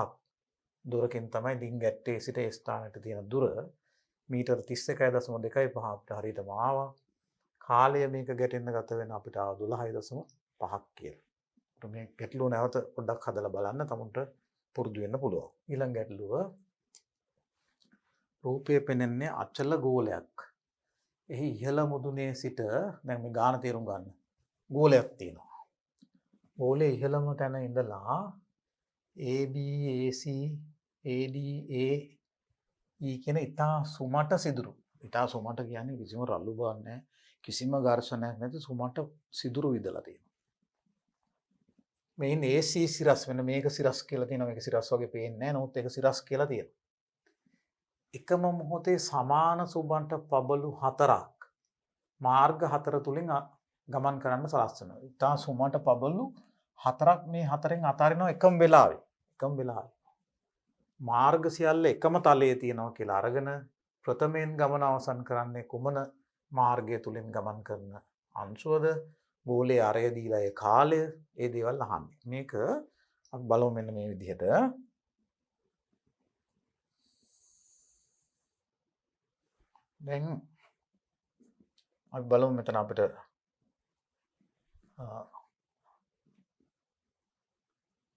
Speaker 1: දුරකින් තමයි ඩිංගැට්ටේ සිට ඒ ස්ථානයට තියෙන දුර මීටර 31.25 අපිට හරියටම ආවා. කාලය මේක ගැටෙන්න ගත වෙන අපිට ආව 12.5ක් කියලා. මේ ගැටලුව නැවත පොඩ්ඩක් හදලා බලන්න තමුන්ට පුරුදු වෙන්න පුළුවන්. ඊළඟ ගැටලුව රූපයේ පෙනෙන්නේ අචල ගෝලයක්. එහි ඉහළ මුදුනේ සිට දැන් මේ ගාන තේරුම් ගන්න. ගෝලයක් තියෙනවා. ගෝලයේ ඉහළම තැන ඉඳලා AB AC AD AE කියන ඉතා සුමට සිදුරු. ඉතා සුමට කියන්නේ කිසිම රළු බවක් නැහැ. කිසිම ඝර්ෂණයක් නැති සුමට සිදුරු විදලා තියෙනවා. මේන් AC සිරස් වෙන මේක සිරස් කියලා තියෙනවා. මේක සිරස් වගේ පේන්නේ නැහැ. නමුත් ඒක සිරස් කියලා තියෙනවා. එකම මොහොතේ සමාන සුබන්ට පබළු 4ක් මාර්ග 4 තුලින් ගමන් කරන්න සලස්වනවා. ඉතා සුමට පබළු 4ක් මේ 4න් අතාරිනවා එකම වෙලාවේ. එකම වෙලාවේ. මාර්ග සියල්ල එකම තලයේ තියෙනවා කියලා අරගෙන ප්‍රථමයෙන් ගමන අවසන් කරන්නේ කුමන මාර්ගය තුලින් ගමන් කරන අංශුවද? ගෝලයේ අරය දීලා ඒ කාලය ඒ දේවල් අහන්නේ. මේක අපි බලමු මෙන්න මේ විදිහට. දැන් අපි බලමු මෙතන අපිට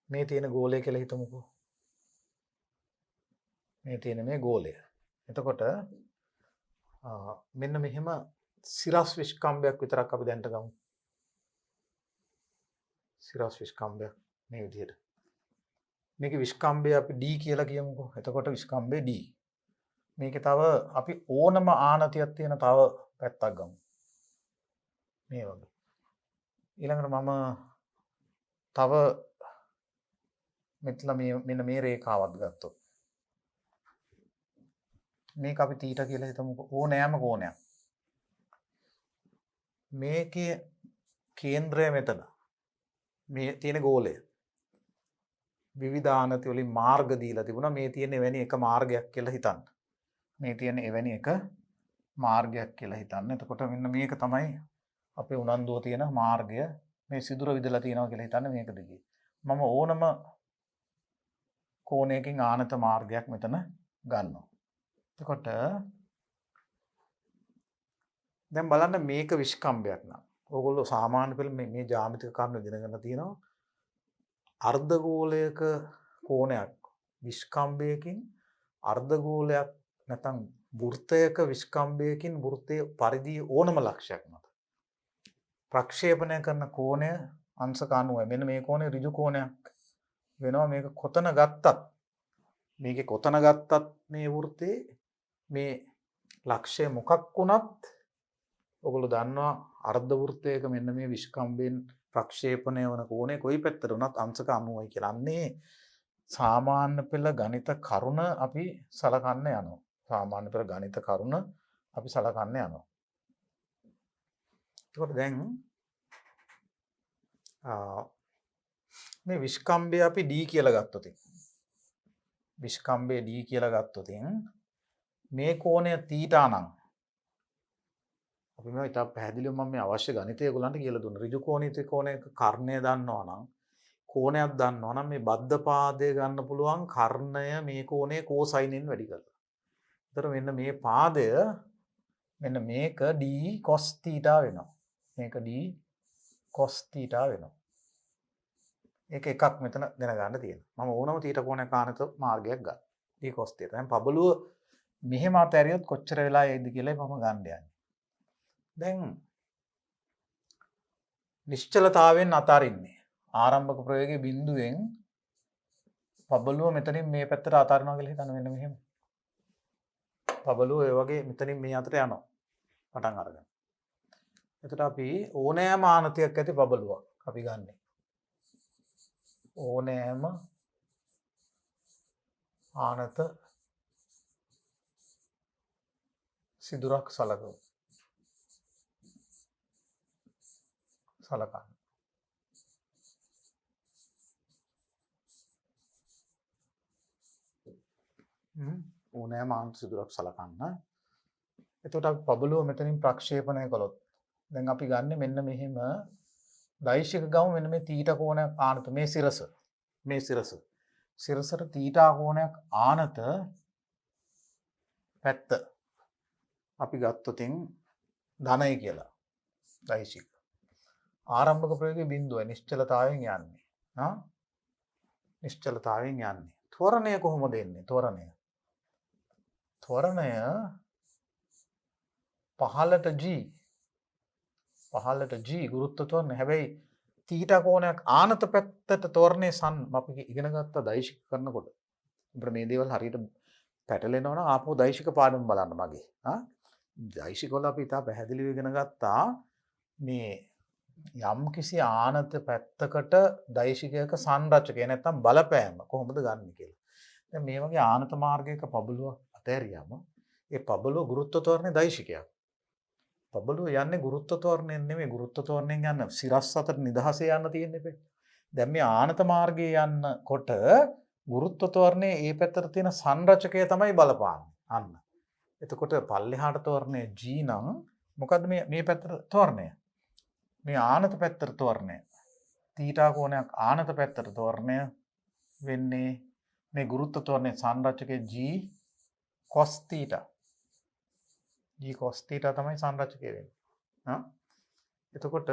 Speaker 1: මේ තියෙන ගෝලය කියලා හිතමුකෝ. මේ තියෙන මේ ගෝලය. එතකොට මෙන්න මෙහෙම සිරස් විස්කම්බයක් විතරක් අපි දැන්ට ගමු. සිරස් විස්කම්බයක් මේ විදිහට. මේකේ විස්කම්බය අපි D කියලා කියමුකෝ. එතකොට විස්කම්බය D. මේකේ තව අපි ඕනම ආනතියක් තියෙන තව පැත්තක් ගමු. මේ වගේ. ඊළඟට මම තව මෙන්න මේ රේඛාවක් ගත්තොත් මේක අපි තීටා කියලා හිතමුකෝ. ඕනෑම කෝණයක්. මේකේ කේන්ද්‍රය මෙතන. මේ තියෙන ගෝලය. විවිධ ආනති වලින් මාර්ග දීලා තිබුණා. මේ තියෙන එවැනි එක මාර්ගයක් කියලා හිතන්න. මේ තියෙන එවැනි එක මාර්ගයක් කියලා හිතන්න. එතකොට මෙන්න මේක තමයි අපේ උනන්දුව තියෙන මාර්ගය. මේ සිදුර විදලා තියෙනවා කියලා හිතන්න මේක දිගේ. මම ඕනම කෝණයකින් ආනත මාර්ගයක් මෙතන ගන්නවා. එතකොට දැන් බලන්න මේක විස්කම්බයක් නම්. ඕගොල්ලෝ සාමාන්‍ය පෙළ මේ ජ්‍යාමිතික කරුණු ඉගෙන ගන්න තියෙනවා. අර්ධගෝලයක කෝණයක් විස්කම්බයකින් අර්ධගෝලයක් නැත්නම් වෘත්තයක විස්කම්බයකින් වෘත්තයේ පරිධිය ඕනම ලක්ෂයක් මත ප්‍රක්ෂේපණය කරන කෝණය අංශක 90යි. මෙන්න මේ කෝණය ඍජු කෝණයක් වෙනවා. මේක කොතන ගත්තත් මේකේ කොතන ගත්තත් මේ වෘත්තේ මේ ලක්ෂය මොකක් වුණත් ඔයගොල්ලෝ දන්නවා අර්ධ වෘත්තයක මෙන්න මේ විස්කම්බයෙන් ප්‍රක්ෂේපණය වන කෝණය කොයි පැත්තට වුණත් අංශක 90යි කියලා. අන්නේ සාමාන්‍ය පෙළ ගණිත කරුණ අපි සලකන්න යනවා. සාමාන්‍ය පෙළ ගණිත කරුණ අපි සලකන්න යනවා. එතකොට දැන් මේ විස්කම්බය අපි D කියලා ගත්තොත් විස්කම්බය D කියලා ගත්තොත් මේ කෝණය තීටා නම් අපි මේ ඉතින් පැහැදිලිව මම මේ අවශ්‍ය ගණිතය ඒගොල්ලන්ට කියලා දුන්නා. ඍජු කෝණිත කෝණයක කර්ණය දන්නවා නම් කෝණයක් දන්නවා නම් මේ බද්ධ පාදය ගන්න පුළුවන් කර්ණය මේ කෝණයේ කෝසයිනෙන් වැඩි කරලා. ඒතර මෙන්න මේ පාදය මෙන්න මේක D cos θ වෙනවා. මේක D cos θ වෙනවා. ඒක එකක් මෙතන දැනගන්න තියෙනවා. මම ඕනම θ කෝණයක ආනත මාර්ගයක් ගන්න. D cos θ. දැන් පබළුව මෙහෙම අතහැරියොත් කොච්චර වෙලා යයිද කියලා මම ගන්න යන්නේ. දැන් නිශ්චලතාවයෙන් අතාරින්නේ. ආරම්භක ප්‍රයෝගයේ බිඳුවෙන් පබළුව මෙතනින් මේ පැත්තට අතාරිනවා කියලා හිතන්න මෙන්න මෙහෙම. පබළුව ඒ වගේ මෙතනින් මේ අතට යනවා. පටන් අරගෙන. එතකොට අපි ඕනෑම ආනතයක් ඇති පබළුවක් අපි ගන්නෙ. ඕනෑම ආනත සිදුරක් සලකමු. සලකන්න. ඕනෑම ආනත සිදුරක් සලකන්න. එතකොට අපි පබළුව මෙතනින් ප්‍රක්ෂේපණය කළොත් දැන් අපි ගන්න මෙන්න මෙහෙම දෛශික ගමු මෙන්න මේ තීට කෝණයක් ආනත මේ සිරස සිරසට තීටා කෝණයක් ආනත පැත්ත අපි ගත්තොතින් ධනයි කියලා දෛශික ආරම්භක ප්‍රයෝගයේ බිඳුවයි නිශ්චලතාවයෙන් යන්නේ නිශ්චලතාවයෙන් යන්නේ ත්වරණය කොහොමද එන්නේ ත්වරණය පහළට G ගුරුත්ව ත්වරණය. හැබැයි තීටා කෝණයක් ආනත පැත්තට ත්වරණය අපි ඉගෙන ගත්ත දෛශික කරනකොට අපිට මේ දේවල් හරියට පැටලෙනවා නම් ආපහු දෛශික පාඩම බලන්න මගේ. දෛශික වල අපි ඉතා පැහැදිලිව ඉගෙන ගත්තා මේ යම් කිසි ආනත පැත්තකට දෛශිකයක සංරචකය නැත්තම් බලපෑම කොහොමද ගන්න කියලා. දැන් මේ වගේ ආනත මාර්ගයක පබළුව අතහැරියාම ඒ පබළුව ගුරුත්ව ත්වරණයේ දෛශිකයක්. පබළුව යන්නේ ගුරුත්ව ත්වරණයෙන් නෙමෙයි ගුරුත්ව ත්වරණයෙන් යන සිරස් අතර නිදහසේ යන්න තියෙන්නේ. දැන් මේ ආනත මාර්ගයේ යනකොට ගුරුත්ව ත්වරණයේ ඒ පැත්තට තියෙන සංරචකය තමයි බලපාන්නේ. අන්න. එතකොට පල්ලෙහාට ත්වරණය G නම් මොකද්ද මේ පැත්තට ත්වරණය? මේ ආනත පැත්තට ත්වරණය. තීටා කෝණයක් ආනත පැත්තට ත්වරණය වෙන්නේ මේ ගුරුත්ව ත්වරණයේ සංරචකය G cos θ. G cos θ තමයි සංරචකය වෙන්නේ. එතකොට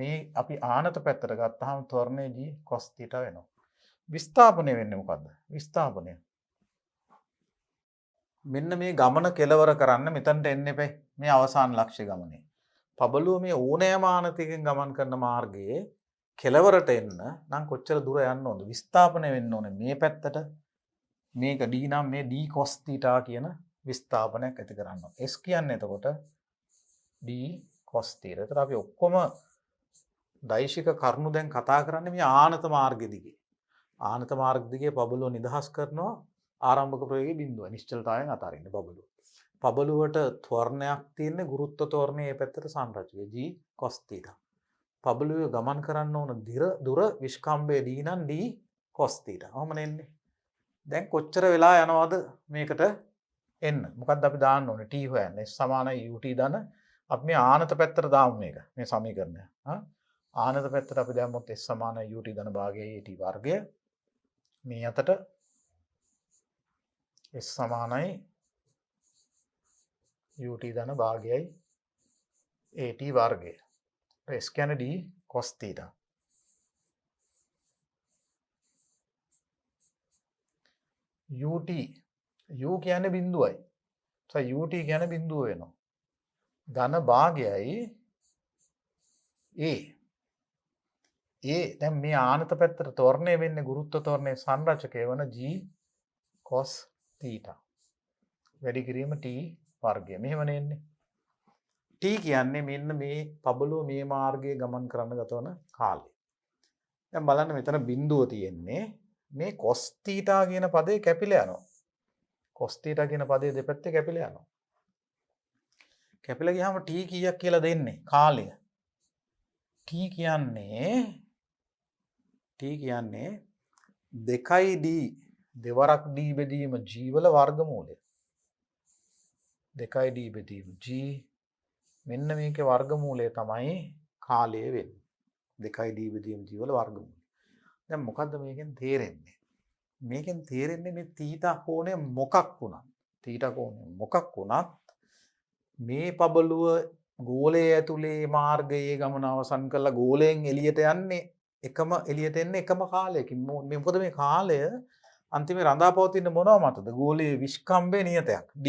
Speaker 1: මේ අපි ආනත පැත්තට ගත්තාම ත්වරණය G cos θ වෙනවා. විස්ථාපනය වෙන්නේ මොකද්ද? විස්ථාපනය. මෙන්න මේ ගමන කෙලවර කරන්න මෙතනට එන්න එපේ. මේ අවසාන ලක්ෂ්‍ය ගමනේ. පබළුව මේ ඕනෑම ආනතයකින් ගමන් කරන මාර්ගයේ කෙලවරට එන්න නම් කොච්චර දුර යන්න ඕනද? විස්ථාපනය වෙන්න ඕනේ මේ පැත්තට. මේක D නම් මේ D cos θ කියන විස්ථාපනයක් ඇති කරන්න ඕනේ. S කියන්නේ එතකොට D cos θ. ඒතර අපි ඔක්කොම දෛශික කරුණු දැන් කතා කරන්නේ මේ ආනත මාර්ගෙ දිගේ. ආනත මාර්ග දිගේ පබළුව නිදහස් කරනවා ආරම්භක ප්‍රයෝගයේ බිඳුව. නිශ්චලතාවයෙන් අතාරින්න පබළුව. පබළුවට ත්වරණයක් තියෙන්නේ ගුරුත්ව ත්වරණයේ මේ පැත්තට සංරචකය G cos θ. පබළුව ගමන් කරන්න ඕන දුර විස්කම්භය D නම් D cos θ. ඔහොම නෙන්නේ. දැන් කොච්චර වෙලා යනවද මේකට එන්න? මොකද්ද අපි දාන්න ඕනේ? T හොයන්න. S = ut දන අපි මේ ආනත පැත්තට දාමු මේක. මේ සමීකරණය. ආනත පැත්තට අපි දැම්මොත් S = ut ධන භාගයයි at වර්ගය. මේ අතට S = ut ධන භාගයයි at වර්ගය. S කියන්නේ D cos θ. ut u කියන්නේ බිඳුවයි. ut කියන්නේ බිඳුව වෙනවා. ධන භාගයයි ඒ දැන් මේ ආනත පැත්තට තොරණය වෙන්නේ ගුරුත්ව තොරණයේ සංරචකය වන g cos θ. වැඩි කිරීම t වර්ගය. මෙහෙමනේ එන්නේ. t කියන්නේ මෙන්න මේ පබළුව මේ මාර්ගයේ ගමන් කරන්න ගත වන කාලය. දැන් බලන්න මෙතන බිඳුව තියෙන්නේ මේ cos θ කියන පදේ කැපිලා යනවා. cos θ කියන පදේ දෙපැත්තේ කැපිලා යනවා. කැපිලා ගියාම t කීයක් කියලා දෙන්නේ කාලය. t කියන්නේ 2d දෙවරක් d බෙදීම g වල වර්ගමූලය. 2d බෙදීම g මෙන්න මේකේ වර්ගමූලය තමයි කාලය වෙන්නේ. 2d බෙදීම g වල වර්ගමූලය. දැන් මොකද්ද මේකෙන් තේරෙන්නේ? මේකෙන් තේරෙන්නේ මේ θ කෝණය මොකක් වුණත් මේ පබළුව ගෝලයේ ඇතුලේ මාර්ගයේ ගමන අවසන් කරලා ගෝලයෙන් එළියට යන්නේ එළියට එන්නේ එකම කාලයකින්. මොකද මේ කාලය අන්තිමේ රඳා පවතින මොනව මතද? ගෝලයේ විස්කම්භයේ නියතයක් d.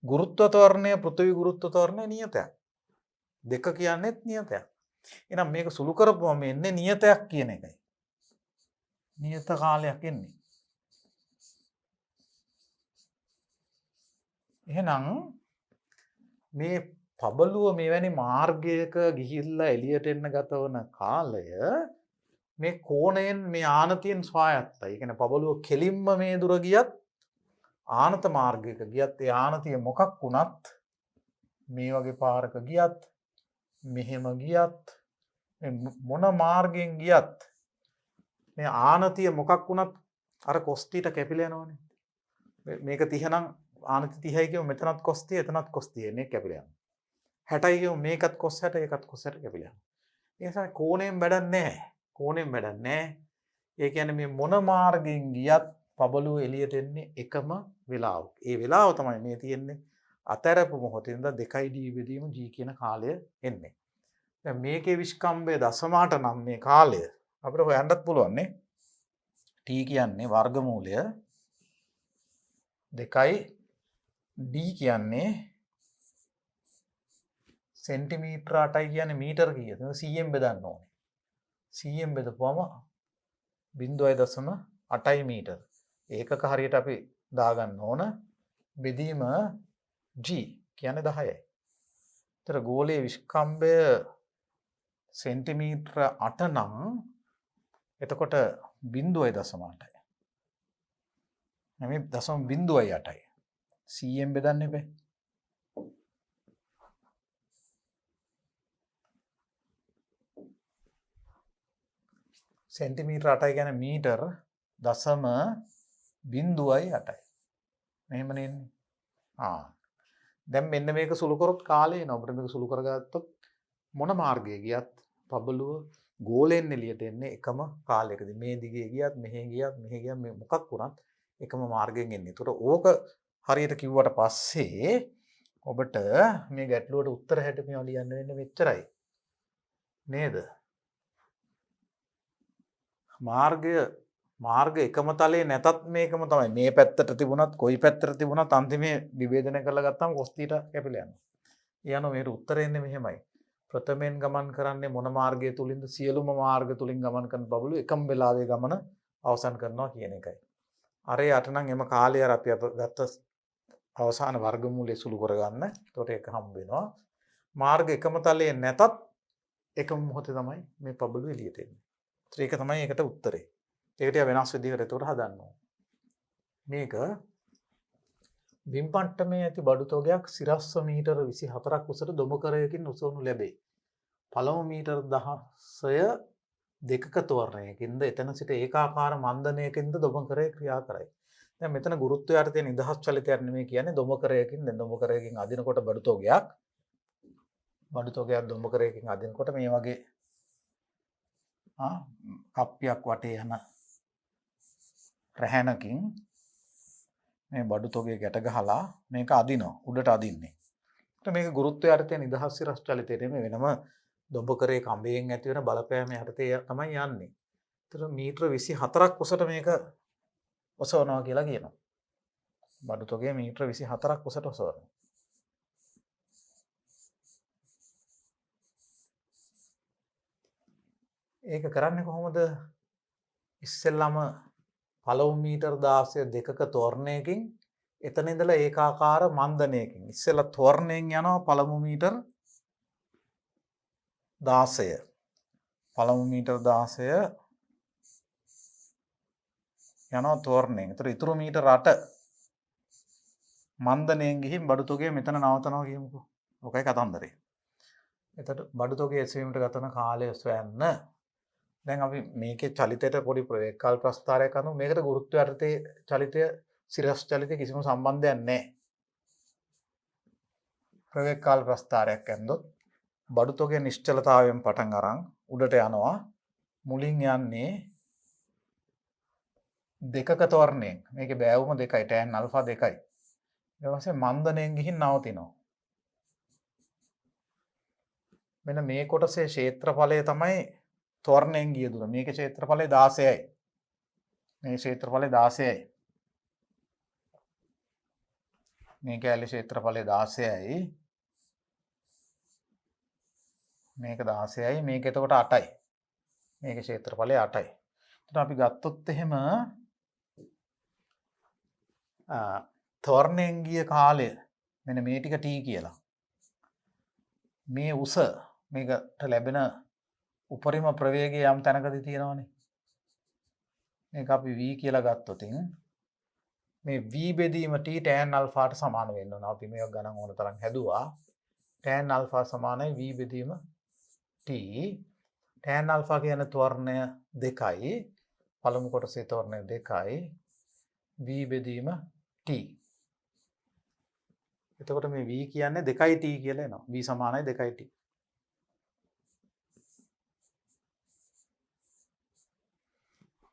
Speaker 1: ගුරුත්ව ත්වරණය පෘථිවි ගුරුත්ව ත්වරණය නියතයක්. දෙක කියන්නේත් නියතයක්. එහෙනම් මේක සුළු කරපුවම එන්නේ නියතයක් කියන එකයි. නියත කාලයක් එන්නේ. එහෙනම් මේ පබළුව මෙවැනි මාර්ගයක ගිහිල්ලා එළියට එන්න ගත වන කාලය මේ කෝණයෙන් මේ ආනතියෙන් ස්වායත්තයි. ඒ කියන්නේ පබළුව කෙලින්ම මේ දුර ගියත් ආනත මාර්ගයක ගියත් ඒ ආනතිය මොකක් වුණත් මේ වගේ පාරක ගියත් මෙහෙම ගියත් මොන මාර්ගයෙන් ගියත් මේ ආනතිය මොකක් වුණත් අර cos θ කැපිලා යනවනේ. මේක 30 නම් ආනති 30යි කියමු මෙතනත් cos θ එතනත් cos θ එන්නේ කැපිලා යනවා. 60යි කියමු මේකත් cos 60 ඒකත් cos 60 කැපිලා යනවා. ඒ නිසා කෝණයෙන් වැඩක් නැහැ. ඒ කියන්නේ මේ මොන මාර්ගයෙන් ගියත් පබළුව එළියට එන්නේ එකම වෙලාවක. ඒ වෙලාව තමයි මේ තියෙන්නේ අතරපු මොහොතේ ඉඳලා 2d බෙදීම g කියන කාලය එන්නේ. දැන් මේකේ විස්කම්භය දශමයට නම් මේ කාලය අපිට හොයන්නත් පුළුවන් නේ. t කියන්නේ වර්ගමූලය 2යි d කියන්නේ සෙන්ටිමීටර 8යි කියන්නේ මීටර කීයද? cm බෙදන්න ඕනේ. cm බෙදපුවම 0.8යි මීටර. ඒකක හරියට අපි දාගන්න ඕන බෙදීම g කියන්නේ 10යි. ඒතර ගෝලයේ විස්කම්භය සෙන්ටිමීටර 8 නම් එතකොට 0.8යි. මේ 0.8යි. cm බෙදන්න එපා. සෙන්ටිමීටර 8යි කියන්නේ මීටර 0.8යි. මෙහෙමනේ එන්නේ. දැන් මෙන්න මේක සුළු කරොත් කාලය එනවා. අපිට මේක සුළු කරගත්තොත් මොන මාර්ගයේ ගියත් පබළුව ගෝලයෙන් එළියට එන්නේ එකම කාලයකදී. මේ දිගේ ගියත් මෙහෙ ගියත් මේ මොකක් වුණත් එකම මාර්ගයෙන් එන්නේ. ඒතකොට ඕක හරියට කිව්වට පස්සේ ඔබට මේ ගැටලුවට උත්තර හැටපියව ලියන්න වෙන්නේ මෙච්චරයි. නේද? මාර්ග එකම තලයේ නැතත් මේකම තමයි. මේ පැත්තට තිබුණත් කොයි පැත්තට තිබුණත් අන්තිමේ විභේදනය කරලා ගත්තාම cos θ කැපිලා යනවා. ඊයano මේකට උත්තරය එන්නේ මෙහෙමයි. ප්‍රථමයෙන් ගමන් කරන්නේ මොන මාර්ගය තුලින්ද? සියලුම මාර්ග තුලින් ගමන් කරන බබළු එකම වෙලාවේ ගමන අවසන් කරනවා කියන එකයි. අර යට නම් එම කාලය අර අපි ගත්ත අවසාන වර්ගමූලය සුළු කරගන්න. එතකොට ඒක හම්බ වෙනවා. මාර්ග එකම තලයේ නැතත් එකම මොහොතේ තමයි මේ බබළු එළියට එන්නේ. ඒක තමයි ඒකට උත්තරේ. ඒකට වෙනස් විදිහකට ඒකට හදන්න ඕන. මේක බිම් පට්ටමේ ඇති බඩු තොගයක් සිරස්ව මීටර 24ක් උසට දොඹකරයකින් උසවනු ලැබේ. පළමු මීටර 16 දෙකක තොරණයකින්ද එතන සිට ඒකාකාර මන්දනයකින්ද දොඹකරය ක්‍රියා කරයි. දැන් මෙතන ගුරුත්වය යටතේ නිදහස් චලිතයක් නෙමෙයි කියන්නේ දොඹකරයකින් අදිනකොට බඩු තොගයක් දොඹකරයකින් අදිනකොට මේ වගේ කප්පියක් වටේ යන රැහැනකින් මේ බඩු තොගේ ගැට ගහලා මේක අදිනවා උඩට අදින්නේ. මේක ගුරුත්වය යටතේ නිදහස් සිරස් චලිතය නෙමෙයි වෙනම දොඹකරේ කඹයෙන් ඇති වෙන බලපෑම යටතේ තමයි යන්නේ. ඒතර මීටර 24ක් උසට මේක ඔසවනවා කියලා කියනවා. බඩු තොගේ මීටර 24ක් උසට ඔසවනවා. ඒක කරන්නේ කොහොමද? ඉස්සෙල්ලාම පළමු මීටර් 16 දෙකක තොරණයකින් එතන ඉඳලා ඒකාකාර මන්දනයකින් ඉස්සෙල්ලා තොරණයෙන් යනවා පළමු මීටර් 16. පළමු මීටර් 16 යනවා තොරණයෙන්. ඒතර ඉතුරු මීටර් 8 මන්දනයෙන් ගිහින් බඩු තොගය මෙතන නවතනවා කියමුකෝ. ඔකයි කතන්දරේ. එතකොට බඩු තොගය එසවීමට ගතන කාලය සොයන්න. දැන් අපි මේකේ චලිතයට පොඩි ප්‍රවේගකාල ප්‍රස්ථාරයක් කරනවා. මේකට ගුරුත්වය යටතේ චලිතය සිරස් චලිතය කිසිම සම්බන්ධයක් නැහැ. ප්‍රවේගකාල ප්‍රස්ථාරයක් ඇන්දොත් බඩු තොගය නිශ්චලතාවයෙන් පටන් අරන් උඩට යනවා. මුලින් යන්නේ දෙකක තොරණයෙන්. මේකේ බෑවුම 2යි tan alpha 2යි. ඊට පස්සේ මන්දණයෙන් ගිහින් නවතිනවා. මෙන්න මේ කොටසේ ක්ෂේත්‍රඵලය තමයි තොරණයෙන් ගිය දුර. මේකේ ක්ෂේත්‍රඵලය 16යි. මේ ක්ෂේත්‍රඵලය 16යි. මේ කැලේ ක්ෂේත්‍රඵලය 16යි. මේක 16යි. මේක එතකොට 8යි. මේකේ ක්ෂේත්‍රඵලය 8යි. එතකොට අපි ගත්තොත් එහෙම තොරණයෙන් ගිය කාලය මෙන්න මේ ටික t කියලා. මේ උස මේකට ලැබෙන උපරිම ප්‍රවේගය යම් තැනකදී තියෙනවනේ. මේක අපි v කියලා ගත්තොතින් මේ v බෙදීම t tan alpha ට සමාන වෙන්න ඕන. අපි මේක ගණන් ඕන තරම් හැදුවා. tan alpha සමානයි v බෙදීම t. tan alpha කියන ත්වරණය 2යි. පළමු කොටසේ ත්වරණය 2යි. v බෙදීම t. එතකොට මේ v කියන්නේ 2යි t කියලා එනවා. v සමානයි 2යි t.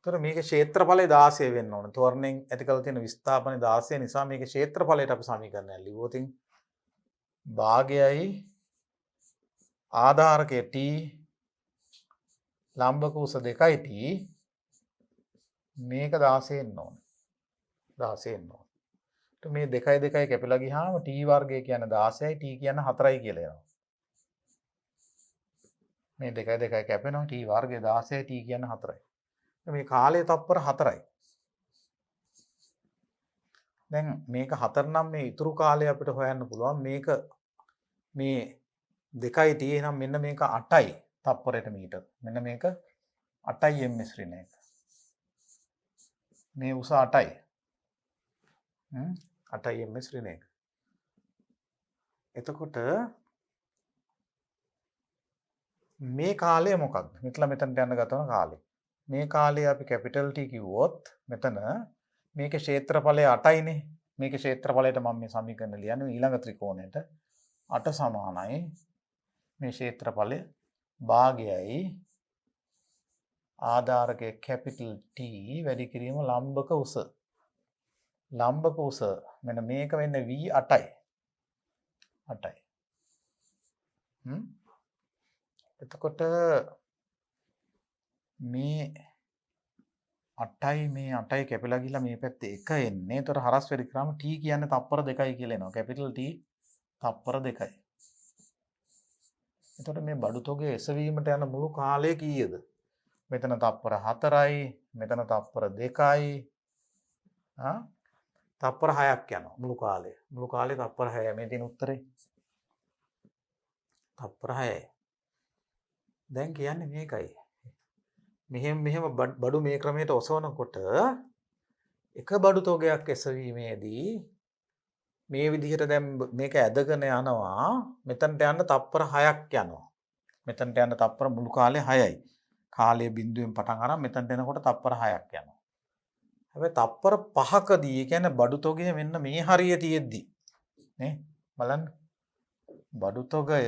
Speaker 1: තොර මේකේ ක්ෂේත්‍රඵලය 16 වෙන්න ඕන. තොරණෙන් ඇති කරලා තියෙන විස්ථාපන 16 නිසා මේකේ ක්ෂේත්‍රඵලයට අපි සමීකරණයක් ලිව්වොත් භාගයයි ආධාරකය t ලම්බක උස 2යි t මේක 16 එන්න ඕන. 16 එන්න ඕන. මේ 2යි 2යි කැපිලා ගියාම t වර්ගය කියන්නේ 16යි t කියන්නේ 4යි කියලා එනවා. මේ 2යි 2යි කැපෙනවා t වර්ගය 16යි t කියන්නේ 4යි. මේ කාලය තප්පර 4යි. දැන් මේක 4 නම් මේ ඉතුරු කාලය අපිට හොයන්න පුළුවන්. මේක මේ 2යි t එහෙනම් මෙන්න මේක 8යි තප්පරයට මීටර. මෙන්න මේක 8යි ms ඍණ එක. මේ උස 8යි. 8යි ms ඍණ එක. එතකොට මේ කාලය මොකක්ද? මෙතනට යන ගතවන කාලය. මේ කාලේ අපි කැපිටල් T කිව්වොත් මෙතන මේකේ ක්ෂේත්‍රඵලය 8යිනේ. මේකේ ක්ෂේත්‍රඵලයට මම මේ සමීකරණ ලියන්නේ ඊළඟ ත්‍රිකෝණයට 8 සමානයි මේ ක්ෂේත්‍රඵලය භාගයයි ආධාරකයේ කැපිටල් T වැඩි කිරීම ලම්බක උස. ලම්බක උස මෙන්න මේක වෙන්නේ V8යි. 8යි. එතකොට මේ 8යි මේ 8යි කැපිලා ගිහලා මේ පැත්තේ 1 එන්නේ. ඒතර හරස් වැඩි කරාම t කියන්නේ තප්පර 2යි කියලා එනවා. කැපිටල් T තප්පර 2යි. එතකොට මේ බඩු තොගය එසවීමට යන මුළු කාලය කීයද? මෙතන තප්පර 4යි, මෙතන තප්පර 2යි. තප්පර 6ක් යනවා මුළු කාලය. මුළු කාලේ තප්පර 6යි. මේ තියෙන උත්තරේ. තප්පර 6යි. දැන් කියන්නේ මේකයි. මෙහෙම බඩු මේ ක්‍රමයට ඔසවනකොට එක බඩු තොගයක් එසවීමේදී මේ විදිහට දැන් මේක ඇදගෙන යනවා. මෙතනට යන්න තප්පර 6ක් යනවා. මෙතනට යන්න තප්පර මුළු කාලේ 6යි. කාලය බිඳුවෙන් පටන් අරන් මෙතනට එනකොට තප්පර 6ක් යනවා. හැබැයි තප්පර 5කදී ඒ කියන්නේ බඩු තොගය මෙන්න මේ හරිය තියෙද්දි නේ බලන්න බඩු තොගය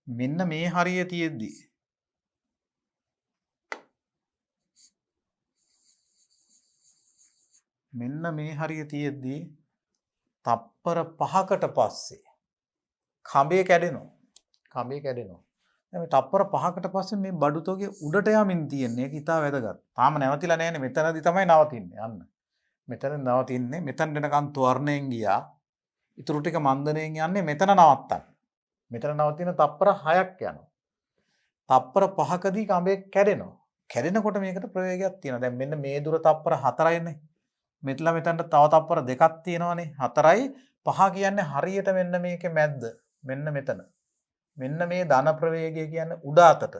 Speaker 1: මෙන්න මේ හරිය තියෙද්දි මෙන්න මේ හරිය තියෙද්දී තප්පර 5කට පස්සේ කඹේ කැඩෙනවා. කඹේ කැඩෙනවා. දැන් මේ තප්පර 5කට පස්සේ මේ බඩු තොගේ උඩට යමින් තියෙන්නේ. ඒක ඉතා වැදගත්. තාම නැවතිලා නැහැනේ. මෙතනදී තමයි නවතින්නේ. අන්න. මෙතන නවතින්නේ. මෙතන දෙනකන් තොරණයෙන් ගියා. ඉතුරු ටික මන්දණයෙන් යන්නේ මෙතන නවත්තන්න. මෙතන නවතින තප්පර 6ක් යනවා. තප්පර 5කදී කඹේ කැඩෙනවා. කැඩෙනකොට මේකට ප්‍රවේගයක් තියෙනවා. දැන් මෙන්න මේ දුර තප්පර 4යිනේ. මෙතන මෙතනට තව තප්පර 2ක් තියෙනවානේ. 4යි 5 කියන්නේ හරියට මෙන්න මේකේ මැද්ද. මෙන්න මෙතන. මෙන්න මේ ධන ප්‍රවේගය කියන්නේ උඩ අතට.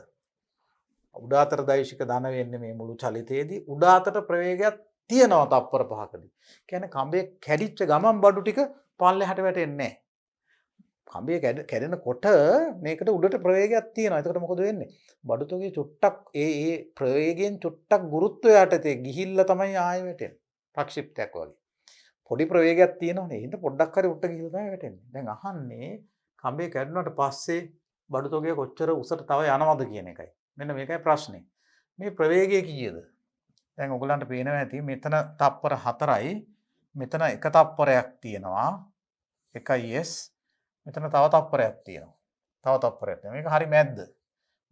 Speaker 1: උඩ අතට දෛශික ධන වෙන්නේ මේ මුළු චලිතයේදී උඩ අතට ප්‍රවේගයක් තියෙනවා තප්පර 5කදී. කියන්නේ කඹේ කැඩිච්ච ගමන් බඩු ටික පල්ලෙහාට වැටෙන්නේ නැහැ. කඹේ කැඩෙනකොට මේකට උඩට ප්‍රවේගයක් තියෙනවා. එතකොට මොකද වෙන්නේ? බඩු තොගේ චුට්ටක් ඒ ප්‍රවේගයෙන් චුට්ටක් ගුරුත්වය යටතේ ගිහිල්ලා තමයි ආයෙ වැටෙන්නේ. ප්‍රක්ෂිප්තයක් වගේ. පොඩි ප්‍රවේගයක් තියෙනවනේ. එහෙනම් පොඩ්ඩක් හරි උඩට ගිහිල්ලා තමයි වැටෙන්නේ. දැන් අහන්නේ කඹේ කැඩුණාට පස්සේ බඩු තොගේ කොච්චර උසට තව යනවද කියන එකයි. මෙන්න මේකයි ප්‍රශ්නේ. මේ ප්‍රවේගය කීයද? දැන් ඔයගලන්ට පේනවා ඇති මෙතන තප්පර 4යි මෙතන එක තප්පරයක් තියෙනවා 1s මෙතන තව තප්පරයක් තියෙනවා තව තප්පරයක් තියෙනවා මේක හරි මැද්ද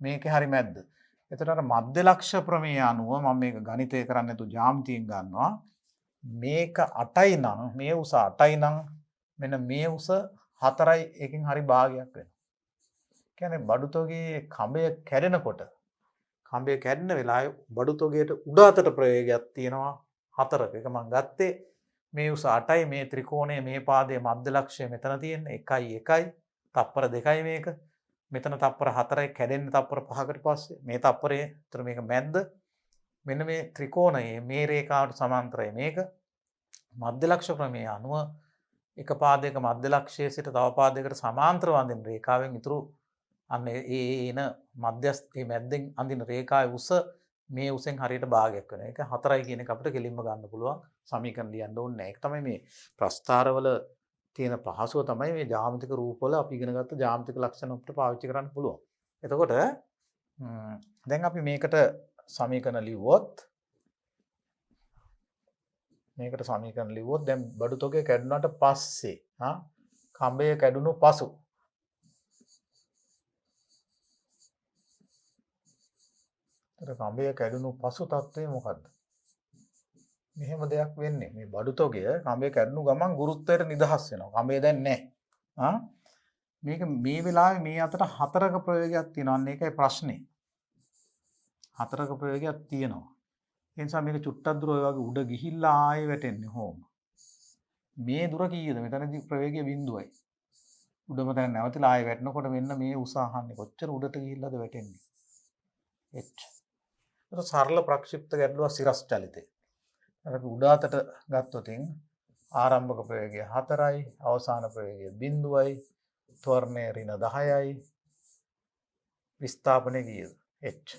Speaker 1: මේකේ හරි මැද්ද එතකොට අර මධ්‍ය ලක්ෂ ප්‍රමේය අනුව මම මේක ගණිතය කරන්නේ නැතු ජ්‍යාමිතියෙන් ගන්නවා මේක 8යි නම් මේ උස 8යි නම් මෙන්න මේ උස 4යි එකකින් හරි භාගයක් වෙනවා කියන්නේ බඩු තොගේ කඹය කැඩෙනකොට කඹේ කැඩෙන වෙලාවේ බඩු තොගයට උඩ අතට ප්‍රවේගයක් තියෙනවා 4ක. ඒක මම ගත්තේ මේ උස 8යි මේ ත්‍රිකෝණයේ මේ පාදයේ මධ්‍ය ලක්ෂය මෙතන තියෙන 1යි 1යි තප්පර 2යි මේක. මෙතන තප්පර 4යි කැඩෙන්නේ තප්පර 5කට පස්සේ. මේ තප්පරයේ උතර මේක මැද්ද. මෙන්න මේ ත්‍රිකෝණයේ මේ රේඛාවට සමාන්තරයි මේක. මධ්‍ය ලක්ෂ ප්‍රමේය අනුව එක පාදයක මධ්‍ය ලක්ෂයේ සිට තව පාදයකට සමාන්තරව අඳින රේඛාවෙන් ඉතුරු අන්න එන මධ්‍යස්ථ මේ මැද්දෙන් අඳින රේඛාවේ උස මේ උසෙන් හරියට භාගයක් වෙනවා. ඒක 4යි කියන එක අපිට කෙලින්ම ගන්න පුළුවන්. සමීකරණ ලියන්න ඕනේ නැහැ. ඒක තමයි මේ ප්‍රස්ථාරවල තියෙන පහසුව තමයි මේ ජ්‍යාමිතික රූපවල අපි ඉගෙන ගත්ත ජ්‍යාමිතික ලක්ෂණ අපිට පාවිච්චි කරන්න පුළුවන්. එතකොට දැන් අපි මේකට සමීකරණ ලිව්වොත් දැන් බඩු තොගය කැඩුණාට පස්සේ කඹය කැඩුණු පසු කඹය කැඩුණු පසු තත්ත්වය මොකද්ද? මෙහෙම දෙයක් වෙන්නේ. මේ බඩු තොගය කඹය කැඩුණු ගමන් ගුරුත්වයට නිදහස් වෙනවා. කඹය දැන් නැහැ. මේක මේ වෙලාවේ මේ අතට 4ක ප්‍රවේගයක් තියෙනවා. අන්න ඒකයි ප්‍රශ්නේ. 4ක ප්‍රවේගයක් තියෙනවා. ඒ නිසා මේක චුට්ටක් දුර ඔය වගේ උඩ ගිහිල්ලා ආයෙ වැටෙන්නේ හොම. මේ දුර කීයද? මෙතනදී ප්‍රවේගය බිඳුවයි. උඩම දැන් නැවතිලා ආයෙ වැටෙනකොට මෙන්න මේ උස අහන්නේ. කොච්චර උඩට ගිහිල්ලාද වැටෙන්නේ? h සරල ප්‍රක්ෂිප්ත ගැටලුව සිරස් චලිතය. අපි උඩ අතට ගත්තොත් ආරම්භක ප්‍රවේගය 4යි, අවසාන ප්‍රවේගය 0යි, ත්වරණය ඍණ 10යි. විස්ථාපනය කීයද? h.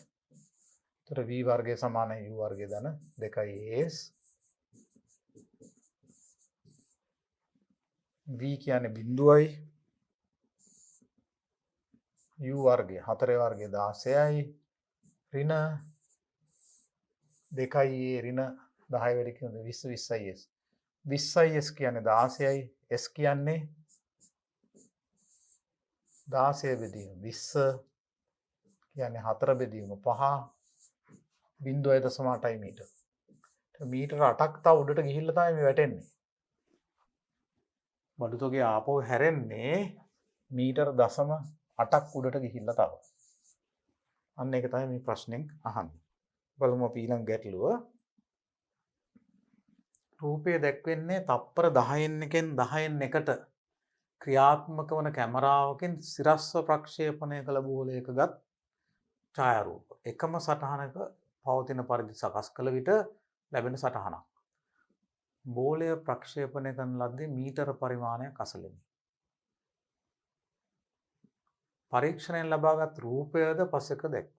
Speaker 1: ඒතර v වර්ගය සමානයි u වර්ගය ධන 2as. v කියන්නේ 0යි. u වර්ගය 4 වර්ගය 16යි. ඍණ 2යි ඍණ 10 වැඩි කියන්නේ 20 20is 20is කියන්නේ 16යි s කියන්නේ 16 බෙදීම 20 කියන්නේ 4 බෙදීම 5 0.8යි මීටර. මීටර 8ක් තව උඩට ගිහිල්ලා තමයි මේ වැටෙන්නේ. බඩු තොගේ ආපහු හැරෙන්නේ මීටර 0.8ක් උඩට ගිහිල්ලා තව. අන්න ඒක තමයි මේ ප්‍රශ්නෙන් අහන්නේ. බලමු අපි ඊළඟ ගැටලුව. රූපය දැක්වෙන්නේ තප්පර 10න් එකෙන් 10න් එකට ක්‍රියාත්මක වන කැමරාවකින් සිරස්ව ප්‍රක්ෂේපණය කළ බෝලයකගත් ඡායාරූප. එකම සටහනක පවතින පරිදි සකස් කළ විට ලැබෙන සටහනක්. බෝලය ප්‍රක්ෂේපණය කරන ලද්දේ මීටර පරිමාණයක් අසලෙනි. පරීක්ෂණයෙන් ලබාගත් රූපයද පසෙක දැක්වේ.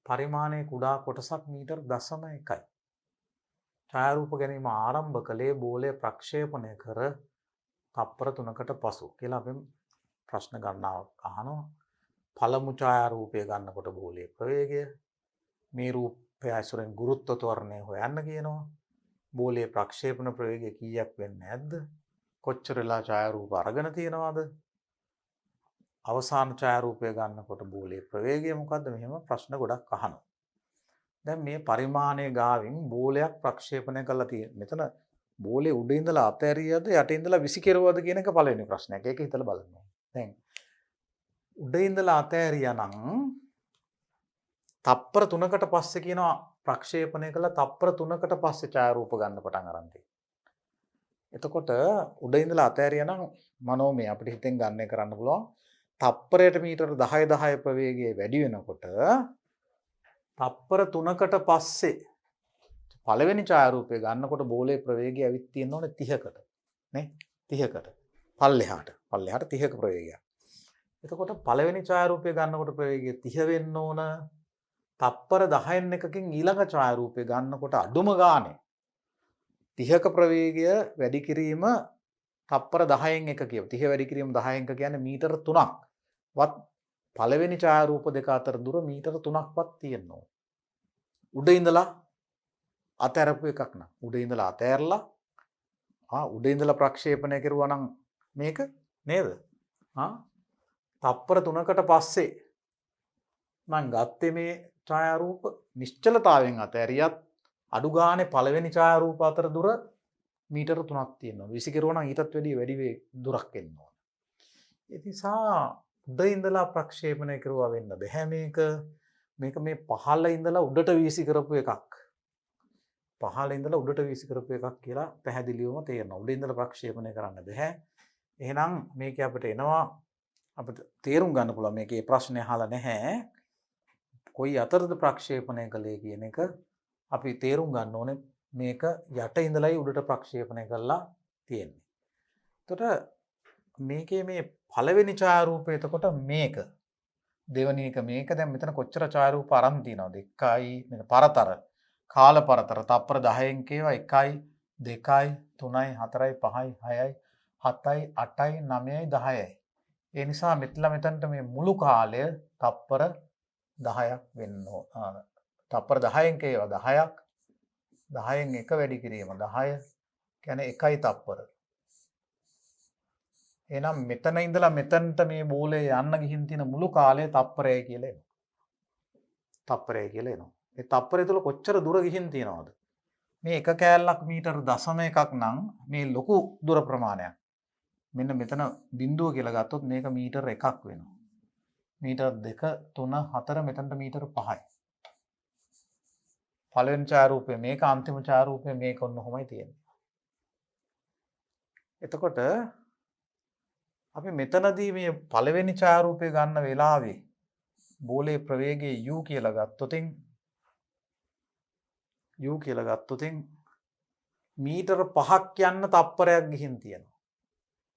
Speaker 1: පරිමාණයේ කුඩා කොටසක් මීටර 0.1යි. ඡායාරූප ගැනීම ආරම්භ කළේ බෝලය ප්‍රක්ෂේපණය කර තප්පර 3කට පසු කියලා අපි ප්‍රශ්න ගණනාවක් අහනවා. පළමු ඡායාරූපය ගන්නකොට බෝලයේ ප්‍රවේගය මේ රූපය ඇසුරෙන් ගුරුත්ව ත්වරණය හොයන්න කියනවා. බෝලයේ ප්‍රක්ෂේපණ ප්‍රවේගය කීයක් වෙන්නේ නැද්ද? කොච්චරලා ඡායාරූප අරගෙන තියෙනවද? අවසාන ඡායාරූපය ගන්නකොට බෝලයේ ප්‍රවේගය මොකද්ද? මෙහෙම ප්‍රශ්න ගොඩක් අහනවා. දැන් මේ පරිමාණය ගාවින් බෝලයක් ප්‍රක්ෂේපණය කරලා තියෙන. මෙතන බෝලේ උඩ ඉඳලා අතෑරියද යට ඉඳලා විසිකරුවද කියන එක පළවෙනි ප්‍රශ්නයක්. ඒක හිතලා බලන්න. දැන් උඩ ඉඳලා අතෑරියා නම් තප්පර 3කට පස්සේ කියනවා ප්‍රක්ෂේපණය කළා තප්පර 3කට පස්සේ ඡායාරූප ගන්න පටන් අරන් තියෙනවා. එතකොට උඩ ඉඳලා අතෑරියනම් මනෝමය අපිට හිතෙන් ගන්න කරන්න පුළුවන්. තප්පරයට මීටර 10 10 ප්‍රවේගය වැඩි වෙනකොට තප්පර 3කට පස්සේ පළවෙනි ඡායාරූපය ගන්නකොට බෝලේ ප්‍රවේගය ඇවිත් තියෙන්න ඕනේ 30කට නේ 30කට පල්ලෙහාට 30ක ප්‍රවේගයක්. එතකොට පළවෙනි ඡායාරූපය ගන්නකොට ප්‍රවේගය 30 වෙන්න ඕන. තප්පර 10න් එකකින් ඊළඟ ඡායාරූපය ගන්නකොට අඩුම ගානේ 30ක ප්‍රවේගය වැඩි කිරීම තප්පර 10න් එක කියව. 30 වැඩි කිරීම 10න් එක කියන්නේ මීටර 3ක් වත් පළවෙනි ඡායාරූප දෙක අතර දුර මීටර 3ක්වත් තියෙනවා. උඩ ඉඳලා අතෑරපු එකක් නම් උඩ ඉඳලා අතෑරලා උඩ ඉඳලා ප්‍රක්ෂේපණය කරුවා නම් මේක නේද? තප්පර 3කට පස්සේ මම ගත්තේ මේ ඡායාරූප නිශ්චලතාවයෙන් අතෑරියත් අඩු ගානේ පළවෙනි ඡායාරූප අතර දුර මීටර 3ක් තියෙනවා. විසිකරුවා නම් ඊටත් වැඩි දුරක් එන්න ඕන. ඒ නිසා උඩ ඉඳලා ප්‍රක්ෂේපණය කරුවා වෙන්න බෑ මේක. මේක මේ පහළ ඉඳලා උඩට වීසි කරපු එකක්. පහළ ඉඳලා උඩට වීසි කරපු එකක් කියලා පැහැදිලිවම තේරෙනවා. උඩ ඉඳලා ප්‍රක්ෂේපණය කරන්න බෑ. එහෙනම් මේක අපිට එනවා අපිට තේරුම් ගන්න පුළුවන් මේකේ ප්‍රශ්නේ අහලා නැහැ. කොයි අතරද ප්‍රක්ෂේපණය කළේ කියන එක අපි තේරුම් ගන්න ඕනේ. මේක යට ඉඳලයි උඩට ප්‍රක්ෂේපණය කරලා තියෙන්නේ. එතකොට මේකේ මේ පළවෙනි ඡායාරූපය එතකොට මේක. දෙවෙනි එක මේක. දැන් මෙතන කොච්චර ඡායාරූප අරන් තියනවද? 1යි මෙන්න පරතර කාල පරතර තප්පර 10න් කියවා 1යි 2යි 3යි 4යි 5යි 6යි 7යි 8යි 9යි 10යි. ඒ නිසා මෙතනට මේ මුළු කාලය තප්පර 10ක් වෙන්න ඕන. තප්පර 10න් කියවා 10ක් 10න් එක වැඩි කිරීම 10 කියන්නේ 1යි තප්පර. එහෙනම් මෙතන ඉඳලා මෙතනට මේ බෝලේ යන්න ගිහින් තියෙන මුළු කාලය තප්පරයයි කියලා එනවා. තප්පරයයි කියලා එනවා. ඒ තප්පරය තුල කොච්චර දුර ගිහින් තියෙනවද? මේ එක කෑල්ලක් මීටර 0.1ක් නම් මේ ලොකු දුර ප්‍රමාණයක්. මෙන්න මෙතන බිඳුව කියලා ගත්තොත් මේක මීටර 1ක් වෙනවා. මීටර 2 3 4 මෙතනට මීටර 5යි. පළවෙනි ඡායාරූපය මේක අන්තිම ඡායාරූපය මේක ඔන්න ඔහොමයි තියෙන්නේ. එතකොට අපි මෙතනදී මේ පළවෙනි ඡායාරූපය ගන්න වෙලාවේ බෝලේ ප්‍රවේගය u කියලා ගත්තොතින් මීටර 5ක් යන්න තප්පරයක් ගිහින් තියෙනවා.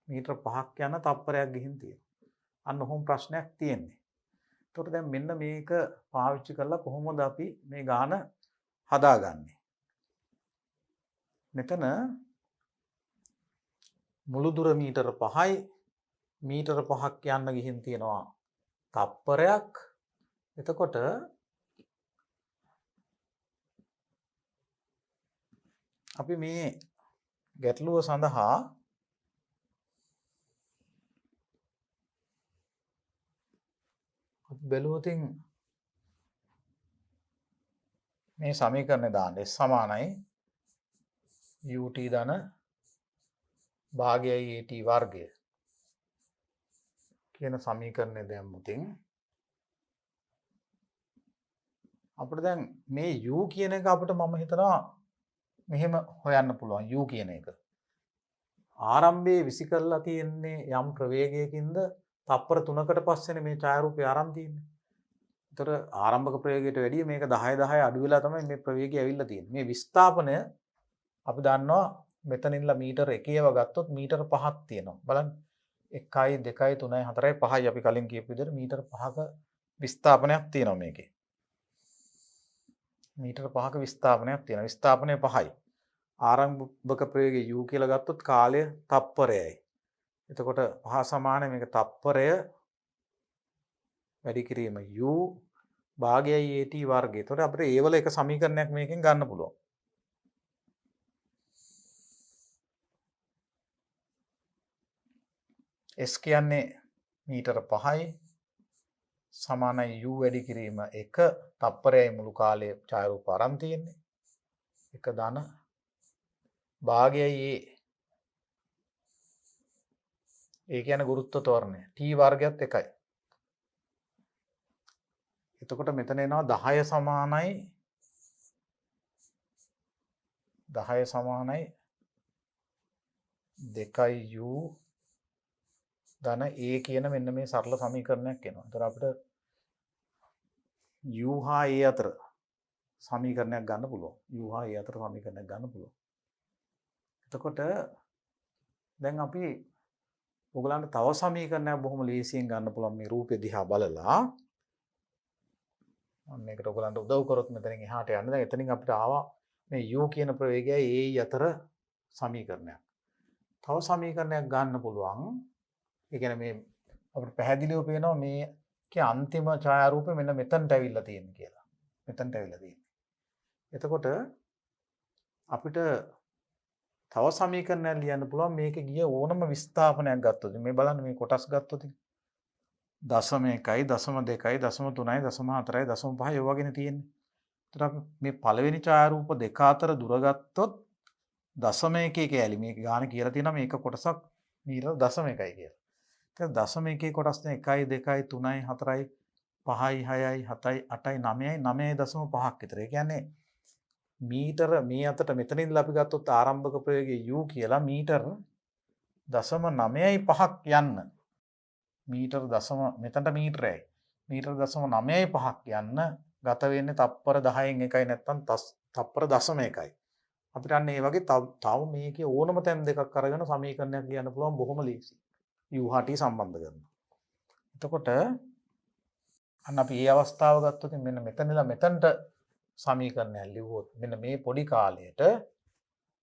Speaker 1: මීටර 5ක් යන තප්පරයක් ගිහින් තියෙනවා. අන්න ඔහොම ප්‍රශ්නයක් තියෙන්නේ. එතකොට දැන් මෙන්න මේක පාවිච්චි කරලා කොහොමද අපි මේ ගාන හදාගන්නේ? මෙතන මුළු දුර මීටර 5යි. මීටර 5ක් යන්න ගිහින් තියෙනවා තප්පරයක්. එතකොට අපි මේ ගැටලුව සඳහා බැලුවොතින් මේ සමීකරණය දාන්න S සමානයි ut ධන භාගයයි at වර්ගය කියන සමීකරණය දැම්මුතින් අපිට දැන් මේ u කියන එක අපිට මම හිතනවා මෙහෙම හොයන්න පුළුවන් u කියන එක. ආරම්භයේ විසි කරලා තියෙන්නේ යම් ප්‍රවේගයකින්ද තප්පර 3කට පස්සේනේ මේ ඡායාරූපය ආරම්භ තියෙන්නේ. ඒතර ආරම්භක ප්‍රවේගයට වැඩිය මේක 10 10 අඩු වෙලා තමයි මේ ප්‍රවේගය ඇවිල්ලා තියෙන්නේ. මේ විස්ථාපනය අපි දන්නවා මෙතනින්ලා මීටර 1ව ගත්තොත් මීටර 5ක් තියෙනවා. බලන්න 1යි 2යි 3යි 4යි 5යි අපි කලින් කියපු විදිහට මීටර 5ක විස්ථාපනයක් තියෙනවා මේකේ. මීටර 5ක විස්ථාපනයක් තියෙනවා. විස්ථාපනය 5යි. ආරම්භක ප්‍රවේගය u කියලා ගත්තොත් කාලය තප්පරයයි. එතකොට 5 සමාන මේක තප්පරය වැඩි කිරීම u භාගයයි at වර්ගය. එතකොට අපිට ඒ වල එක සමීකරණයක් මේකෙන් ගන්න පුළුවන්. s කියන්නේ මීටර 5යි සමානයි u වැඩි කිරීම 1 තප්පරයයි මුළු කාලයේ ඡායාරූප අරන් තියෙන්නේ. 1 ධන භාගයයි ඒ කියන්නේ ගුරුත්ව ත්වරණය t වර්ගයත් 1යි. එතකොට මෙතන එනවා 10 සමානයි 10 සමානයි 2u ධන a කියන මෙන්න මේ සරල සමීකරණයක් එනවා. ඒතර අපිට u හා a අතර සමීකරණයක් ගන්න පුළුවන්. u හා a අතර සමීකරණයක් ගන්න පුළුවන්. එතකොට දැන් අපි ඔයගලන්ට තව සමීකරණයක් බොහොම ලේසියෙන් ගන්න පුළුවන් මේ රූපෙ දිහා බලලා. අන්න ඒකට ඔයගලන්ට උදව් කරොත් මෙතනින් එහාට යන්න. දැන් එතනින් අපිට ආවා මේ u කියන ප්‍රවේගයයි a අතර සමීකරණයක්. තව සමීකරණයක් ගන්න පුළුවන්. ඒ කියන්නේ මේ අපිට පැහැදිලිව පේනවා මේකේ අන්තිම ඡායාරූපය මෙන්න මෙතනට ඇවිල්ලා තියෙන කියලා. මෙතනට ඇවිල්ලා තියෙන්නේ. එතකොට අපිට තව සමීකරණයක් ලියන්න පුළුවන් මේකේ ගිය ඕනම විස්ථාපනයක් ගත්තොත්. මේ බලන්න මේ කොටස් ගත්තොත් 0.1යි 0.2යි 0.3යි 0.4යි 0.5යි ඔය වගේනේ තියෙන්නේ. ඒතර අපි මේ පළවෙනි ඡායාරූප දෙක අතර දුර ගත්තොත් 0.1 කැලි මේක ගාන කියලා තියෙනවා මේක කොටසක් මීටර 0.1යි කියලා. ඒක 0.1 කොටස් දැන් 1යි 2යි 3යි 4යි 5යි 6යි 7යි 8යි 9යි 9.5ක් විතර. ඒ කියන්නේ මීටර මේ අතට මෙතන ඉඳලා අපි ගත්තොත් ආරම්භක ප්‍රවේගය u කියලා මීටර 0.95ක් යන්න මීටර මෙතනට මීටරයයි මීටර 0.95ක් යන්න ගත වෙන්නේ තප්පර 10න් එකයි නැත්නම් තප්පර 0.1යි. අපිට අන්න ඒ වගේ තව මේකේ ඕනම තැන් දෙකක් අරගෙන සමීකරණයක් ලියන්න පුළුවන් බොහොම ලේසි. u හා t සම්බන්ධ කරනවා. එතකොට අන්න අපි මේ අවස්ථාව ගත්තොත් මෙන්න මෙතනලා මෙතනට සමීකරණයක් ලිව්වොත් මෙන්න මේ පොඩි කාලයට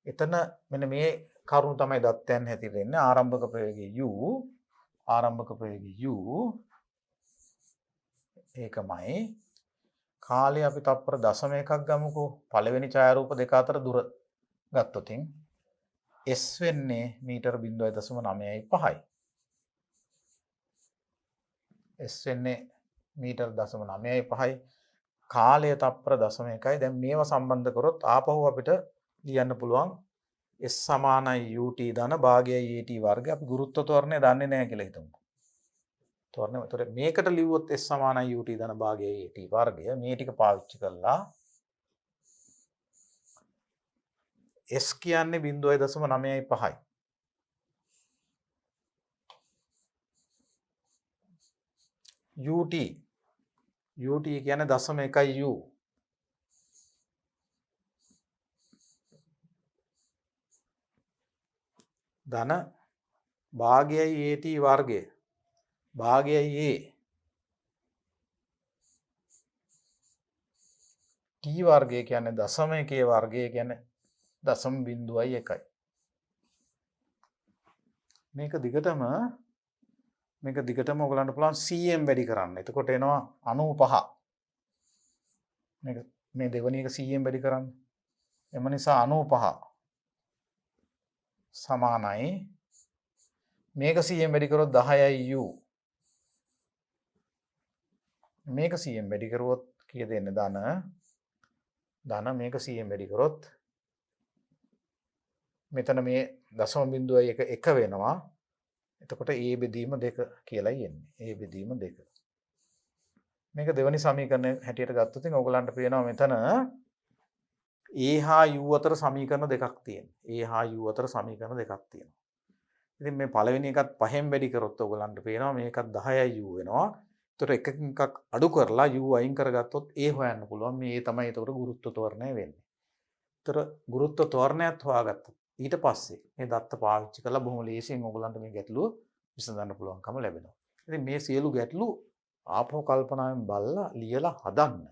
Speaker 1: එතන මෙන්න මේ කරුණු තමයි දත්තයන් හැටියට එන්නේ. ආරම්භක ප්‍රවේගය u ආරම්භක ප්‍රවේගය u ඒකමයි කාලය අපි තප්පර 0.1ක් ගමුකෝ. පළවෙනි ඡායාරූප දෙක අතර දුර ගත්තොතින් s වෙන්නේ මීටර 0.95යි. s වෙන්නේ මීටර 0.95යි. කාලය තප්පර 0.1යි. දැන් මේවා සම්බන්ධ කරොත් ආපහු අපිට ලියන්න පුළුවන් s සමානයි ut ධන භාගයයි at වර්ගය. අපි ගුරුත්ව ත්වරණය දන්නේ නැහැ කියලා හිතමු. ත්වරණය. ඒතකොට මේකට ලිව්වොත් s සමානයි ut ධන භාගයයි at වර්ගය. මේ ටික පාවිච්චි කළා s කියන්නේ 0.95යි. ut කියන්නේ 0.1යි u. ධන භාගයයි at වර්ගය. භාගයයි a. t වර්ගය කියන්නේ 0.1 වර්ගය කියන්නේ 0.1යි. මේක දිගටම ඔයගලන්ට පුළුවන් cm වැඩි කරන්න. එතකොට එනවා 95. මේ දෙවෙනි එක cm වැඩි කරන්න. එම නිසා 95 සමානයි මේක cm වැඩි කරොත් 10යි u. මේක cm වැඩි කරුවොත් කීය දෙන්නේ ධන මේක cm වැඩි කරොත් මෙතන මේ 0.1 වෙනවා. එතකොට a බෙදීම 2 කියලායි එන්නේ. a බෙදීම 2. මේක දෙවෙනි සමීකරණය හැටියට ගත්තොත් ඉතින් ඔයගලන්ට පේනවා මෙතන a හා u අතර සමීකරණ දෙකක් තියෙනවා. a හා u අතර සමීකරණ දෙකක් තියෙනවා. ඉතින් මේ පළවෙනි එකත් 5න් වැඩි කරොත් ඔයගලන්ට පේනවා මේකත් 10යි u වෙනවා. ඒතර එකකින් එකක් අඩු කරලා u අයින් කරගත්තොත් a හොයන්න පුළුවන්. මේ a තමයි ඒතකොට ගුරුත්ව ත්වරණය වෙන්නේ. ඒතර ගුරුත්ව ත්වරණයත් හොයාගත්තා. ඊට පස්සේ මේ දත්ත පාවිච්චි කරලා බොහොම ලේසියෙන් ඔයගලන්ට මේ ගැටලුව විසඳන්න පුළුවන්කම ලැබෙනවා. ඉතින් මේ සියලු ගැටලු ආපහු කල්පනාවෙන් බලලා ලියලා හදන්න.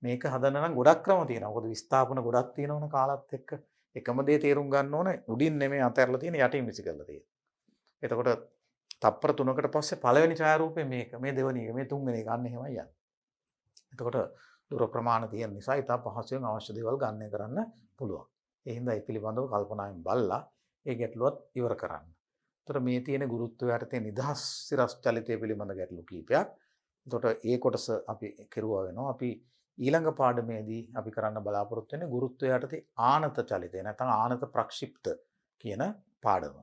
Speaker 1: මේක හදන්න නම් ගොඩක් ක්‍රම තියෙනවා. මොකද විස්ථාපන ගොඩක් තියෙනවනේ කාලත් එක්ක. එකම දේ තේරුම් ගන්න ඕනේ උඩින් නෙමෙයි අතහැරලා තියෙන යටින් විසි කරලා තියෙන. එතකොට තප්පර 3කට පස්සේ පළවෙනි ඡායාරූපේ මේක, මේ දෙවෙනි එක, මේ තුන්වෙනි එක ගන්න එහෙමයි යන්නේ. එතකොට දුර ප්‍රමාණ තියෙන නිසා ඊට පහසුවෙන් අවශ්‍ය දේවල් ගන්න කරන්න පුළුවන්. ඒ හින්දා ඒ පිළිබඳව කල්පනාවෙන් බලලා ඒ ගැටලුවත් ඉවර කරන්න. එතකොට මේ තියෙන ගුරුත්වය යටතේ නිදහස් සිරස් චලිතය පිළිබඳ ගැටලු කීපයක්. එතකොට ඒ කොටස අපි කෙරුවා වෙනවා. අපි ඊළඟ පාඩමේදී අපි කරන්න බලාපොරොත්තු වෙන්නේ ගුරුත්වය යටතේ ආනත චලිතය නැත්නම් ආනත ප්‍රක්ෂිප්ත කියන පාඩම.